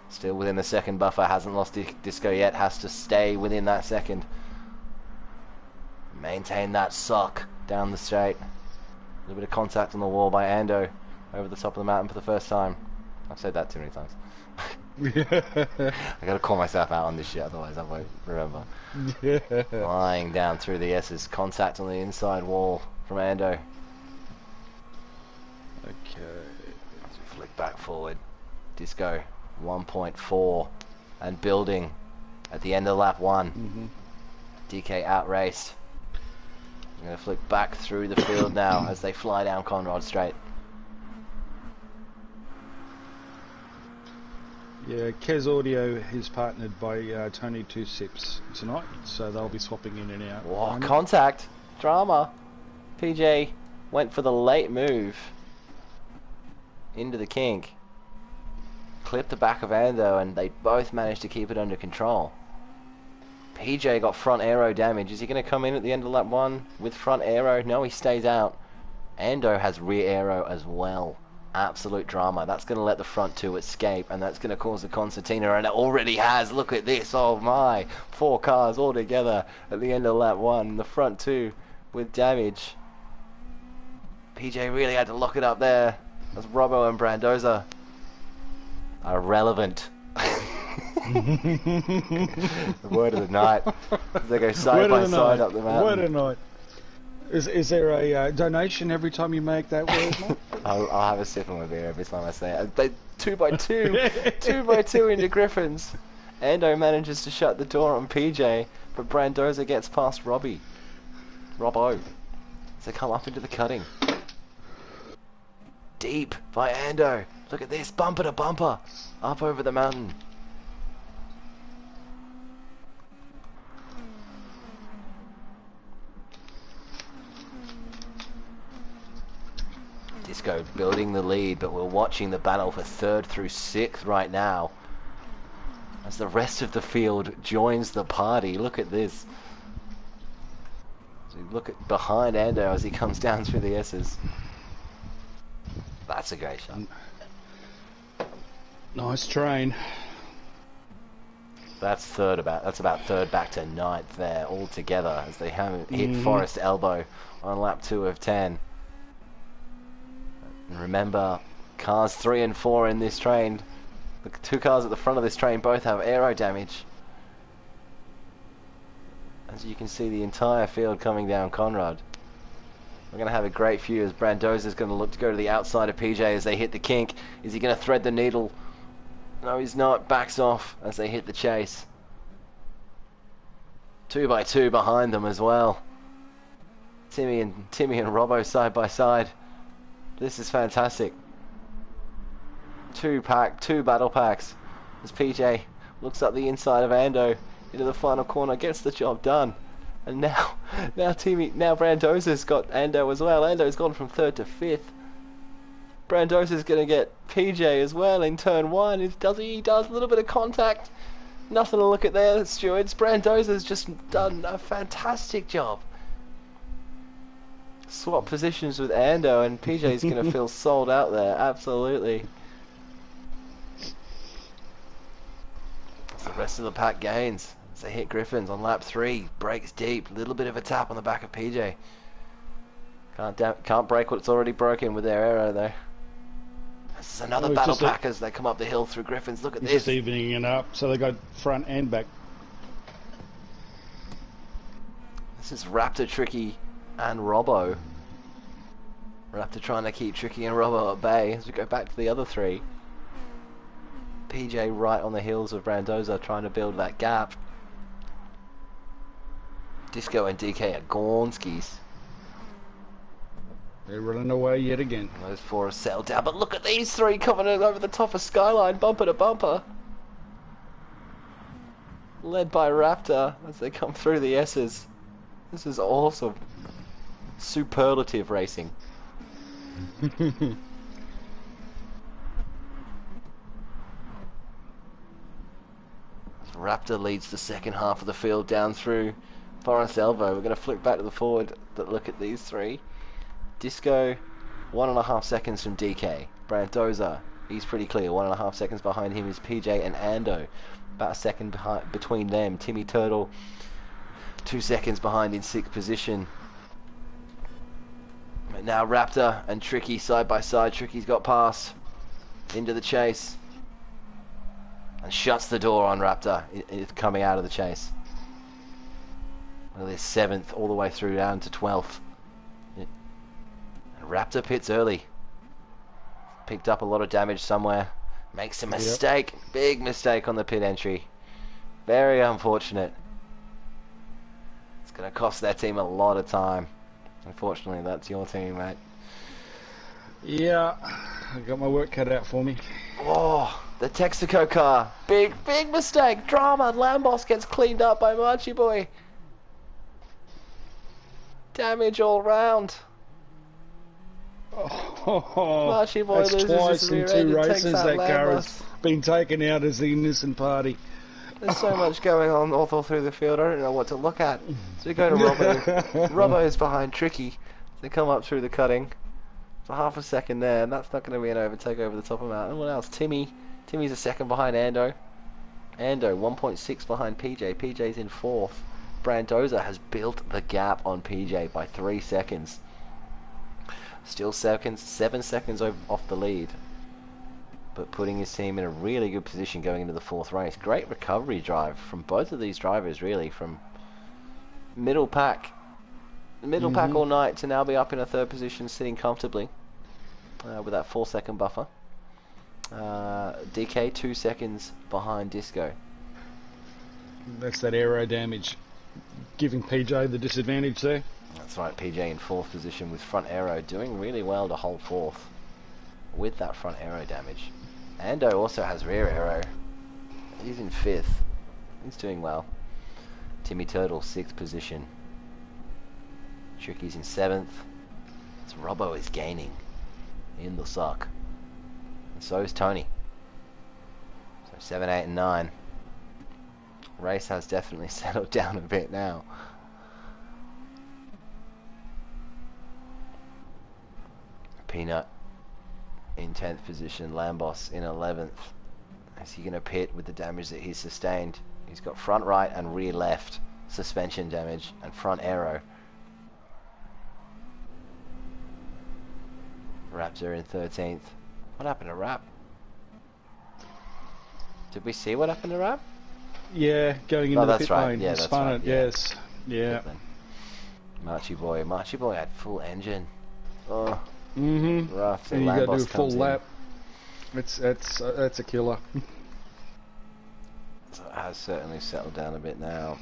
Speaker 1: still within the second buffer, hasn't lost Disco yet, has to stay within that second. Maintain that suck down the straight. A little bit of contact on the wall by Ando over the top of the mountain for the first time. I've said that too many times. I gotta call myself out on this shit, otherwise I won't remember. Flying down through the S's, contact on the inside wall from Ando.
Speaker 2: Okay.
Speaker 1: As we flick back forward, Disco 1.4 and building at the end of lap 1. DK outraced. I'm going to flick back through the field now as they fly down Conrod Straight.
Speaker 2: Yeah, Kez Audio is partnered by Tony Two Sips tonight, so they'll be swapping in and out.
Speaker 1: Whoa, contact! Drama! PJ went for the late move into the kink. Clipped the back of Ando and they both managed to keep it under control. PJ got front aero damage. Is he going to come in at the end of lap 1 with front aero? No, he stays out. Ando has rear aero as well. Absolute drama. That's going to let the front 2 escape, and that's going to cause a concertina, and it already has. Look at this. Oh my. 4 cars all together at the end of lap 1. The front 2 with damage. PJ really had to lock it up there. As Robbo and Brandoza are relevant. The word of the night. They go side by side up the mountain.
Speaker 2: Word of the night. Is there a donation every time you make that word, mate?
Speaker 1: I'll have a sip of my beer every time I say it. They 2 by 2, 2 by 2 into Griffins. Ando manages to shut the door on PJ, but Brandoza gets past Robbo. As they come up into the cutting. Deep by Ando. Look at this, bumper to bumper, up over the mountain. Disco building the lead, but we're watching the battle for 3rd through 6th right now. As the rest of the field joins the party. Look at this. So look at behind Ando as he comes down through the S's. That's a great shot.
Speaker 2: Nice train.
Speaker 1: That's about third back to 9th there all together as they haven't hit Forest Elbow on lap 2 of 10. And remember, cars 3 and 4 in this train, the 2 cars at the front of this train both have aero damage. As you can see, the entire field coming down Conrad. We're going to have a great few as Brandoza's going to look to go to the outside of PJ as they hit the kink. Is he going to thread the needle? No, he's not. Backs off as they hit the chase. 2 by 2 behind them as well. Timmy and Robbo side by side. This is fantastic. 2 battle packs as PJ looks up the inside of Ando into the final corner, gets the job done. And now Brandoza's got Ando as well. Ando's gone from 3rd to 5th. Brandoza's going to get PJ as well in turn 1. He does a little bit of contact. Nothing to look at there, stewards. Brandoza's just done a fantastic job. Swap positions with Ando, and PJ's going to feel sold out there. Absolutely. As the rest of the pack gains. They hit Griffins on lap 3, breaks deep, little bit of a tap on the back of PJ. Can't break what's already broken with their aero though. This is another battle pack as they come up the hill through Griffins. Look at this.
Speaker 2: Just evening it up, so they go front and back.
Speaker 1: This is Raptor, Tricky, and Robbo. Raptor trying to keep Tricky and Robbo at bay as we go back to the other 3. PJ right on the heels of Brandoza trying to build that gap. Disco and DK are Gornskis.
Speaker 2: They're running away yet again.
Speaker 1: Those 4 are settled down, but look at these 3 coming over the top of Skyline, bumper to bumper. Led by Raptor as they come through the S's. This is awesome. Superlative racing. Raptor leads the second half of the field down through Forest Elbow. We're going to flick back to the forward, but look at these 3. Disco 1.5 seconds from DK. Brandoza, he's pretty clear. 1.5 seconds behind him is PJ and Ando. About a second between them. Timmy Turtle, 2 seconds behind in 6th position. But now Raptor and Tricky side by side. Tricky's got past into the chase and shuts the door on Raptor coming out of the chase. Well, they're 7th all the way through down to 12th. And Raptor pits early. Picked up a lot of damage somewhere. Makes a mistake. Yep. Big mistake on the pit entry. Very unfortunate. It's going to cost their team a lot of time. Unfortunately, that's your team, mate.
Speaker 2: Yeah, I got my work cut out for me.
Speaker 1: Oh, the Texaco car. Big mistake. Drama. Lambos gets cleaned up by Marchie Boy. Damage all round. Marchie Boy
Speaker 2: that's
Speaker 1: loses
Speaker 2: twice
Speaker 1: his
Speaker 2: in
Speaker 1: rear
Speaker 2: 2
Speaker 1: end and
Speaker 2: races
Speaker 1: takes out
Speaker 2: that car
Speaker 1: Lambos.
Speaker 2: has been taken out as the innocent party.
Speaker 1: There's so much going on all through the field, I don't know what to look at. So we go to Robbo. Robbo's behind Tricky. They come up through the cutting. For half a second there, and that's not going to be an overtake over the top of Mount. And what else? Timmy's a second behind Ando. Ando, 1.6 behind PJ. PJ's in 4th. Brandoza has built the gap on PJ by 3 seconds. Still 7 seconds off the lead. But putting his team in a really good position going into the 4th race. Great recovery drive from both of these drivers, really, from middle pack all night to now be up in a 3rd position, sitting comfortably with that 4-second buffer. DK 2 seconds behind Disco.
Speaker 2: That's that aero damage, giving PJ the disadvantage there.
Speaker 1: That's right, PJ in 4th position with front aero, doing really well to hold 4th with that front aero damage. Ando also has rear aero. He's in 5th. He's doing well. Timmy Turtle, 6th position. Tricky's in 7th. So Robbo is gaining in the suck. And so is Tony. So 7, 8, and 9. Race has definitely settled down a bit now. Peanut in 10th position. Lambos in 11th. Is he going to pit with the damage that he's sustained? He's got front right and rear left suspension damage and front aero. Raptor in 13th. What happened to Rap? Did we see what happened to Rap?
Speaker 2: Yeah, going into the pit lane.
Speaker 1: Yeah, that's
Speaker 2: spun
Speaker 1: right.
Speaker 2: it,
Speaker 1: Yeah.
Speaker 2: yes. Yeah.
Speaker 1: Marchie Boy had full engine. Oh, rough. So
Speaker 2: And you got to do a
Speaker 1: Lambos
Speaker 2: full
Speaker 1: comes in.
Speaker 2: lap. That's a killer.
Speaker 1: So it has certainly settled down a bit now.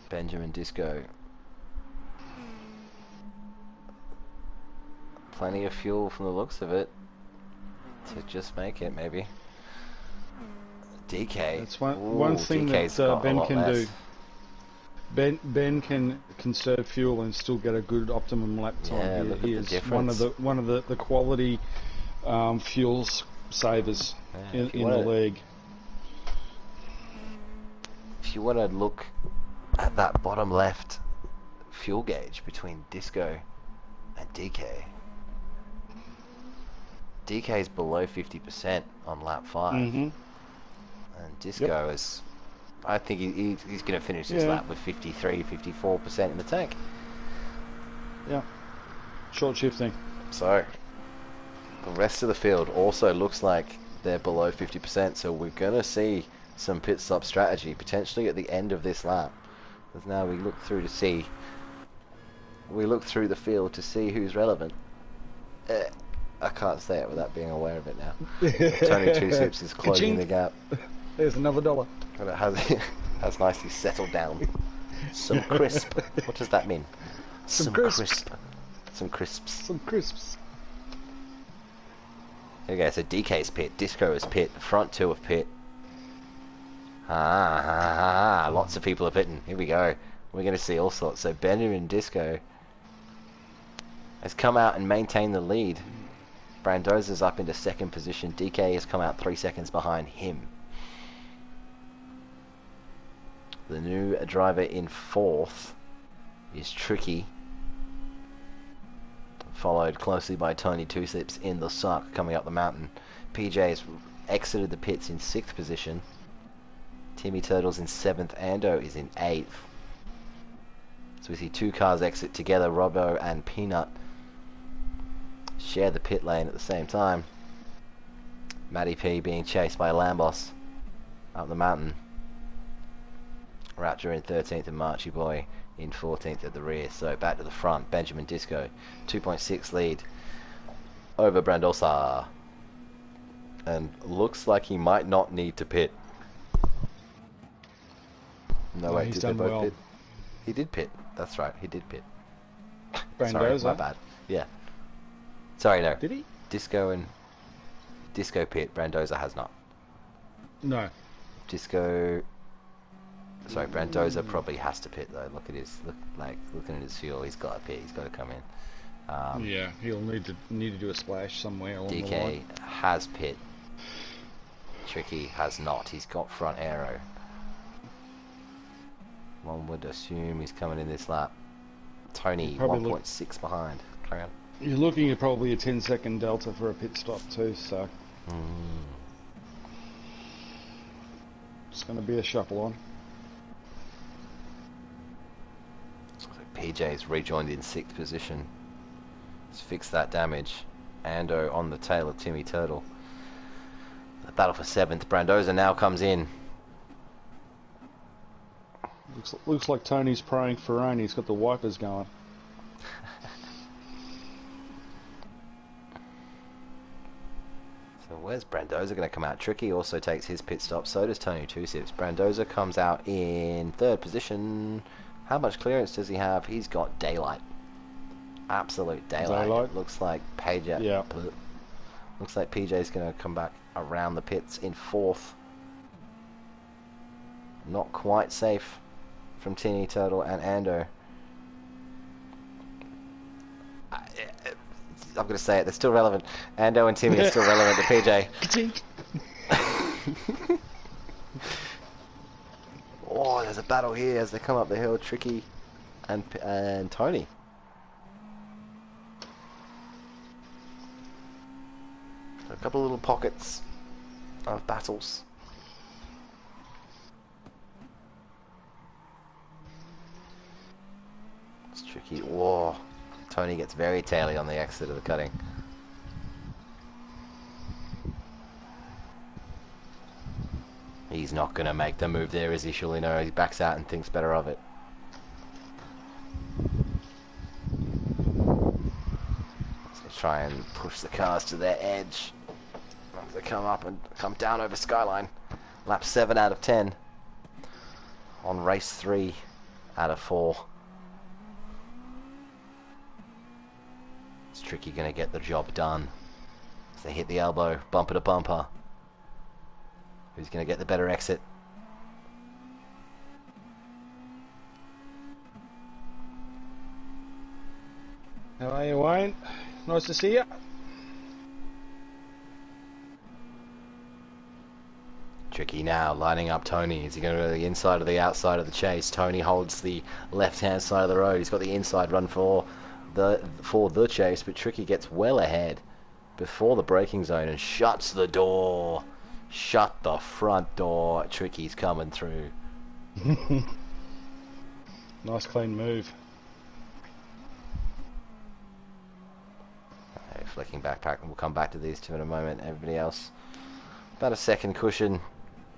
Speaker 1: Benjamin Disco. Plenty of fuel from the looks of it to just make it, maybe. DK.
Speaker 2: That's one thing
Speaker 1: DK's
Speaker 2: that
Speaker 1: got a
Speaker 2: Ben
Speaker 1: lot
Speaker 2: can
Speaker 1: less.
Speaker 2: do. Ben can conserve fuel and still get a good optimum lap time.
Speaker 1: Yeah, look at the
Speaker 2: is
Speaker 1: difference.
Speaker 2: one of the quality fuel savers
Speaker 1: Yeah,
Speaker 2: in the league.
Speaker 1: If you want to look at that bottom left fuel gauge between Disco and DK, DK's below 50% on lap 5. And Disco is, I think he's going to finish this lap with 53, 54% in the tank.
Speaker 2: Yeah. Short shifting.
Speaker 1: So, the rest of the field also looks like they're below 50%, so we're going to see some pit stop strategy, potentially at the end of this lap. Because now we look through the field to see who's relevant. I can't say it without being aware of it now. Tony Two Sips is closing the gap.
Speaker 2: There's another $1.
Speaker 1: And it has nicely settled down. Some crisp. What does that mean?
Speaker 2: Some crisp.
Speaker 1: Some crisps.
Speaker 2: Some crisps.
Speaker 1: Okay, so DK's pit, Disco is pit, the front two of pit. Lots of people are pitting. Here we go. We're going to see all sorts. So Benjamin Disco has come out and maintained the lead. Brandoza's up into 2nd position. DK has come out 3 seconds behind him. The new driver in 4th is Tricky. followed closely by Tony Two Sips in the suck coming up the mountain. PJ's exited the pits in 6th position. Timmy Turtle's in 7th. Ando is in 8th. So we see 2 cars exit together. Robbo and Peanut share the pit lane at the same time. Matty P being chased by Lambos up the mountain. Raptor in 13th and Marchie Boy in 14th at the rear. So back to the front. Benjamin Disco 2.6 lead over Brandosa. And looks like he might not need to pit. No, wait,
Speaker 2: he's
Speaker 1: did they
Speaker 2: done
Speaker 1: both
Speaker 2: well.
Speaker 1: pit? He did pit. That's right, he did pit. Sorry,
Speaker 2: Brandoza?
Speaker 1: my bad. Yeah. Sorry, no.
Speaker 2: Did he?
Speaker 1: Disco pit. Brandoza has not.
Speaker 2: No.
Speaker 1: Disco. Sorry, Brandoza probably has to pit though. Looking at his fuel, he's got to pit. He's got to come in.
Speaker 2: Yeah, he'll need to do a splash somewhere along the
Speaker 1: DK
Speaker 2: line.
Speaker 1: has pit. Tricky has not. He's got front aero. One would assume he's coming in this lap. Tony, 1.6 behind. Carry on.
Speaker 2: You're looking at probably a 10-second delta for a pit stop too, so it's going to be a shuffle on.
Speaker 1: So PJ's rejoined in 6th position. Let's fix that damage. Ando on the tail of Timmy Turtle. The battle for 7th. Brandoza now comes in.
Speaker 2: Looks like Tony's praying for rain. He's got the wipers going.
Speaker 1: So where's Brandoza going to come out? Tricky also takes his pit stop. So does Tony Two Sips. Brandoza comes out in 3rd position. How much clearance does he have? He's got daylight. Absolute daylight. Looks like PJ.
Speaker 2: Yeah.
Speaker 1: Looks like PJ's going to come back around the pits in 4th. Not quite safe from Timmy Turtle and Ando. I'm going to say it, they're still relevant. Ando and Timmy are still relevant to PJ. Oh, there's a battle here as they come up the hill. Tricky and Tony. So a couple of little pockets of battles. It's tricky. Whoa. Tony gets very taily on the exit of the cutting. He's not going to make the move there, is he? Surely no. He backs out and thinks better of it. So try and push the cars to their edge. They come up and come down over Skyline. Lap 7 out of 10. On race 3 out of 4. It's Tricky going to get the job done. As they hit the elbow, bumper to bumper. Who's going to get the better exit?
Speaker 2: How are you, Wayne? Nice to see you.
Speaker 1: Tricky now lining up Tony. Is he going to go to the inside or the outside of the chase? Tony holds the left-hand side of the road. He's got the inside run for the chase, but Tricky gets well ahead before the braking zone and shuts the door. Shut the front door. Tricky's coming through.
Speaker 2: Nice clean move.
Speaker 1: Okay, flicking backpack, and we'll come back to these two in a moment. Everybody else, about a second cushion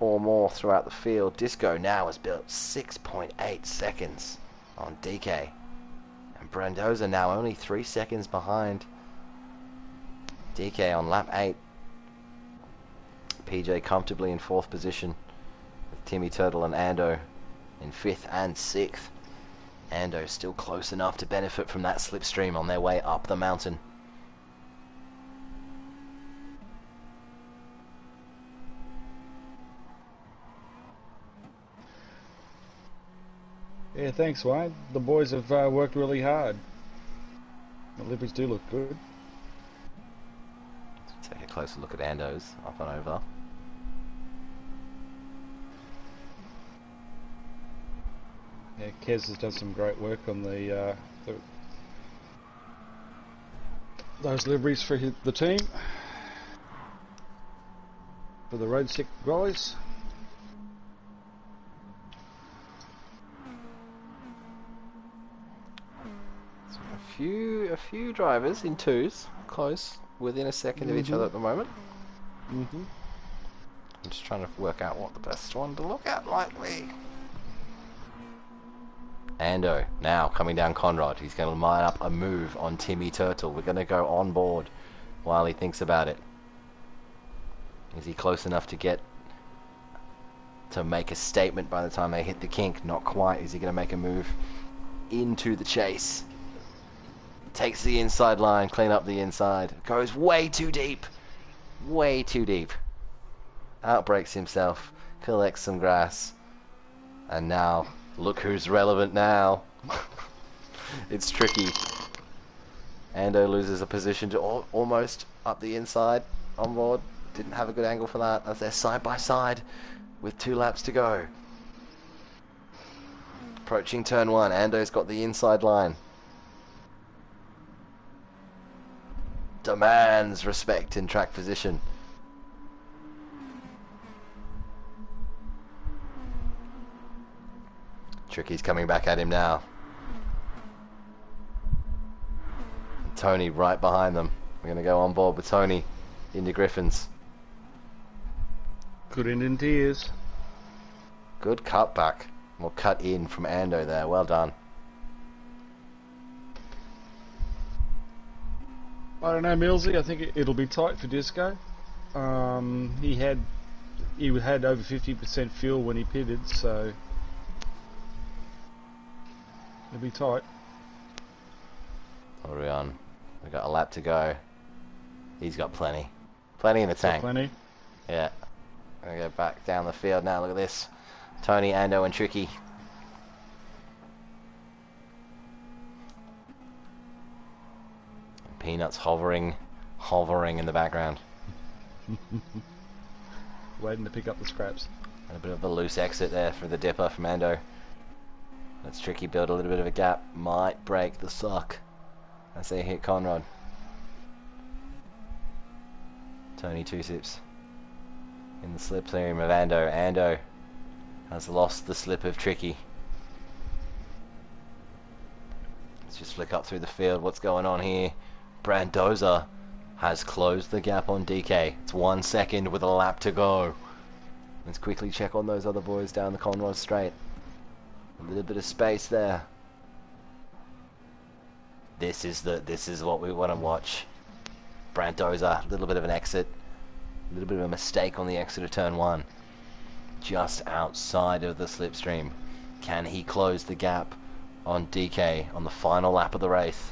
Speaker 1: or more throughout the field. Disco now has built 6.8 seconds on DK. And Brandoza now only 3 seconds behind DK on lap 8. PJ comfortably in 4th position with Timmy Turtle and Ando in 5th and 6th. Ando still close enough to benefit from that slipstream on their way up the mountain.
Speaker 2: Yeah, thanks, Wayne. The boys have worked really hard. The liveries do look good.
Speaker 1: Let's take a closer look at Ando's up and over.
Speaker 2: Yeah, Kez has done some great work on the those liveries for the team. For the road sick guys.
Speaker 1: So a few drivers in twos, close, within a second of each other at the moment.
Speaker 2: Mm-hmm.
Speaker 1: I'm just trying to work out what the best one to look at might be. Ando now coming down Conrad. He's going to line up a move on Timmy Turtle. We're going to go on board while he thinks about it. Is he close enough to make a statement by the time they hit the kink? Not quite. Is he going to make a move into the chase? Takes the inside line, clean up the inside. Goes way too deep. Way too deep. Outbreaks himself. Collects some grass. And now, look who's relevant now. It's tricky. Ando loses a position to almost up the inside on board. Didn't have a good angle for that as they're side by side with 2 laps to go. Approaching turn 1. Ando's got the inside line. Demands respect in track position. Tricky's coming back at him now. Tony right behind them. We're going to go on board with Tony into Griffins.
Speaker 2: Good end in tears.
Speaker 1: Good cut back. Or cut in from Ando there. Well done.
Speaker 2: I don't know, Millsy. I think it'll be tight for Disco. He had over 50% fuel when he pitted, so it'll be tight.
Speaker 1: What are we on? We've got a lap to go. He's got plenty. Plenty in the tank.
Speaker 2: Plenty.
Speaker 1: Yeah. Gonna go back down the field now. Look at this. Tony, Ando, and Tricky. Peanuts hovering in the background.
Speaker 2: Waiting to pick up the scraps.
Speaker 1: And a bit of a loose exit there for the dipper from Ando. That's Tricky. Build a little bit of a gap. Might break the suck as they hit Conrad. Tony 2 sips. In the slipstream of Ando. Ando has lost the slip of Tricky. Let's just flick up through the field. What's going on here? Brandoza has closed the gap on DK. It's 1 second with a lap to go. Let's quickly check on those other boys down the Conrod Straight. A little bit of space there. This is what we want to watch. Brandoza, a little bit of an exit. A little bit of a mistake on the exit of turn 1. Just outside of the slipstream. Can he close the gap on DK on the final lap of the race?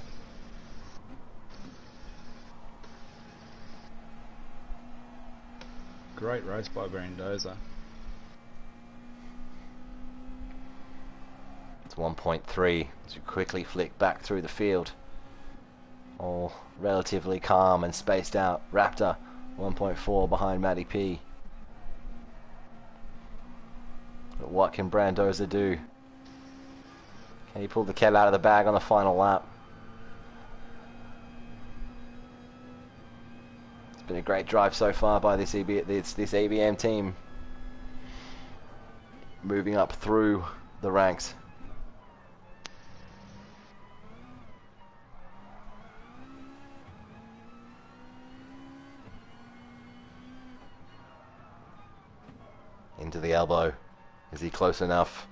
Speaker 2: Great race by Brandoza.
Speaker 1: It's 1.3 as we quickly flick back through the field. All relatively calm and spaced out. Raptor 1.4 behind Matty P. But what can Brandoza do? Can he pull the cat out of the bag on the final lap? It's been a great drive so far by this ABM team. Moving up through the ranks. Into the elbow. Is he close enough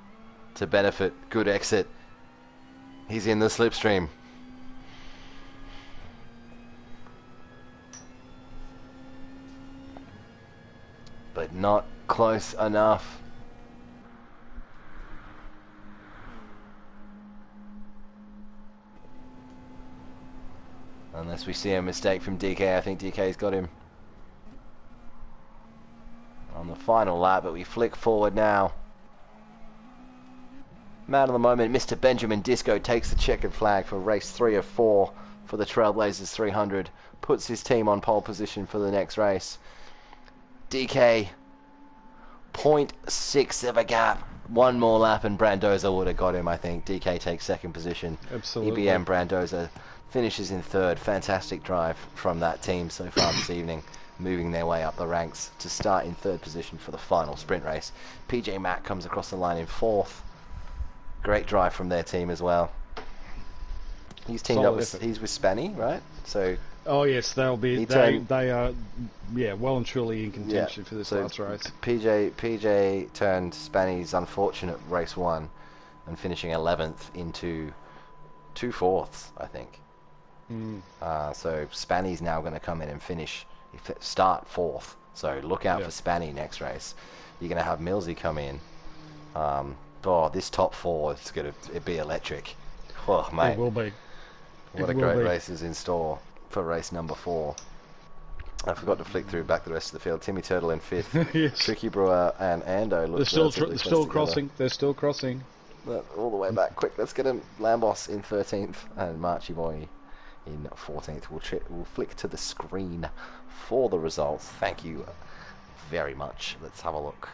Speaker 1: to benefit? Good exit. He's in the slipstream. But not close enough. Unless we see a mistake from DK, I think DK's got him on the final lap, but we flick forward now. Man of the moment, Mr. Benjamin Disco takes the checkered flag for race 3 of 4 for the Trailblazers 300. Puts his team on pole position for the next race. DK, 0.6 of a gap. One more lap and Brandoza would have got him, I think. DK takes second position.
Speaker 2: Absolutely.
Speaker 1: EBM Brandoza finishes in third. Fantastic drive from that team so far this evening, moving their way up the ranks to start in third position for the final sprint race. PJ Mack comes across the line in fourth. Great drive from their team as well. He's teamed up with, he's with Spanny, right? So.
Speaker 2: Oh yes, they'll be. They are, yeah, well and truly in contention for this last race.
Speaker 1: PJ turned Spanny's unfortunate race one, and finishing 11th into 2/4, I think. So Spanny's now going to come in and start fourth. So look out for Spanny next race. You're going to have Millsy come in. This top four is going to be electric. Oh, mate.
Speaker 2: It will be.
Speaker 1: What a great race is in store for race number 4. I forgot to flick through back the rest of the field. Timmy Turtle in 5th.
Speaker 2: Yes.
Speaker 1: Tricky Brewer and Ando look
Speaker 2: They're still crossing. They're still crossing.
Speaker 1: All the way back. Quick, let's get him. Lambos in 13th and Marchie Boy in 14th. We'll flick to the screen for the results. Thank you very much. Let's have a look.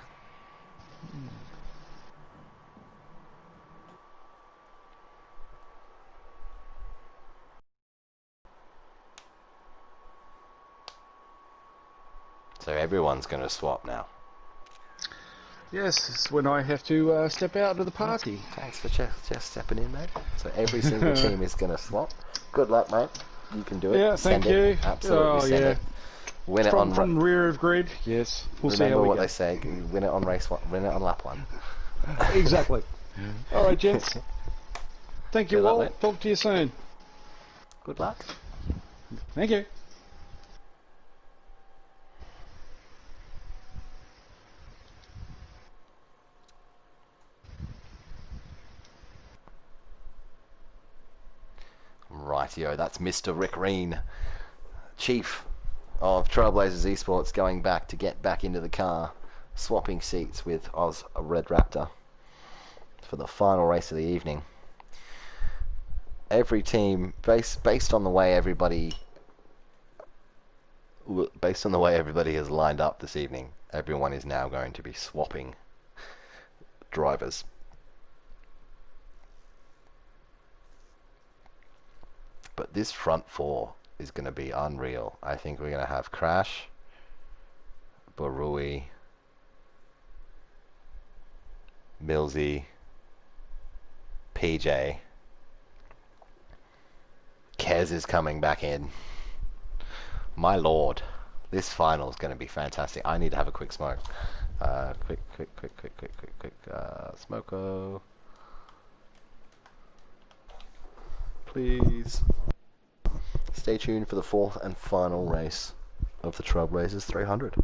Speaker 1: So everyone's going to swap now.
Speaker 2: Yes, it's when I have to step out of the party.
Speaker 1: Thanks for just stepping in, mate. So every single team is going to swap. Good luck, mate. You can do it.
Speaker 2: Yeah, thank you.
Speaker 1: Absolutely send it. Win it
Speaker 2: from rear of grid. Yes, we'll see how we
Speaker 1: what
Speaker 2: go.
Speaker 1: they say. Win it on race one. Win it on lap 1.
Speaker 2: Exactly. All right, gents. Thank you all. Talk to you soon.
Speaker 1: Good luck.
Speaker 2: Thank you.
Speaker 1: Rightio, that's Mr. Rick Reen, Chief of Trailblazers Esports, going back to get back into the car, swapping seats with Oz Red Raptor for the final race of the evening. Every team, based on the way everybody has lined up this evening, everyone is now going to be swapping drivers. But this front 4 is going to be unreal. I think we're going to have Crash, Barui, Millsy, PJ. Kez is coming back in. My lord, this final is going to be fantastic. I need to have a quick smoke. Quick. Smoko. Please. Stay tuned for the 4th and final race of the Trailblazers 300.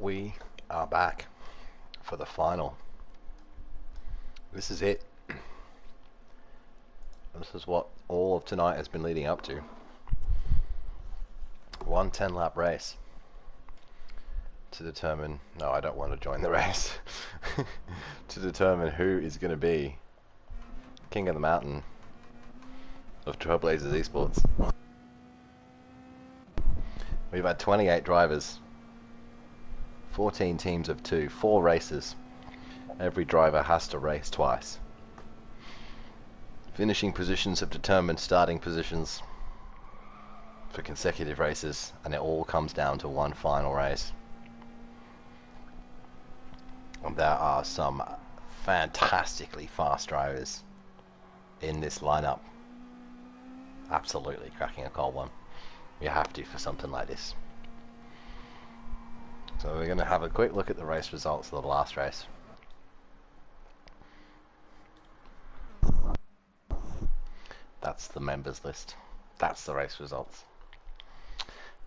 Speaker 1: We are back for the final. This is it. This is what all of tonight has been leading up to. One 10-lap race to determine... No, I don't want to join the race. To determine who is going to be King of the Mountain of Trailblazers Esports. We've had 28 drivers, 14 teams of 2, 4 races. Every driver has to race twice. Finishing positions have determined starting positions for consecutive races, and it all comes down to one final race. And there are some fantastically fast drivers in this lineup. Absolutely cracking a cold one. You have to for something like this. So we're going to have a quick look at the race results of the last race. That's the members list. That's the race results.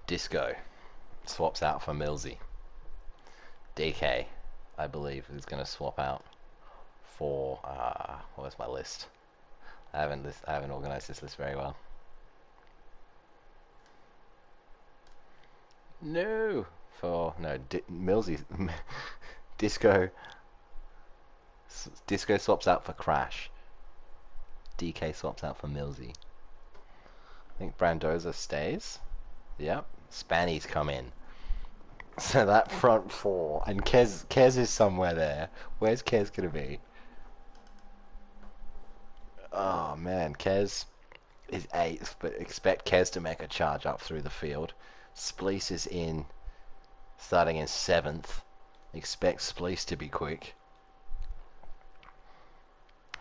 Speaker 1: Disco swaps out for Millsy. DK, I believe, is going to swap out for where's my list? I haven't organised this list very well. No, Millsy. Disco swaps out for Crash. DK swaps out for Millsy. I think Brandoza stays. Yep. Spanny's come in. So that front 4. And Kez is somewhere there. Where's Kez going to be? Oh man, Kez is 8th, but expect Kez to make a charge up through the field. Spleece is in, starting in 7th. Expect Spleece to be quick.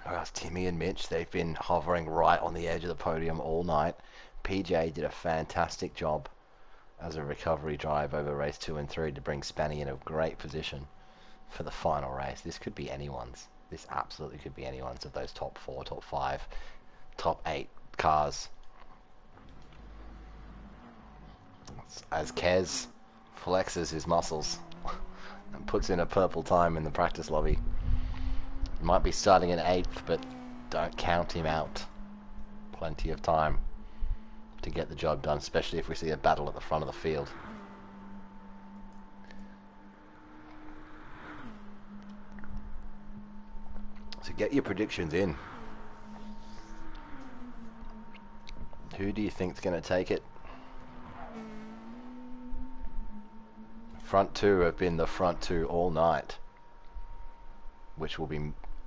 Speaker 1: Whereas Timmy and Mitch, they've been hovering right on the edge of the podium all night. PJ did a fantastic job as a recovery drive over race 2 and 3 to bring Spanny in a great position for the final race. This could be anyone's. This absolutely could be anyone's of those top 4, top 5, top 8 cars. As Kez flexes his muscles and puts in a purple time in the practice lobby. He might be starting in 8th, but don't count him out. Plenty of time to get the job done, especially if we see a battle at the front of the field. So get your predictions in. Who do you think's going to take it? Front 2 have been the front 2 all night, which will be,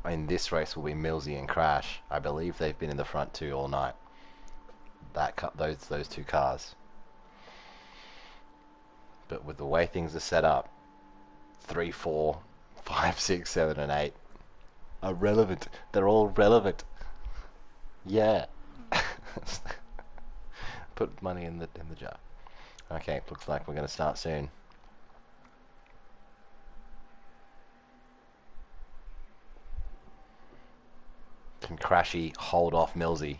Speaker 1: in this race, will be Millsy and Crash. I believe they've been in the front 2 all night. Those 2 cars. But with the way things are set up, 3, 4, 5, 6, 7, and 8 are relevant. They're all relevant. Yeah. Put money in the jar. Okay, looks like we're going to start soon. Can Crashy hold off Millsy?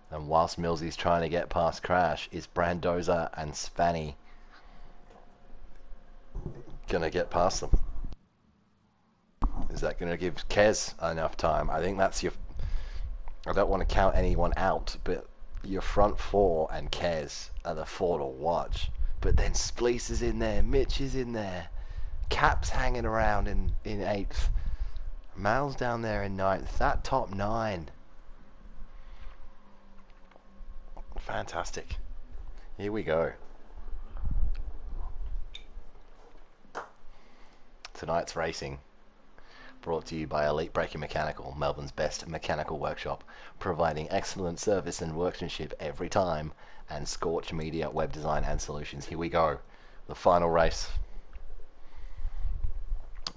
Speaker 1: And whilst Millsy's trying to get past Crash, is Brandoza and Spanny gonna get past them? Is that gonna give Kez enough time? I think that's your... I don't want to count anyone out, but your front 4 and Kez are the 4 to watch. But then Spleece is in there, Mitch is in there, Cap's hanging around in 8th, Mal's down there in 9th. That top 9. Fantastic. Here we go. Tonight's racing brought to you by Elite Braking Mechanical, Melbourne's best mechanical workshop, providing excellent service and workmanship every time, and Scorch Media Web Design and Solutions. Here we go. The final race.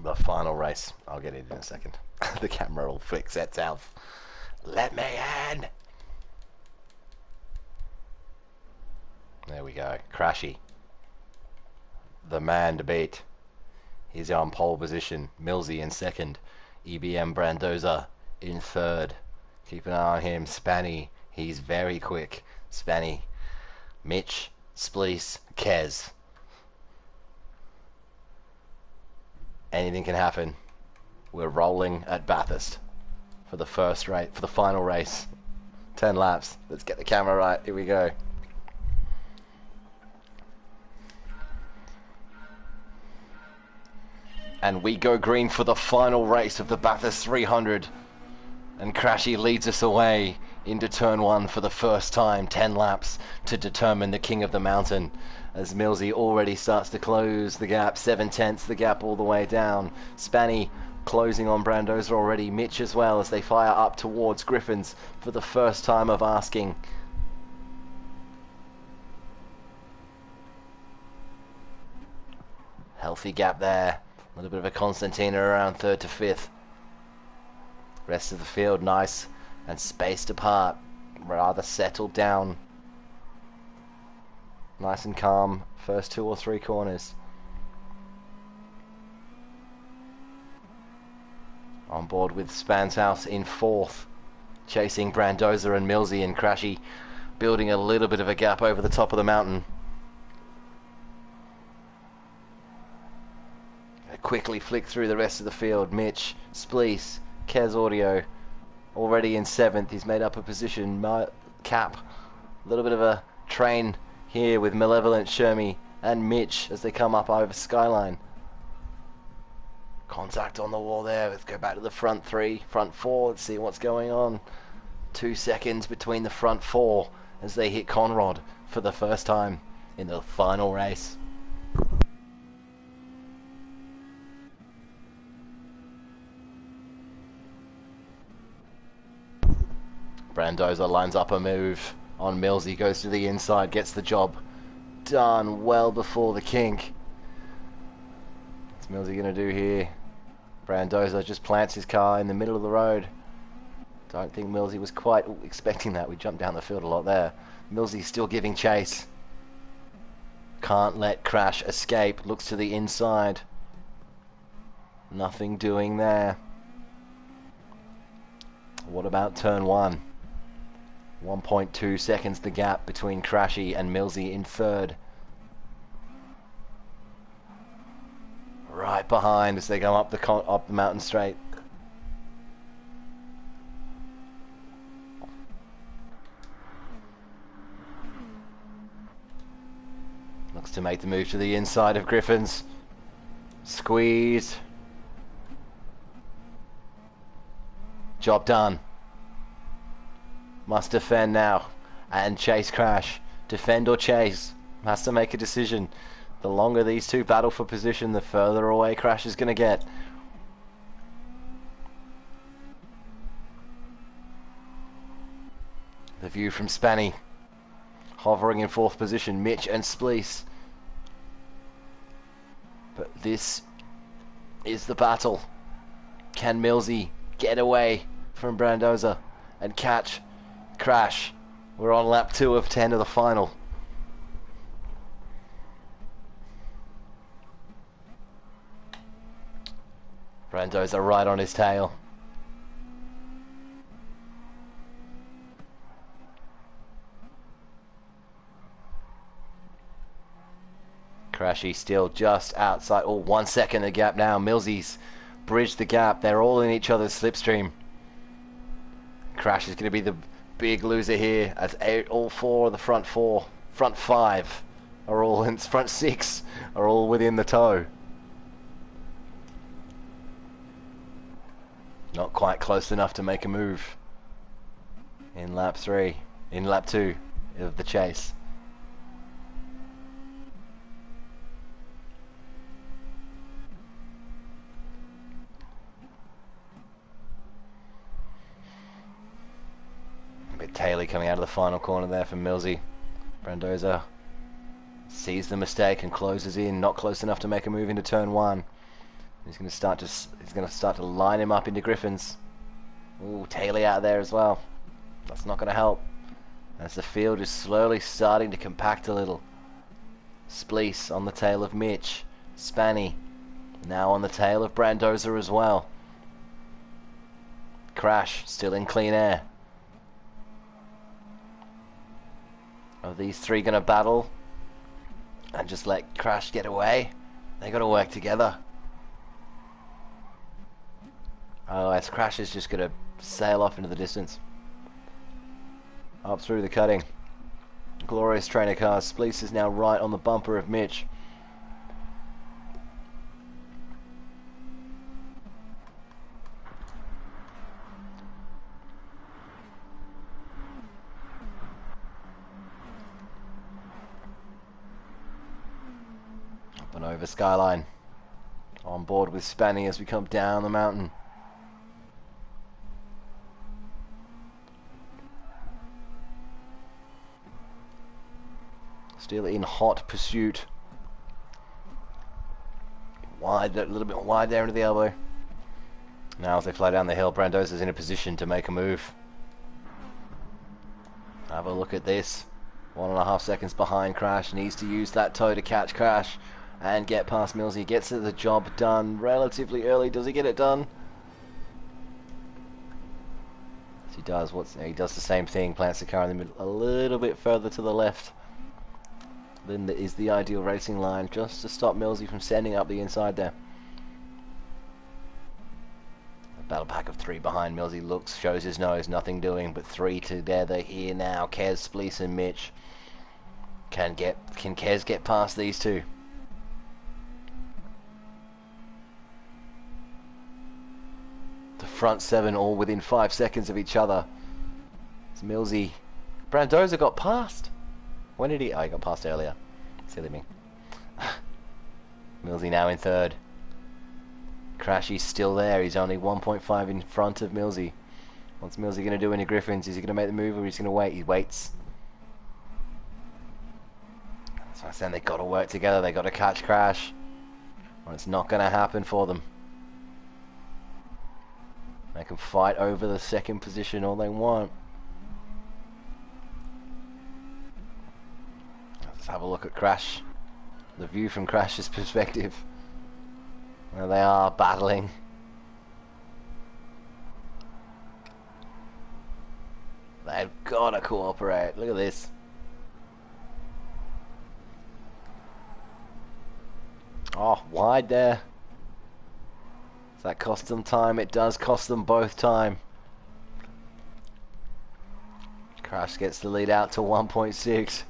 Speaker 1: The final race. I'll get it in a second. The camera will fix itself. Let me in! There we go. Crashy. The man to beat. He's on pole position. Millsy in 2nd. EBM Brandoza in 3rd. Keep an eye on him. Spanny. He's very quick. Spanny Mitch, Spleece, Kez. Anything can happen. We're rolling at Bathurst for the final race. 10 laps. Let's get the camera right. Here we go. And we go green for the final race of the Bathurst 300. And Crashy leads us away into turn 1 for the first time. 10 laps to determine the king of the mountain. As Millsy already starts to close the gap. 7/10 the gap all the way down. Spanny closing on Brandoza already. Mitch as well as they fire up towards Griffins for the first time of asking. Healthy gap there. A little bit of a Constantina around 3rd to 5th. Rest of the field nice and spaced apart. Rather settled down. Nice and calm. First 2 or 3 corners. On board with Spanshouse in 4th. Chasing Brandoza and Millsy and Crashy. Building a little bit of a gap over the top of the mountain. Quickly flick through the rest of the field. Mitch, Spleece, Kez Audio already in 7th. He's made up a position. Cap, a little bit of a train here with Malevolent, Shermie and Mitch as they come up over Skyline. Contact on the wall there. Let's go back to the front 3, front 4. Let's see what's going on. 2 seconds between the front 4 as they hit Conrod for the first time in the final race. Brandoza lines up a move on Millsy, goes to the inside, gets the job done well before the kink. What's Millsy going to do here? Brandoza just plants his car in the middle of the road. Don't think Millsy was quite expecting that. We jumped down the field a lot there. Millsy still giving chase. Can't let Crash escape. Looks to the inside. Nothing doing there. What about turn 1? 1.2 seconds the gap between Crashy and Millsy in 3rd. Right behind as they go up the mountain straight. Looks to make the move to the inside of Griffins. Squeeze. Job done. Must defend now and chase Crash. Defend or chase. Has to make a decision. The longer these two battle for position, the further away Crash is going to get. The view from Spanny. Hovering in 4th position, Mitch and Spleece. But this is the battle. Can Millsy get away from Brandoza and catch Crash? We're on lap 2 of 10 of the final. Brandoza right on his tail. Crashy still just outside. Oh, 1 second the gap now. Millsy's bridged the gap. They're all in each other's slipstream. Crash is going to be the big loser here as all 4 of the front 5 are all in, front 6 are all within the toe. Not quite close enough to make a move in lap 2 of the chase. A bit taily coming out of the final corner there for Millsy. Brandoza sees the mistake and closes in, not close enough to make a move into turn 1. He's going to start to line him up into Griffins. Ooh, taily out there as well. That's not going to help. As the field is slowly starting to compact a little. Spleece on the tail of Mitch. Spanny now on the tail of Brandoza as well. Crash still in clean air. Are these three going to battle and just let Crash get away? They got to work together. Otherwise, Crash is just going to sail off into the distance. Up through the cutting. Glorious trainer car. Spleece is now right on the bumper of Mitch. Up and over Skyline. On board with Spanny as we come down the mountain. Still in hot pursuit. Wide, a little bit wide there into the elbow. Now as they fly down the hill, Brandoza's in a position to make a move. Have a look at this. 1.5 seconds behind Crash. Needs to use that toe to catch Crash and get past Millsy. Gets the job done relatively early. Does he get it done? He does. He does the same thing. Plants the car in the middle, a little bit further to the left. Then is the ideal racing line, just to stop Millsy from sending up the inside there. A battle pack of 3 behind Millsy looks, shows his nose, nothing doing, but 3 together here now. Kez, Spleece and Mitch. Can Kez get past these two? The front 7 all within 5 seconds of each other. It's Millsy. Brandoza got past. When did he? Oh, he got past earlier. Silly me. Millsy now in 3rd. Crashy's still there. He's only 1.5 in front of Millsy. What's Millsy going to do into Griffins? Is he going to make the move or is he going to wait? He waits. So I said they got to work together. They got to catch Crash, or it's not going to happen for them. They can fight over the 2nd position all they want. Let's have a look at Crash. The view from Crash's perspective. There they are, battling. They've got to cooperate. Look at this. Oh, wide there. Does that cost them time? It does cost them both time. Crash gets the lead out to 1.6.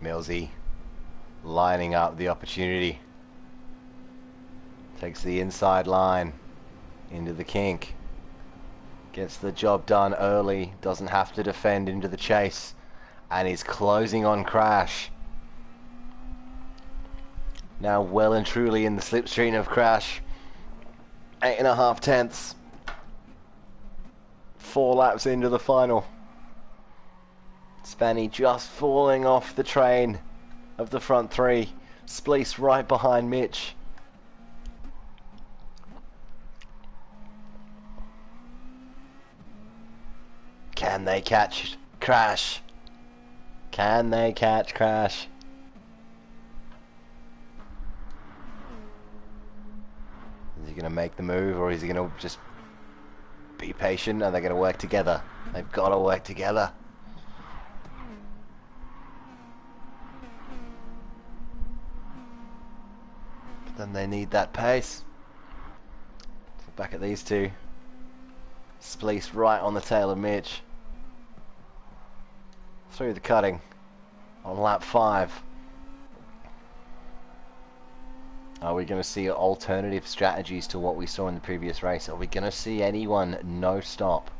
Speaker 1: Millsy lining up the opportunity. Takes the inside line into the kink. Gets the job done early. Doesn't have to defend into the chase. And is closing on Crash. Now well and truly in the slipstream of Crash. 8.5 tenths. 4 laps into the final. Spanny just falling off the train of the front 3. Spleece right behind Mitch. Can they catch Crash? Can they catch Crash? Is he going to make the move, or is he going to just be patient? Are they going to work together? They've got to work together. Then they need that pace. Look back at these two. Spleece right on the tail of Mitch. Through the cutting on lap 5. Are we going to see alternative strategies to what we saw in the previous race? Are we going to see anyone no stop?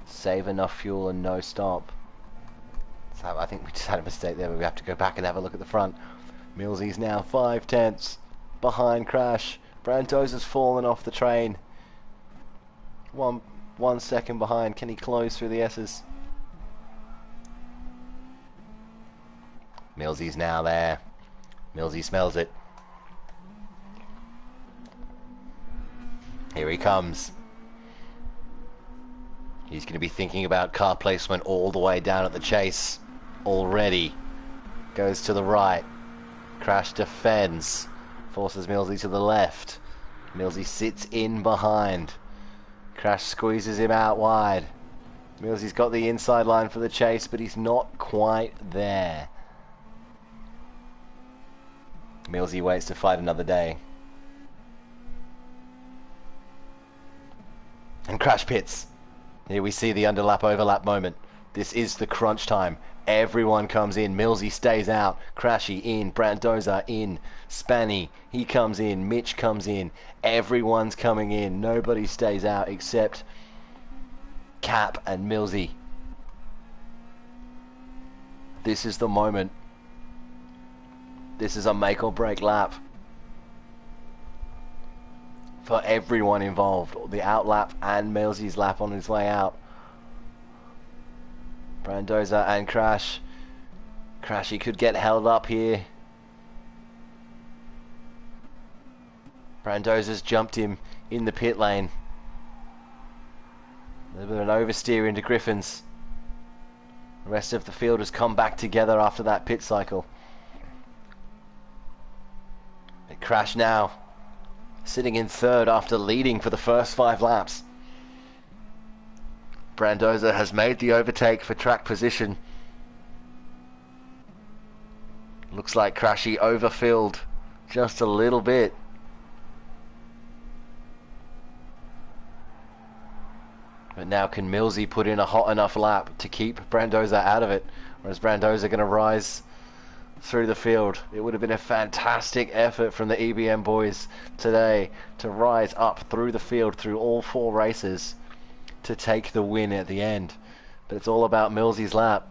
Speaker 1: Save enough fuel and no stop. So I think we just had a mistake there, but we have to go back and have a look at the front. Millsy's now 5 tenths behind Crash. Brandoza's fallen off the train. One second behind. Can he close through the S's? Millsy's now there. Millsy smells it. Here he comes. He's going to be thinking about car placement all the way down at the chase already. Goes to the right. Crash defends. Forces Millsy to the left. Millsy sits in behind. Crash squeezes him out wide. Millsy's got the inside line for the chase, but he's not quite there. Millsy waits to fight another day. And Crash pits. Here we see the underlap overlap moment. This is the crunch time. Everyone comes in. Millsy stays out. Crashy in. Brandoza in. Spanny, he comes in. Mitch comes in. Everyone's coming in. Nobody stays out except Cap and Millsy. This is the moment. This is a make or break lap for everyone involved. The outlap and Millsy's lap on his way out. Brandoza and Crash. Crashy could get held up here. Brandoza's jumped him in the pit lane. A little bit of an oversteer into Griffin's. The rest of the field has come back together after that pit cycle. But Crash now sitting in third after leading for the first 5 laps. Brandoza has made the overtake for track position. Looks like Crashy overfilled just a little bit. But now can Millsy put in a hot enough lap to keep Brandoza out of it? Or is Brandoza going to rise through the field? It would have been a fantastic effort from the EBM boys today to rise up through the field through all 4 races to take the win at the end. But it's all about Millsy's lap.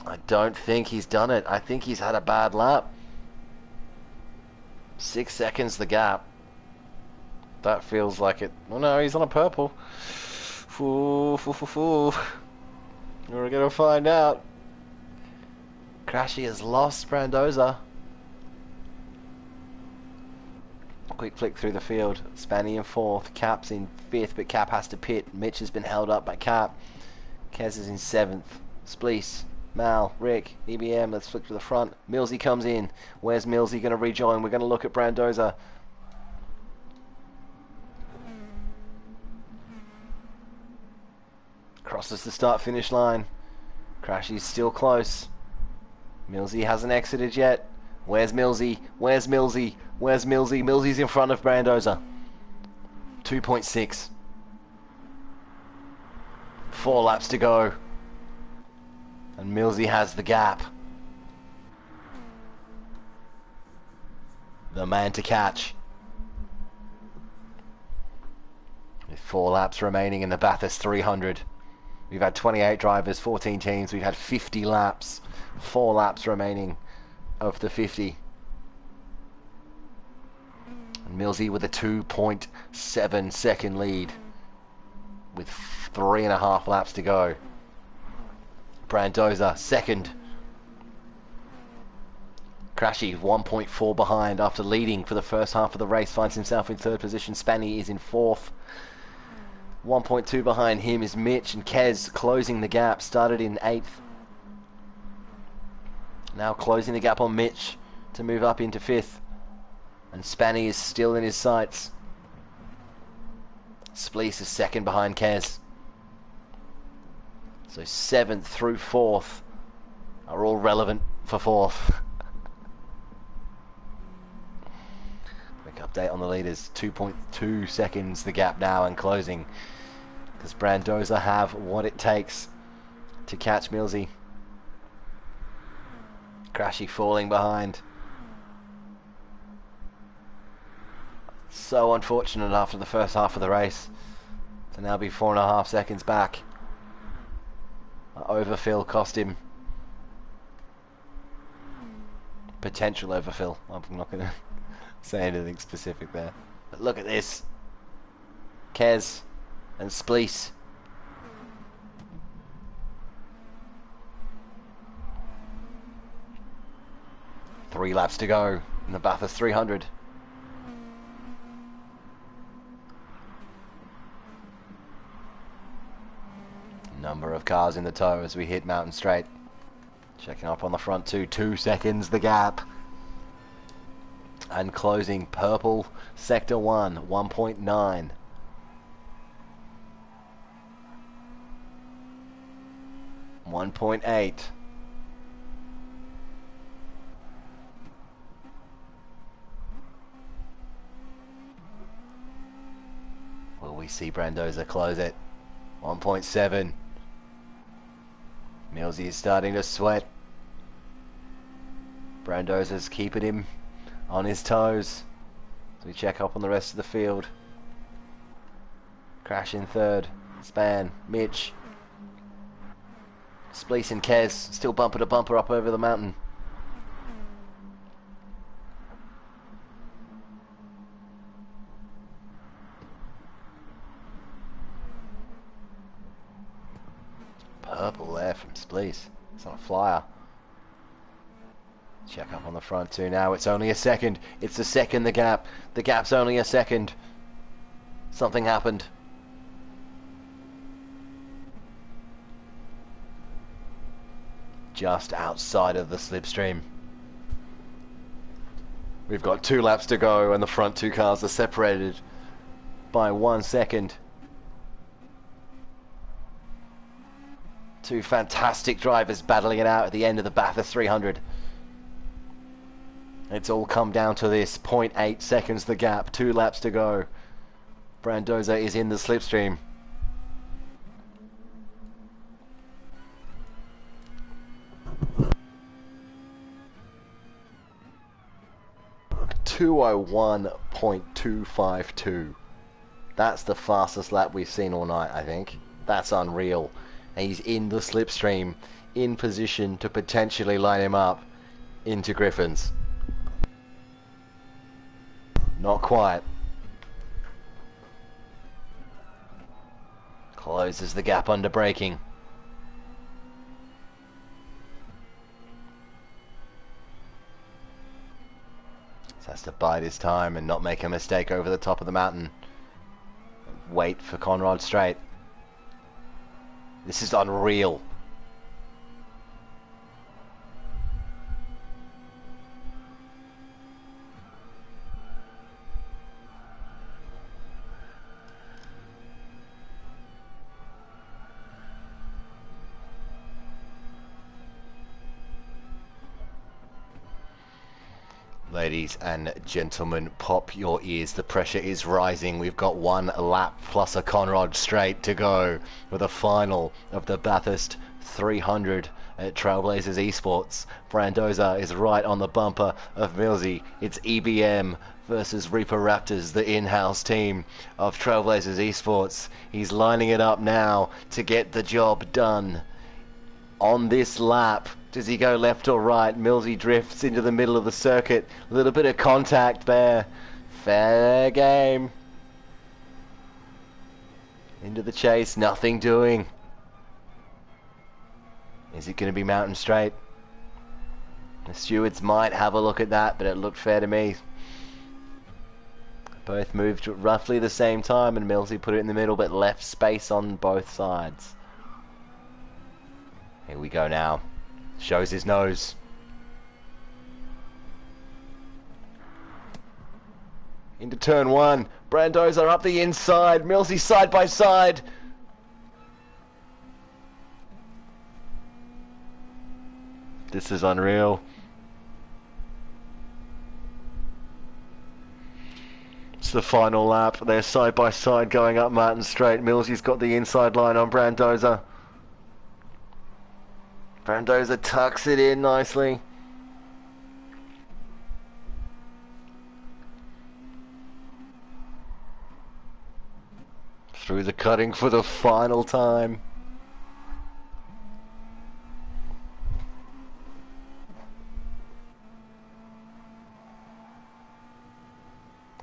Speaker 1: I don't think he's done it. I think he's had a bad lap. 6 seconds the gap. That feels like it. Oh no, he's on a purple. We're gonna find out. Crashy has lost Brandoza. Quick flick through the field. Spanny in 4th. Cap's in 5th, but Cap has to pit. Mitch has been held up by Cap. Kez is in 7th. Spleece, Mal, Rick, EBM. Let's flick to the front. Millsy comes in. Where's Millsy going to rejoin? We're going to look at Brandoza. Crosses the start-finish line. Crashy's still close. Millsy hasn't exited yet. Where's Millsy? Where's Millsy? Where's Millsy? Millsy's in front of Brandoza. 2.6. 4 laps to go. And Millsy has the gap. The man to catch. With 4 laps remaining in the Bathurst 300. We've had 28 drivers, 14 teams. We've had 50 laps. 4 laps remaining of the 50. And Millsy with a 2.7 second lead with 3.5 laps to go. Brandoza second. Crashy 1.4 behind after leading for the first half of the race. Finds himself in 3rd position. Spanny is in 4th. 1.2 behind him is Mitch, and Kez closing the gap. Started in 8th. Now closing the gap on Mitch to move up into 5th. And Spanny is still in his sights. Spleece is 2nd behind Kez. So 7th through 4th are all relevant for 4th. Quick update on the leaders. 2.2 seconds the gap now and closing. Does Brandoza have what it takes to catch Millsy? Crashy falling behind. So unfortunate after the first half of the race to now be 4.5 seconds back. Overfill cost him. Potential overfill. I'm not going to say anything specific there. But look at this. Kez and Spleece. Three laps to go in the Bathurst 300. Number of cars in the tow as we hit Mountain Straight. Checking up on the front two. 2 seconds the gap. And closing purple sector 1, 1.9. .8. Will we see Brandoza close it? 1.7. Millsy is starting to sweat. Brandoza's keeping him on his toes. So we check up on the rest of the field. Crash in third. Span. Mitch. Spleece and Kez still bumper to bumper up over the mountain. Purple there from Spleece. It's not a flyer. Check up on the front two now. It's only a second. It's a second the gap. The gap's only a second. Something happened. Just outside of the slipstream. We've got 2 laps to go and the front 2 cars are separated by 1 second. 2 fantastic drivers battling it out at the end of the Bathurst 300. It's all come down to this. 0.8 seconds the gap. 2 laps to go. Brandoza is in the slipstream. .201.252. That's the fastest lap we've seen all night, I think. That's unreal. And he's in the slipstream, in position to potentially line him up into Griffins. Not quite. Closes the gap under braking. So has to bide his time and not make a mistake over the top of the mountain. Wait for Conrod Straight. This is unreal. Ladies and gentlemen, pop your ears. The pressure is rising. We've got 1 lap plus a Conrod Straight to go with a final of the Bathurst 300 at Trailblazers Esports. Brandoza is right on the bumper of Millsy. It's EBM versus Reaper Raptors, the in-house team of Trailblazers Esports. He's lining it up now to get the job done. On this lap, does he go left or right? Millsy drifts into the middle of the circuit. A little bit of contact there. Fair game. Into the chase, nothing doing. Is it going to be Mountain Straight? The stewards might have a look at that, but it looked fair to me. Both moved at roughly the same time, and Millsy put it in the middle, but left space on both sides. Here we go now. Shows his nose. Into turn 1. Brandoza up the inside. Millsy side by side. This is unreal. It's the final lap. They're side by side going up Mountain Straight. Millsy's got the inside line on Brandoza. Brandoza tucks it in nicely. Through the cutting for the final time.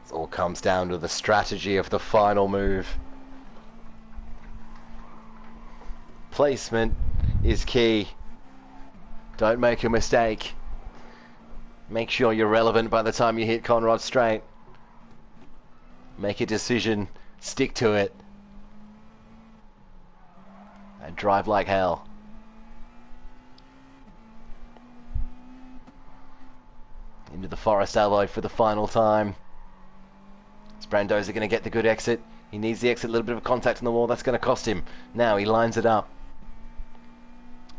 Speaker 1: It all comes down to the strategy of the final move. Placement is key. Don't make a mistake. Make sure you're relevant by the time you hit Conrod Straight. Make a decision. Stick to it. and drive like hell. Into the forest alloy for the final time. Is Brandoza going to get the good exit? He needs the exit, a little bit of contact on the wall, that's going to cost him. Now he lines it up.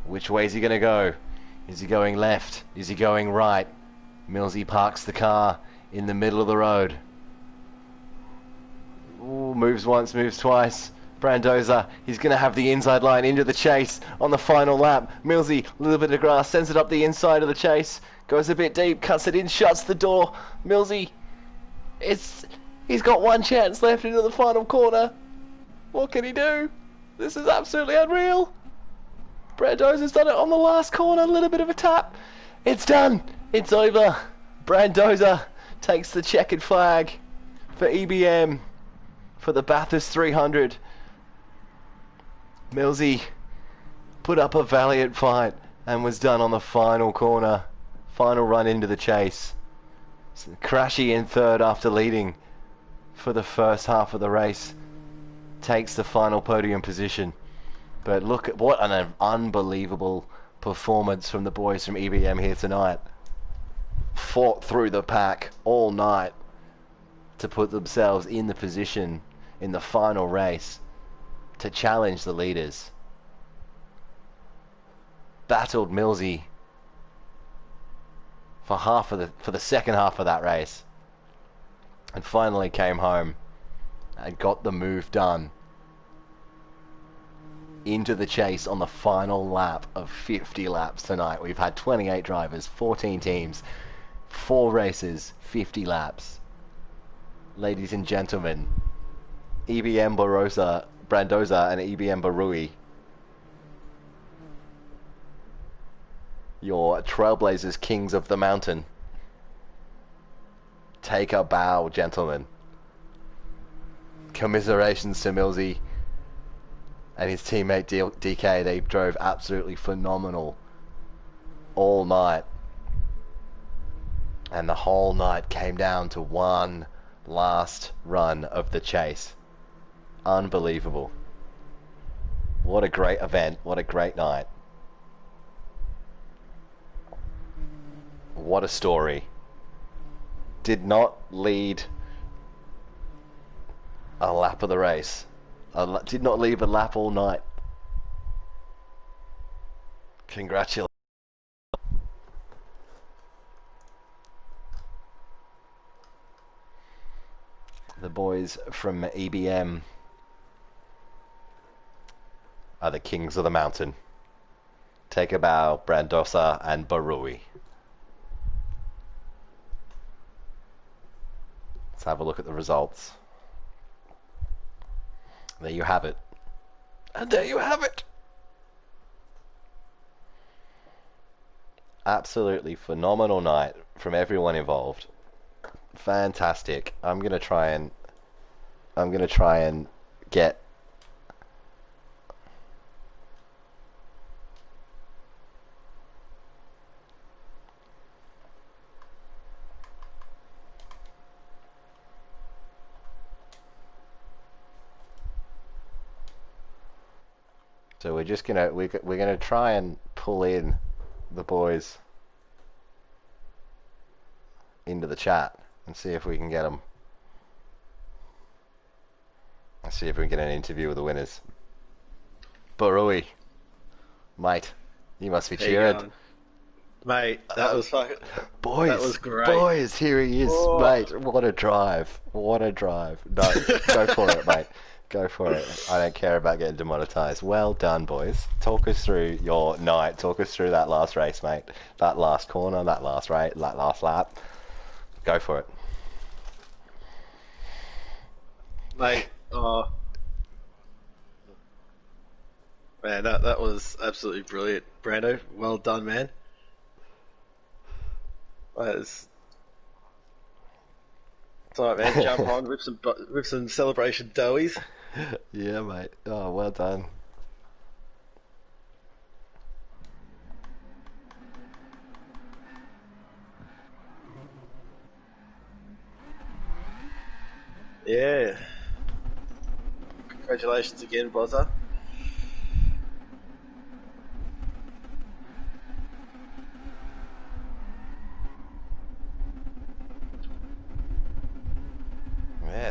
Speaker 1: Which way is he going to go? Is he going left? Is he going right? Millsy parks the car in the middle of the road. Ooh, moves once, moves twice. Brandoza, he's going to have the inside line into the chase on the final lap. Millsy, a little bit of grass, sends it up the inside of the chase. Goes a bit deep, cuts it in, shuts the door. Millsy, he's got one chance left into the final corner. What can he do? This is absolutely unreal. Brandoza's done it on the last corner, a little bit of a tap. It's done. It's over. Brandoza takes the checkered flag for EBM for the Bathurst 300. Millsy put up a valiant fight and was done on the final corner. Final run into the chase. Crashy in third after leading for the first half of the race. Takes the final podium position. But look at what an unbelievable performance from the boys from EBM here tonight. Fought through the pack all night to put themselves in the position in the final race to challenge the leaders. Battled Millsy for the second half of that race, and finally came home and got the move done into the chase on the final lap of 50 laps tonight. We've had 28 drivers, 14 teams, 4 races, 50 laps. Ladies and gentlemen, EBM Brandoza and EBM Barui, your Trailblazers Kings of the Mountain. Take a bow, gentlemen. Commiserations to Millsy and his teammate DK. They drove absolutely phenomenal all night. And the whole night came down to one last run of the chase. Unbelievable. What a great event. What a great night. What a story. Did not lead a lap of the race. Did not leave a lap all night. Congratulations. The boys from EBM are the Kings of the Mountain. Take a bow, Brandoza and Barui. Let's have a look at the results. There you have it. And there you have it. Absolutely phenomenal night from everyone involved. Fantastic. I'm gonna try and get so we're gonna try and pull in the boys into the chat and see if we can get them. Let's see if we can get an interview with the winners. Barui, mate, you must be cheering.
Speaker 4: Mate, that was fucking...
Speaker 1: Boys,
Speaker 4: that was great.
Speaker 1: Boys, here he is, mate. What a drive. What a drive. No, go for it, mate. Go for it. I don't care about getting demonetized. Well done, boys. Talk us through your night. Talk us through that last race, mate. That last corner, that last race, that last lap. Go for it.
Speaker 4: Mate, man, that was absolutely brilliant. Brando, well done, man. It's alright, man. Jump on, rip some celebration doughies.
Speaker 1: Yeah, mate. Oh, well done.
Speaker 4: Yeah. Congratulations again, Bozza.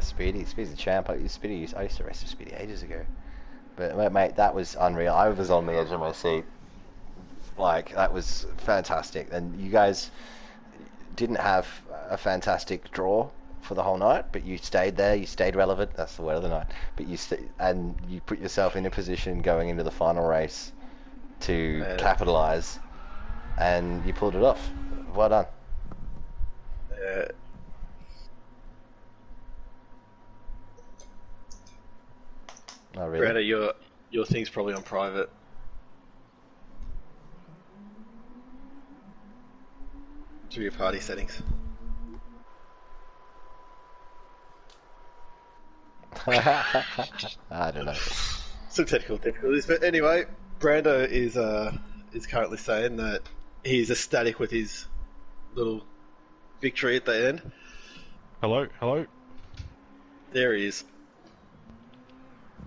Speaker 1: Speedy's a champ. I used to race with Speedy ages ago. But mate, that was unreal. I was on the edge of my seat. Like, that was fantastic. And you guys didn't have a fantastic draw for the whole night, but you stayed there. You stayed relevant. That's the word of the night. But and you put yourself in a position going into the final race to capitalize, and you pulled it off. Well done. Oh, really?
Speaker 4: Brandon, your thing's probably on private. Through your party settings.
Speaker 1: I don't know.
Speaker 4: Some technical difficulties, but anyway, Brando is currently saying that he's ecstatic with his little victory at the end.
Speaker 6: Hello.
Speaker 4: There he is.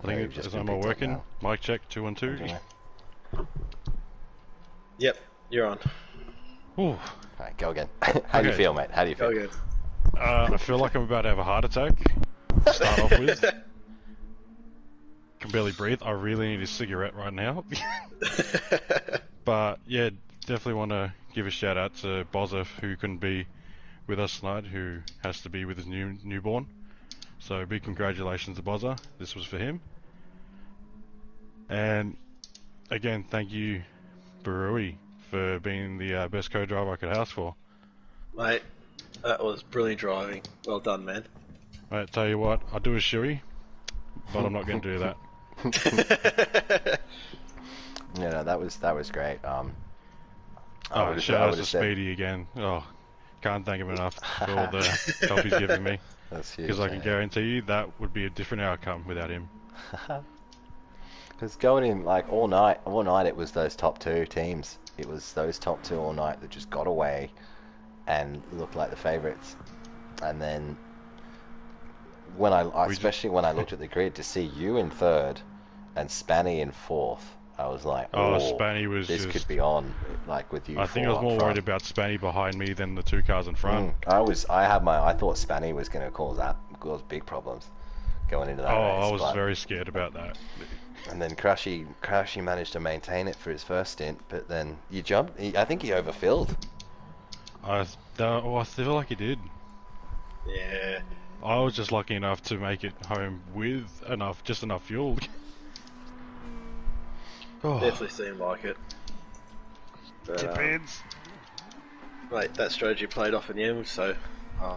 Speaker 6: I think is am I working? Mic check 2 and 2.
Speaker 4: Yep, you're on.
Speaker 6: Ooh.
Speaker 1: Alright, go again. How do you feel, mate? How do you feel?
Speaker 4: Go again.
Speaker 6: I feel like I'm about to have a heart attack. To start off with. Can barely breathe. I really need a cigarette right now. But yeah, definitely want to give a shout out to Bozza, who couldn't be with us tonight, who has to be with his newborn. So big congratulations to Bozza. This was for him. And again, thank you, Barui, for being the best co-driver I could ask for.
Speaker 4: Mate, that was brilliant driving. Well done, man.
Speaker 6: Mate, tell you what, I'll do a shoey, but I'm not going to do that.
Speaker 1: Yeah, no, that was great.
Speaker 6: Shout out to Speedy again. Oh, can't thank him enough for all the help he's given me.
Speaker 1: That's huge.
Speaker 6: Because I can guarantee you that would be a different outcome without him.
Speaker 1: Because going in like all night it was those top two teams. It was those top two all night that just got away and looked like the favourites. And then especially when I looked at the grid to see you in third and Spanny in fourth, I was like,
Speaker 6: Spanny was
Speaker 1: this could be on, like with you.
Speaker 6: I think I was more worried about Spanny behind me than the two cars in front.
Speaker 1: I thought Spanny was going to cause big problems going into that race.
Speaker 6: I was very scared about that.
Speaker 1: And then Crashy managed to maintain it for his first stint, but then you jumped. I think he overfilled.
Speaker 6: I feel like he did.
Speaker 4: Yeah.
Speaker 6: I was just lucky enough to make it home with enough fuel.
Speaker 4: Definitely seemed like it. But,
Speaker 6: Depends.
Speaker 4: Mate, that strategy played off in the end, so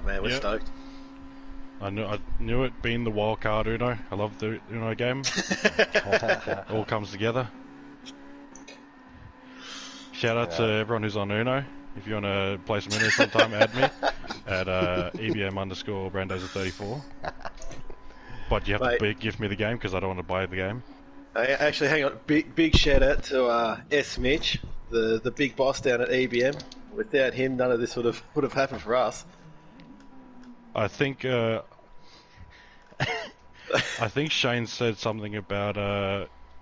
Speaker 4: man, we're stoked.
Speaker 6: I knew it, being the wild card Uno. I love the Uno game. All comes together. Shout out to everyone who's on Uno. If you want to play some Uno sometime, add me at EBM_Brandozer34. But you have to gift me the game because I don't want to buy the game.
Speaker 4: Actually, hang on. Big shout out to S. Mitch, the big boss down at EBM. Without him, none of this would have happened for us.
Speaker 6: I think Shane said something about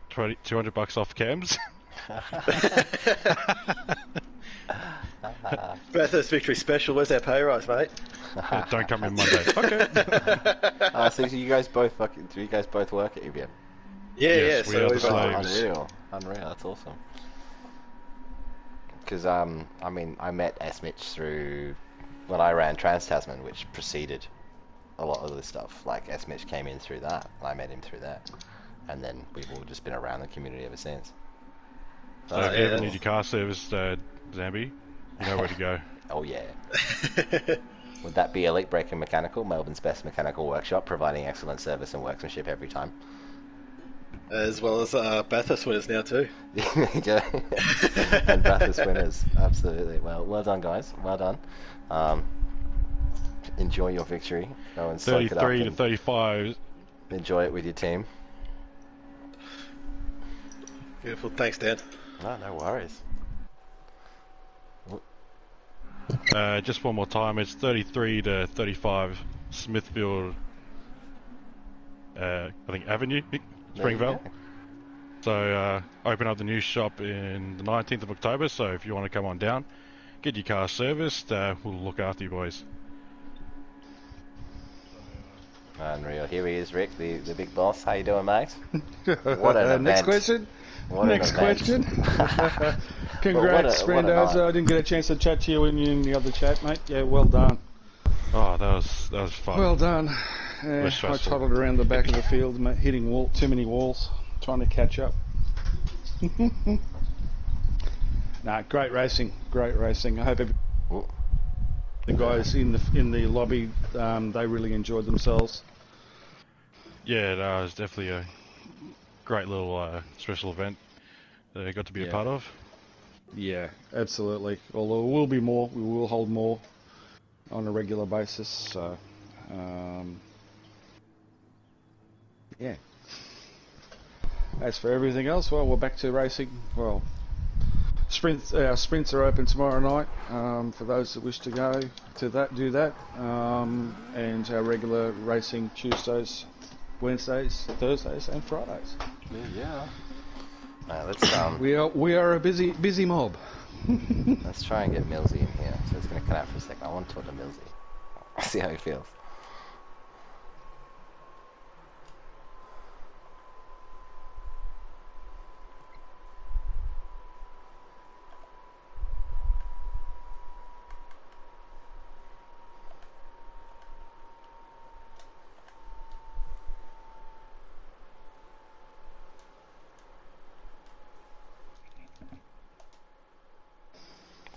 Speaker 6: $200 off cams.
Speaker 4: Bathurst victory special. Where's our pay rise, mate?
Speaker 6: Don't come in Monday. Okay.
Speaker 1: So you guys both do you guys both work at EBM?
Speaker 6: Yes, we are the
Speaker 1: slaves. Unreal. That's awesome. Because I met S. Mitch through when I ran Trans-Tasman, which preceded a lot of the stuff. Like S. Mitch came in through that, and I met him through that, and then we've all just been around the community ever since.
Speaker 6: So if you ever need your car serviced, Zambe, you know where to go.
Speaker 1: Oh yeah. Would that be Elite Braking Mechanical, Melbourne's best mechanical workshop, providing excellent service and workmanship every time?
Speaker 4: As well as Bathurst winners now too.
Speaker 1: Yeah. And Bathurst winners, absolutely. Well done, guys. Well done. Enjoy your victory. Go and soak it up
Speaker 6: 33 to 35.
Speaker 1: Enjoy it with your team.
Speaker 4: Beautiful. Thanks, Dan.
Speaker 1: No worries.
Speaker 6: Just one more time. It's 33 to 35 Smithfield. I think Avenue. Springvale. So open up the new shop in the 19th of October, so if you want to come on down, get your car serviced, we'll look after you boys.
Speaker 1: Unreal. Here he is, Rick, the big boss. How you doing, mate? What an event.
Speaker 2: Next question.
Speaker 1: What
Speaker 2: Next
Speaker 1: an event.
Speaker 2: question. Congrats,
Speaker 1: what a
Speaker 2: Brandoza.
Speaker 1: night.
Speaker 2: I didn't get a chance to chat to you when you in the other chat, mate. Yeah, well done.
Speaker 6: Oh, that was fun.
Speaker 2: Well done. I
Speaker 6: stressful.
Speaker 2: toddled around the back of the field, hitting too many walls, trying to catch up. Nah, great racing. Great racing. I hope the guys in the lobby, they really enjoyed themselves.
Speaker 6: Yeah, no, it was definitely a great little special event that I got to be a part of.
Speaker 2: Yeah, absolutely. Although there will be more, we will hold more on a regular basis. So, yeah. As for everything else, well, we're back to racing. Well, sprints are open tomorrow night for those that wish to go to do that, and our regular racing Tuesdays, Wednesdays, Thursdays, and Fridays.
Speaker 1: Yeah. Let's
Speaker 2: We are a busy mob.
Speaker 1: let's try and get Millsy in here. So it's going to cut out for a second. I want to talk to Millsy. See how he feels.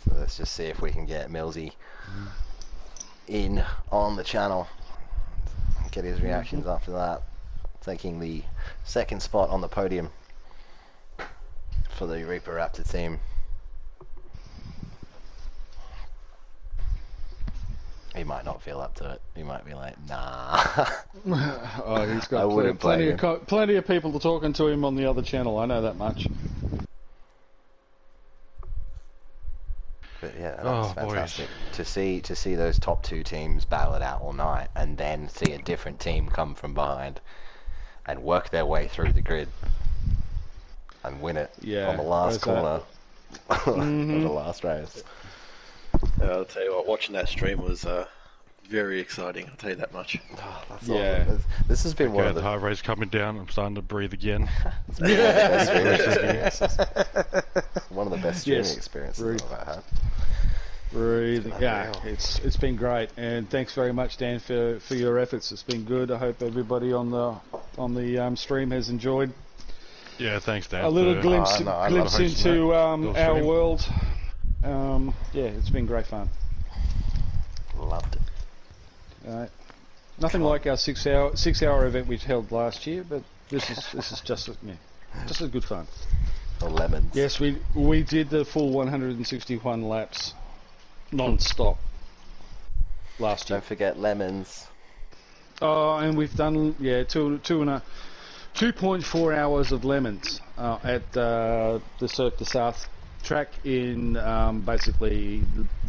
Speaker 1: So let's just see if we can get Millsy in on the channel. Get his reactions after that. Taking the second spot on the podium for the Reaper Raptor team. He might not feel up to it. He might be like, nah.
Speaker 2: Oh, he's
Speaker 1: I
Speaker 2: got
Speaker 1: wouldn't blame him.
Speaker 2: plenty of people talking to him on the other channel. I know that much.
Speaker 1: But yeah,
Speaker 6: Oh,
Speaker 1: that's fantastic to see those top two teams battle it out all night, and then see a different team come from behind and work their way through the grid and win it on the last corner of the last race.
Speaker 4: I'll tell you what, watching that stream was very exciting. I'll tell you that much.
Speaker 1: Oh, that's
Speaker 2: Yeah.
Speaker 1: awesome. This has been one
Speaker 6: Okay,
Speaker 1: of
Speaker 6: the
Speaker 1: the
Speaker 6: heart rate's coming down. I'm starting to breathe again.
Speaker 1: one of the best streaming
Speaker 2: Yes.
Speaker 1: experiences I've ever had.
Speaker 2: Breathing. Yeah, it's been great, and thanks very much, Dan, for your efforts. It's been good. I hope everybody on the stream has enjoyed
Speaker 6: Yeah, thanks, Dan.
Speaker 2: a little glimpse
Speaker 1: I love
Speaker 6: hosting
Speaker 2: into
Speaker 6: that.
Speaker 2: our
Speaker 6: Stream.
Speaker 2: world. Yeah, it's been great fun.
Speaker 1: Loved it.
Speaker 2: Nothing like our 6 hour event we held last year, but this is just as good fun.
Speaker 1: Or lemons.
Speaker 2: Yes, we did the full 161 laps non-stop last year.
Speaker 1: Don't forget lemons.
Speaker 2: Oh, and we've done 2.4 hours of lemons at the Cirque du South track in basically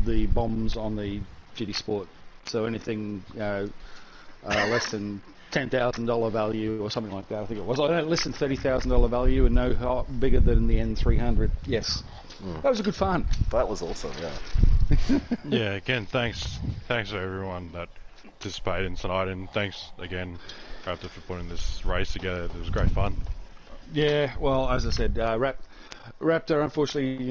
Speaker 2: the bombs on the GT Sport. So anything less than $10,000 value or something like that, I think it was. Less than $30,000 value and no bigger than the N300. Yes, that was a good fun.
Speaker 1: That was awesome, yeah.
Speaker 6: Yeah, again, thanks to everyone that participated in tonight, and thanks again, Raptor, for putting this race together. It was great fun.
Speaker 2: Yeah, well, as I said, Raptor unfortunately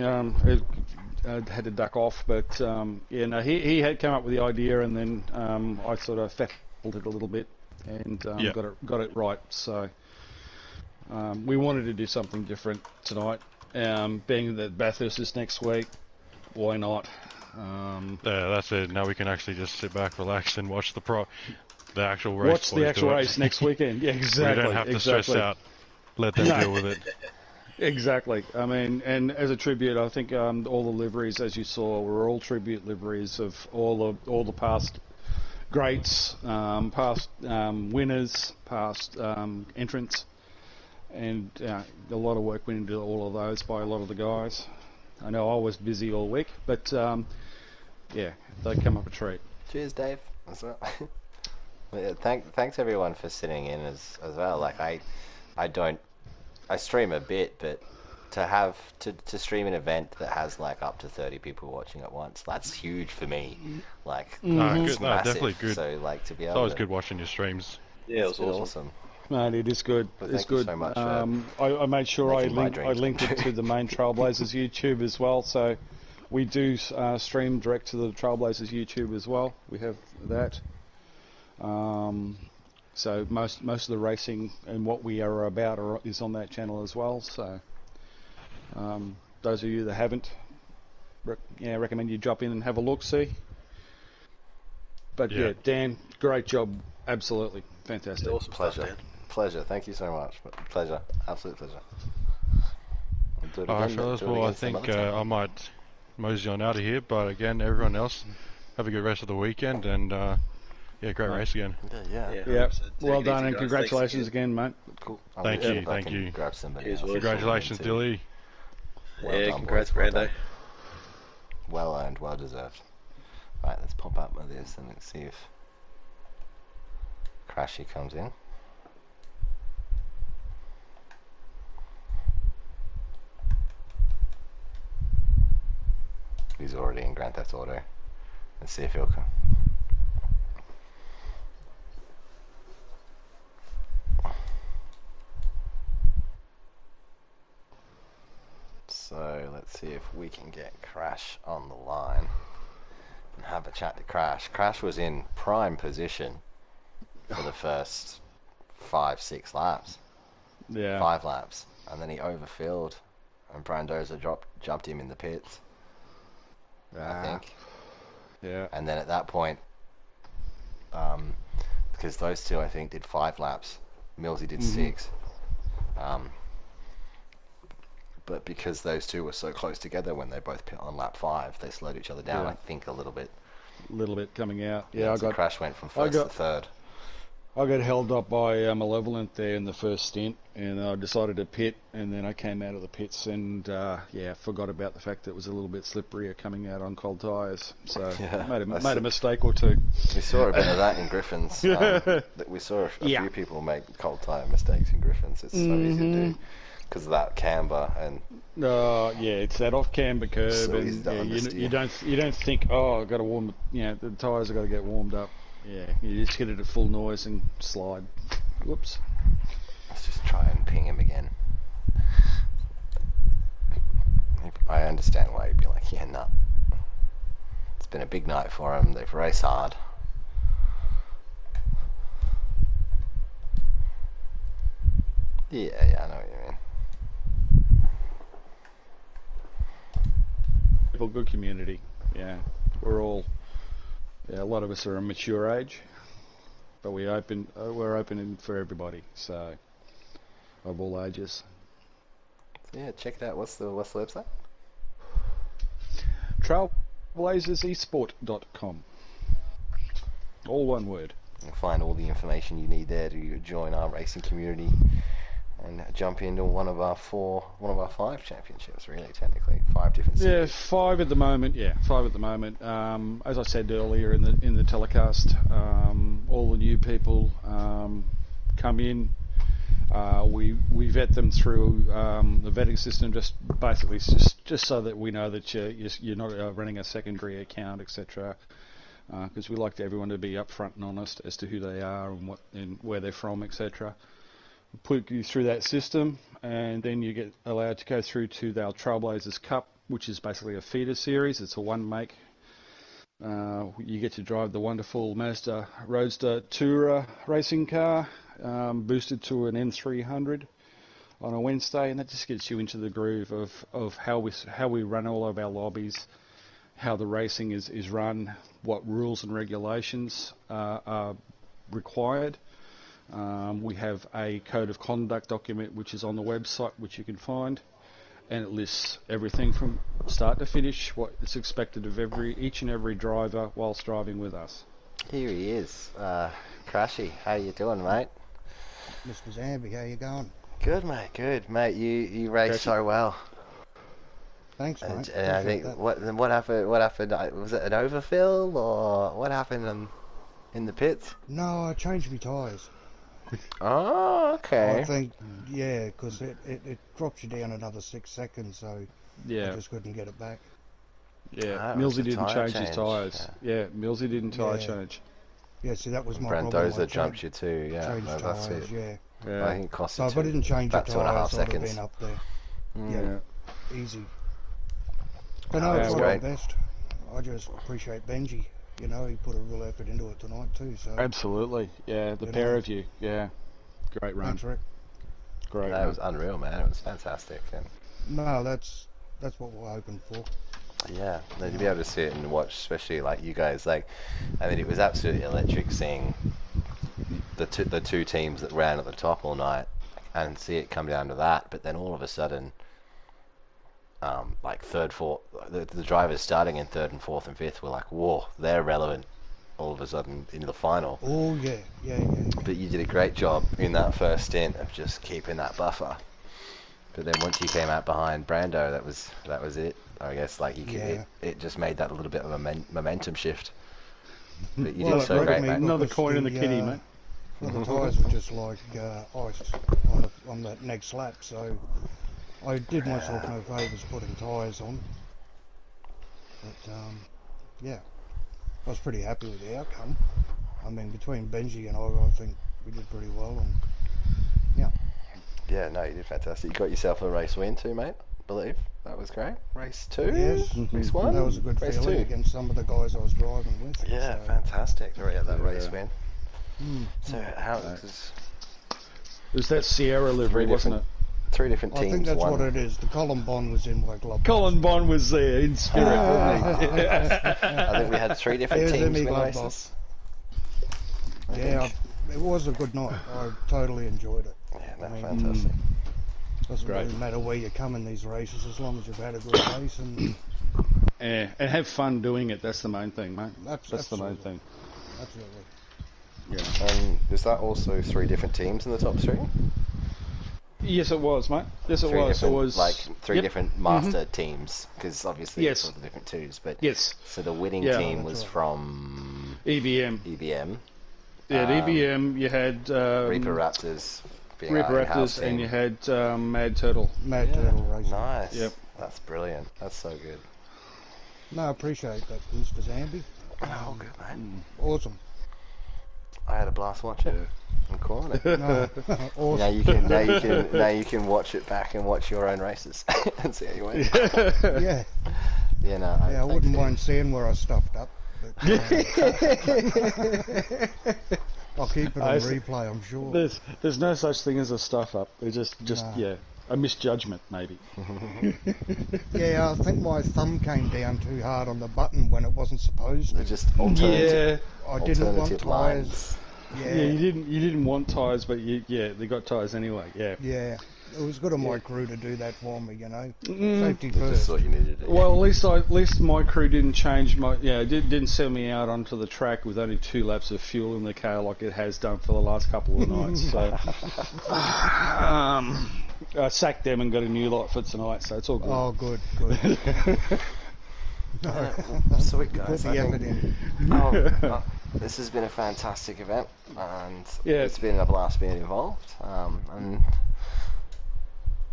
Speaker 2: had to duck off, but he had come up with the idea, and then I sort of faffled it a little bit and got it right. So we wanted to do something different tonight. Being that Bathurst is next week, why not?
Speaker 6: Yeah, that's it. Now we can actually just sit back, relax, and watch the actual race.
Speaker 2: Watch the actual race next weekend. Yeah, exactly.
Speaker 6: We don't have to stress out. Let them deal with it.
Speaker 2: Exactly. I mean, and as a tribute, I think all the liveries, as you saw, were all tribute liveries of all the past greats, past winners, past entrants, and a lot of work went into all of those by a lot of the guys. I know I was busy all week, but yeah, they come up a treat.
Speaker 1: Cheers, Dave. That's right. Yeah, thanks everyone for sitting in as well. Like I stream a bit, but to stream an event that has like up to 30 people watching at once, that's huge for me. Like, it's
Speaker 6: No,
Speaker 1: massive.
Speaker 6: definitely good.
Speaker 1: So like to be able
Speaker 6: It's always
Speaker 1: to,
Speaker 6: good watching your streams.
Speaker 4: Yeah, it was
Speaker 1: been
Speaker 4: awesome.
Speaker 2: Mate, it is good.
Speaker 1: Well,
Speaker 2: It's
Speaker 1: thank you
Speaker 2: good.
Speaker 1: so much
Speaker 2: I made sure I
Speaker 1: making my
Speaker 2: linked
Speaker 1: dreams come
Speaker 2: it
Speaker 1: true.
Speaker 2: to the main Trailblazers YouTube as well. So we do stream direct to the Trailblazers YouTube as well. We have that. So most of the racing and what we are about is on that channel as well. So those of you that haven't, recommend you drop in and have a look. See. But
Speaker 6: Yeah.
Speaker 2: yeah, Dan, great job. Absolutely fantastic.
Speaker 4: Awesome stuff,
Speaker 1: Pleasure.
Speaker 4: Dan.
Speaker 1: Pleasure. Thank you so much. Pleasure. Absolute pleasure. We'll do it
Speaker 6: Alright,
Speaker 1: again.
Speaker 6: fellas.
Speaker 1: Do it
Speaker 6: Well, I
Speaker 1: again some
Speaker 6: think
Speaker 1: other time.
Speaker 6: I might mosey on out of here. But again, everyone else, have a good rest of the weekend, and yeah, great race again.
Speaker 1: Yeah.
Speaker 4: Yeah,
Speaker 2: Yeah,
Speaker 4: 100%. Take
Speaker 2: well
Speaker 4: it
Speaker 2: done
Speaker 4: easy,
Speaker 2: and
Speaker 4: guys.
Speaker 2: congratulations
Speaker 4: Thanks again.
Speaker 2: again, mate.
Speaker 1: Cool.
Speaker 6: Thank
Speaker 1: see
Speaker 6: you,
Speaker 1: if I
Speaker 6: thank
Speaker 1: can
Speaker 6: you.
Speaker 1: grab somebody
Speaker 4: Cheers,
Speaker 1: else.
Speaker 4: boys.
Speaker 6: Congratulations,
Speaker 1: Too.
Speaker 6: Dilly.
Speaker 1: Well
Speaker 4: Yeah,
Speaker 1: done,
Speaker 4: congrats,
Speaker 1: boys. Well
Speaker 4: Brando.
Speaker 1: done. Well earned, well deserved. Right, let's pop up with this and let's see if Crashy comes in. He's already in Grand Theft Auto. Let's see if he'll come. So let's see if we can get Crash on the line and have a chat to Crash. Crash was in prime position for the first 5-6 laps.
Speaker 2: Yeah.
Speaker 1: 5 laps. And then he overfilled and Brandoza jumped him in the pits, I think.
Speaker 2: Yeah.
Speaker 1: And then at that point, because those two I think did 5 laps, Millsy did 6. But because those two were so close together when they both pit on lap 5, they slowed each other down,
Speaker 2: Yeah.
Speaker 1: I think, a little bit.
Speaker 2: Little bit coming out. Yeah,
Speaker 1: So Crash went from first to third.
Speaker 2: I got held up by Malevolent there in the first stint, and I decided to pit, and then I came out of the pits, and forgot about the fact that it was a little bit slipperier coming out on cold tyres. So
Speaker 1: Yeah,
Speaker 2: made a mistake or two.
Speaker 1: We saw a bit of that in Griffins. We saw a few people make cold tyre mistakes in Griffins. It's so easy to do because of that camber and.
Speaker 2: It's that off camber curve,
Speaker 1: So
Speaker 2: and
Speaker 1: easy to understeer.
Speaker 2: you don't think, oh, I've got to warm, the tyres have got to get warmed up. Yeah, you just hit it at full noise and slide. Whoops.
Speaker 1: Let's just try and ping him again. I understand why he'd be like, yeah, nah. It's been a big night for him. They've raced hard. Yeah, I know what you mean.
Speaker 2: Good community. Yeah, we're all. Yeah, a lot of us are a mature age, but we're open for everybody. So, of all ages.
Speaker 1: Yeah, check it out. What's the website?
Speaker 2: Trailblazersport.com. All one word.
Speaker 1: You'll find all the information you need there to join our racing community and jump into one of our 5 championships, really, technically. 5 different
Speaker 2: Yeah,
Speaker 1: series.
Speaker 2: 5 at the moment. Yeah, 5 at the moment. As I said earlier in the telecast, all the new people come in. We vet them through the vetting system, just basically just so that we know that you're not running a secondary account, etc. Because we like everyone to be upfront and honest as to who they are and where they're from, etc. Put you through that system, and then you get allowed to go through to our Trailblazers Cup, which is basically a feeder series. It's a one make. You get to drive the wonderful Mazda Roadster Tourer racing car, boosted to an M300 on a Wednesday, and that just gets you into the groove of how we run all of our lobbies, how the racing is run, what rules and regulations are required. We have a code of conduct document which is on the website, which you can find, and it lists everything from start to finish, what is expected of each and every driver whilst driving with us.
Speaker 1: Here he is. Crashy, how you doing, mate?
Speaker 7: Mr. Zambe, how you going?
Speaker 1: Good, mate, good. Mate, you raced so well.
Speaker 7: Thanks, mate.
Speaker 1: And I think, what happened, was it an overfill, or what happened in the pits?
Speaker 7: No, I changed my tyres.
Speaker 1: Oh, okay.
Speaker 7: I think, yeah, because it drops you down another 6 seconds, so
Speaker 2: Yeah.
Speaker 7: I just couldn't get it back.
Speaker 2: Yeah,
Speaker 1: Ah, it was
Speaker 2: Millsy
Speaker 1: the
Speaker 2: didn't
Speaker 1: tyre
Speaker 2: change his
Speaker 1: change,
Speaker 2: tyres. Yeah, Millsy didn't tyre
Speaker 7: Yeah.
Speaker 2: change.
Speaker 7: Yeah, see, that was my problem.
Speaker 1: Brandoza jumped you too. Yeah,
Speaker 7: Changed
Speaker 1: no, that's
Speaker 7: tyres,
Speaker 1: it.
Speaker 7: yeah.
Speaker 1: I think it cost
Speaker 7: So
Speaker 1: you
Speaker 7: if I didn't change the
Speaker 1: about 2.5
Speaker 7: tyres, I'd have
Speaker 1: seconds.
Speaker 7: been up there.
Speaker 1: Mm.
Speaker 7: Yeah, easy. But no,
Speaker 1: Oh,
Speaker 7: I
Speaker 1: that's
Speaker 7: tried my
Speaker 1: great.
Speaker 7: best. I just appreciate Benji. You know, he put a real effort into it tonight too. So
Speaker 2: Absolutely. Yeah, the
Speaker 7: You
Speaker 2: pair
Speaker 7: know.
Speaker 2: of you. Yeah. Great run.
Speaker 7: thanks, Rick.
Speaker 2: Great
Speaker 1: That
Speaker 2: run.
Speaker 1: was unreal, man. It was fantastic. And
Speaker 7: No, that's what we're hoping for.
Speaker 1: yeah, no, to be able to sit and watch, especially like you guys, like, I mean, it was absolutely electric seeing the two teams that ran at the top all night and see it come down to that. But then all of a sudden, like third, fourth, the drivers starting in third and fourth and fifth were like, whoa, they're relevant all of a sudden into the final.
Speaker 7: Oh yeah.
Speaker 1: But you did a great job in that first stint of just keeping that buffer. But then once you came out behind Brando, that was it. I guess like you could,
Speaker 7: Yeah.
Speaker 1: it just made that a little bit of a momentum shift. But you
Speaker 7: Well,
Speaker 1: did so
Speaker 7: it
Speaker 1: great,
Speaker 7: me
Speaker 1: mate.
Speaker 2: Another
Speaker 7: because
Speaker 2: coin in the kitty, mate.
Speaker 7: Well, the tyres were just like ice on that next lap, so I did myself no favours putting tyres on. But yeah, I was pretty happy with the outcome. I mean, between Benji and I think we did pretty well, and yeah.
Speaker 1: Yeah, no, you did fantastic. You got yourself a race win too, mate. I believe that was great. Race 2,
Speaker 7: Yes,
Speaker 1: race 1.
Speaker 7: that was a good
Speaker 1: race
Speaker 7: feeling
Speaker 1: 2.
Speaker 7: against some of the guys I was driving with.
Speaker 1: Yeah,
Speaker 7: so.
Speaker 1: fantastic to get that race
Speaker 2: Yeah.
Speaker 1: win. So how
Speaker 2: Right.
Speaker 1: is
Speaker 2: It was that Sierra livery, wasn't it?
Speaker 1: 3 different teams?
Speaker 7: I think that's
Speaker 1: won.
Speaker 7: what it is. The Colin Bond was in my glove.
Speaker 2: Colin Bond was there in spirit, wasn't he?
Speaker 1: I think we had 3 different
Speaker 7: There's
Speaker 1: teams
Speaker 7: Emmy
Speaker 1: win
Speaker 7: glove
Speaker 1: races.
Speaker 7: box. Yeah, it was a good night. I totally enjoyed it.
Speaker 1: Yeah, no,
Speaker 7: I mean,
Speaker 1: fantastic.
Speaker 7: Doesn't
Speaker 2: Great.
Speaker 7: really matter where you come in these races as long as you've had a good race. And
Speaker 2: Yeah, and have fun doing it. That's the main thing, mate.
Speaker 7: That's
Speaker 2: That's the main
Speaker 7: absolutely.
Speaker 2: thing.
Speaker 7: absolutely.
Speaker 2: Yeah.
Speaker 1: Is that also 3 different teams in the top 3?
Speaker 2: Yes, it was, mate. Yes, it
Speaker 1: 3
Speaker 2: was. It
Speaker 1: different,
Speaker 2: was
Speaker 1: like 3
Speaker 2: Yep.
Speaker 1: different master teams, because obviously
Speaker 2: Yes.
Speaker 1: it's all the different twos. But
Speaker 2: Yes,
Speaker 1: so the winning
Speaker 2: Yeah.
Speaker 1: team
Speaker 7: That's
Speaker 1: was
Speaker 7: right.
Speaker 1: from
Speaker 2: EBM.
Speaker 1: EBM,
Speaker 2: Yeah, at EBM you had
Speaker 1: Reaper Raptors, being our
Speaker 2: Reaper
Speaker 1: in-house
Speaker 2: Raptors, and
Speaker 1: team.
Speaker 2: you had Mad Turtle.
Speaker 7: Mad Turtle racing.
Speaker 1: Nice.
Speaker 2: Yep.
Speaker 1: That's brilliant. That's so good.
Speaker 7: No, I appreciate that boost to Zambe.
Speaker 1: Oh, good, man.
Speaker 7: Awesome.
Speaker 1: I had a blast watching it and calling it.
Speaker 7: No, awesome.
Speaker 1: Now you can watch it back and watch your own races and see how you went.
Speaker 7: Yeah,
Speaker 1: Yeah, no.
Speaker 7: I wouldn't mind seeing where I stuffed up. But, I'll keep it on replay, I'm sure.
Speaker 2: There's no such thing as a stuff up. It's just
Speaker 7: No.
Speaker 2: yeah, a misjudgment maybe.
Speaker 7: Yeah, I think my thumb came down too hard on the button when it wasn't supposed
Speaker 1: They're
Speaker 7: to.
Speaker 1: just alternative,
Speaker 7: I didn't want
Speaker 1: alternative
Speaker 7: tyres.
Speaker 1: lines.
Speaker 2: Yeah,
Speaker 7: Yeah,
Speaker 2: you didn't want tyres, but they got tyres anyway. Yeah.
Speaker 7: yeah. It was good of my crew to do that for me, you know.
Speaker 2: Mm.
Speaker 7: Safety
Speaker 1: That's
Speaker 7: first.
Speaker 1: what you needed to do.
Speaker 2: Well, at least my crew didn't change my didn't send me out onto the track with only 2 laps of fuel in the car like it has done for the last couple of nights. So I sacked them and got a new lot for tonight, so it's all good.
Speaker 7: Oh, good.
Speaker 1: Sweet
Speaker 7: Put
Speaker 1: guys.
Speaker 7: the
Speaker 1: I
Speaker 7: effort
Speaker 1: think,
Speaker 7: in.
Speaker 1: this has been a fantastic event, and
Speaker 2: Yeah.
Speaker 1: it's been a blast being involved. And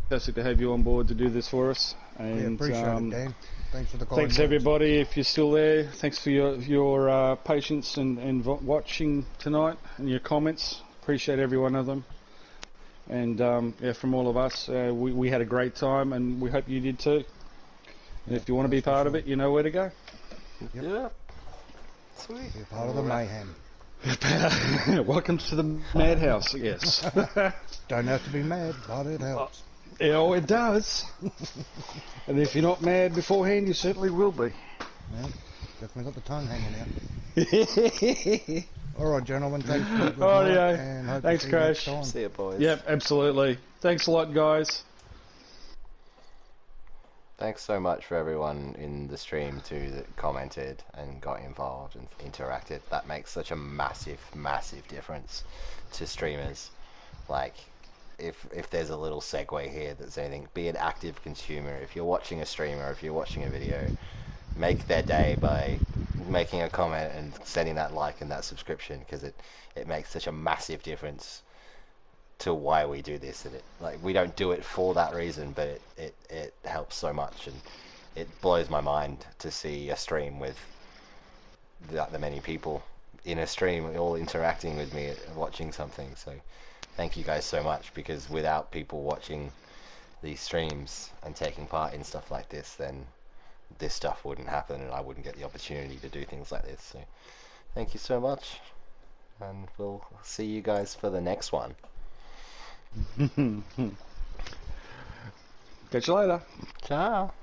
Speaker 2: Fantastic to have you on board to do this for us. And
Speaker 7: Yeah, appreciate it, Dan. Thanks for the kind
Speaker 2: thanks
Speaker 7: words.
Speaker 2: everybody if you're still there. Thanks for your patience and watching tonight and your comments. Appreciate every one of them. And from all of us, we had a great time, and we hope you did too. And if you want to be part of it, you know where to go.
Speaker 1: yeah, sweet.
Speaker 7: You're part of the mayhem.
Speaker 2: Welcome to the madhouse. Yes.
Speaker 7: Don't have to be mad, but it helps.
Speaker 2: Oh, it does. And if you're not mad beforehand, you certainly will be.
Speaker 7: Yeah, definitely got the tongue hanging out. All right, gentlemen, thanks for the good night,
Speaker 2: Rightio.
Speaker 7: and hope
Speaker 2: Thanks,
Speaker 7: to see you next
Speaker 2: Crash.
Speaker 7: time.
Speaker 1: See you, boys.
Speaker 2: Yep, absolutely. Thanks a lot, guys.
Speaker 1: Thanks so much for everyone in the stream too that commented and got involved and interacted. That makes such a massive, massive difference to streamers. Like, if there's a little segue here that's anything, be an active consumer. If you're watching a streamer, if you're watching a video, make their day by making a comment and sending that like and that subscription, because it makes such a massive difference to why we do this. And we don't do it for that reason, but it helps so much, and it blows my mind to see a stream with that many people in a stream, all interacting with me, watching something. So thank you guys so much, because without people watching these streams and taking part in stuff like this, then this stuff wouldn't happen and I wouldn't get the opportunity to do things like this. So thank you so much, and we'll see you guys for the next one.
Speaker 2: Catch you later.
Speaker 1: Ciao.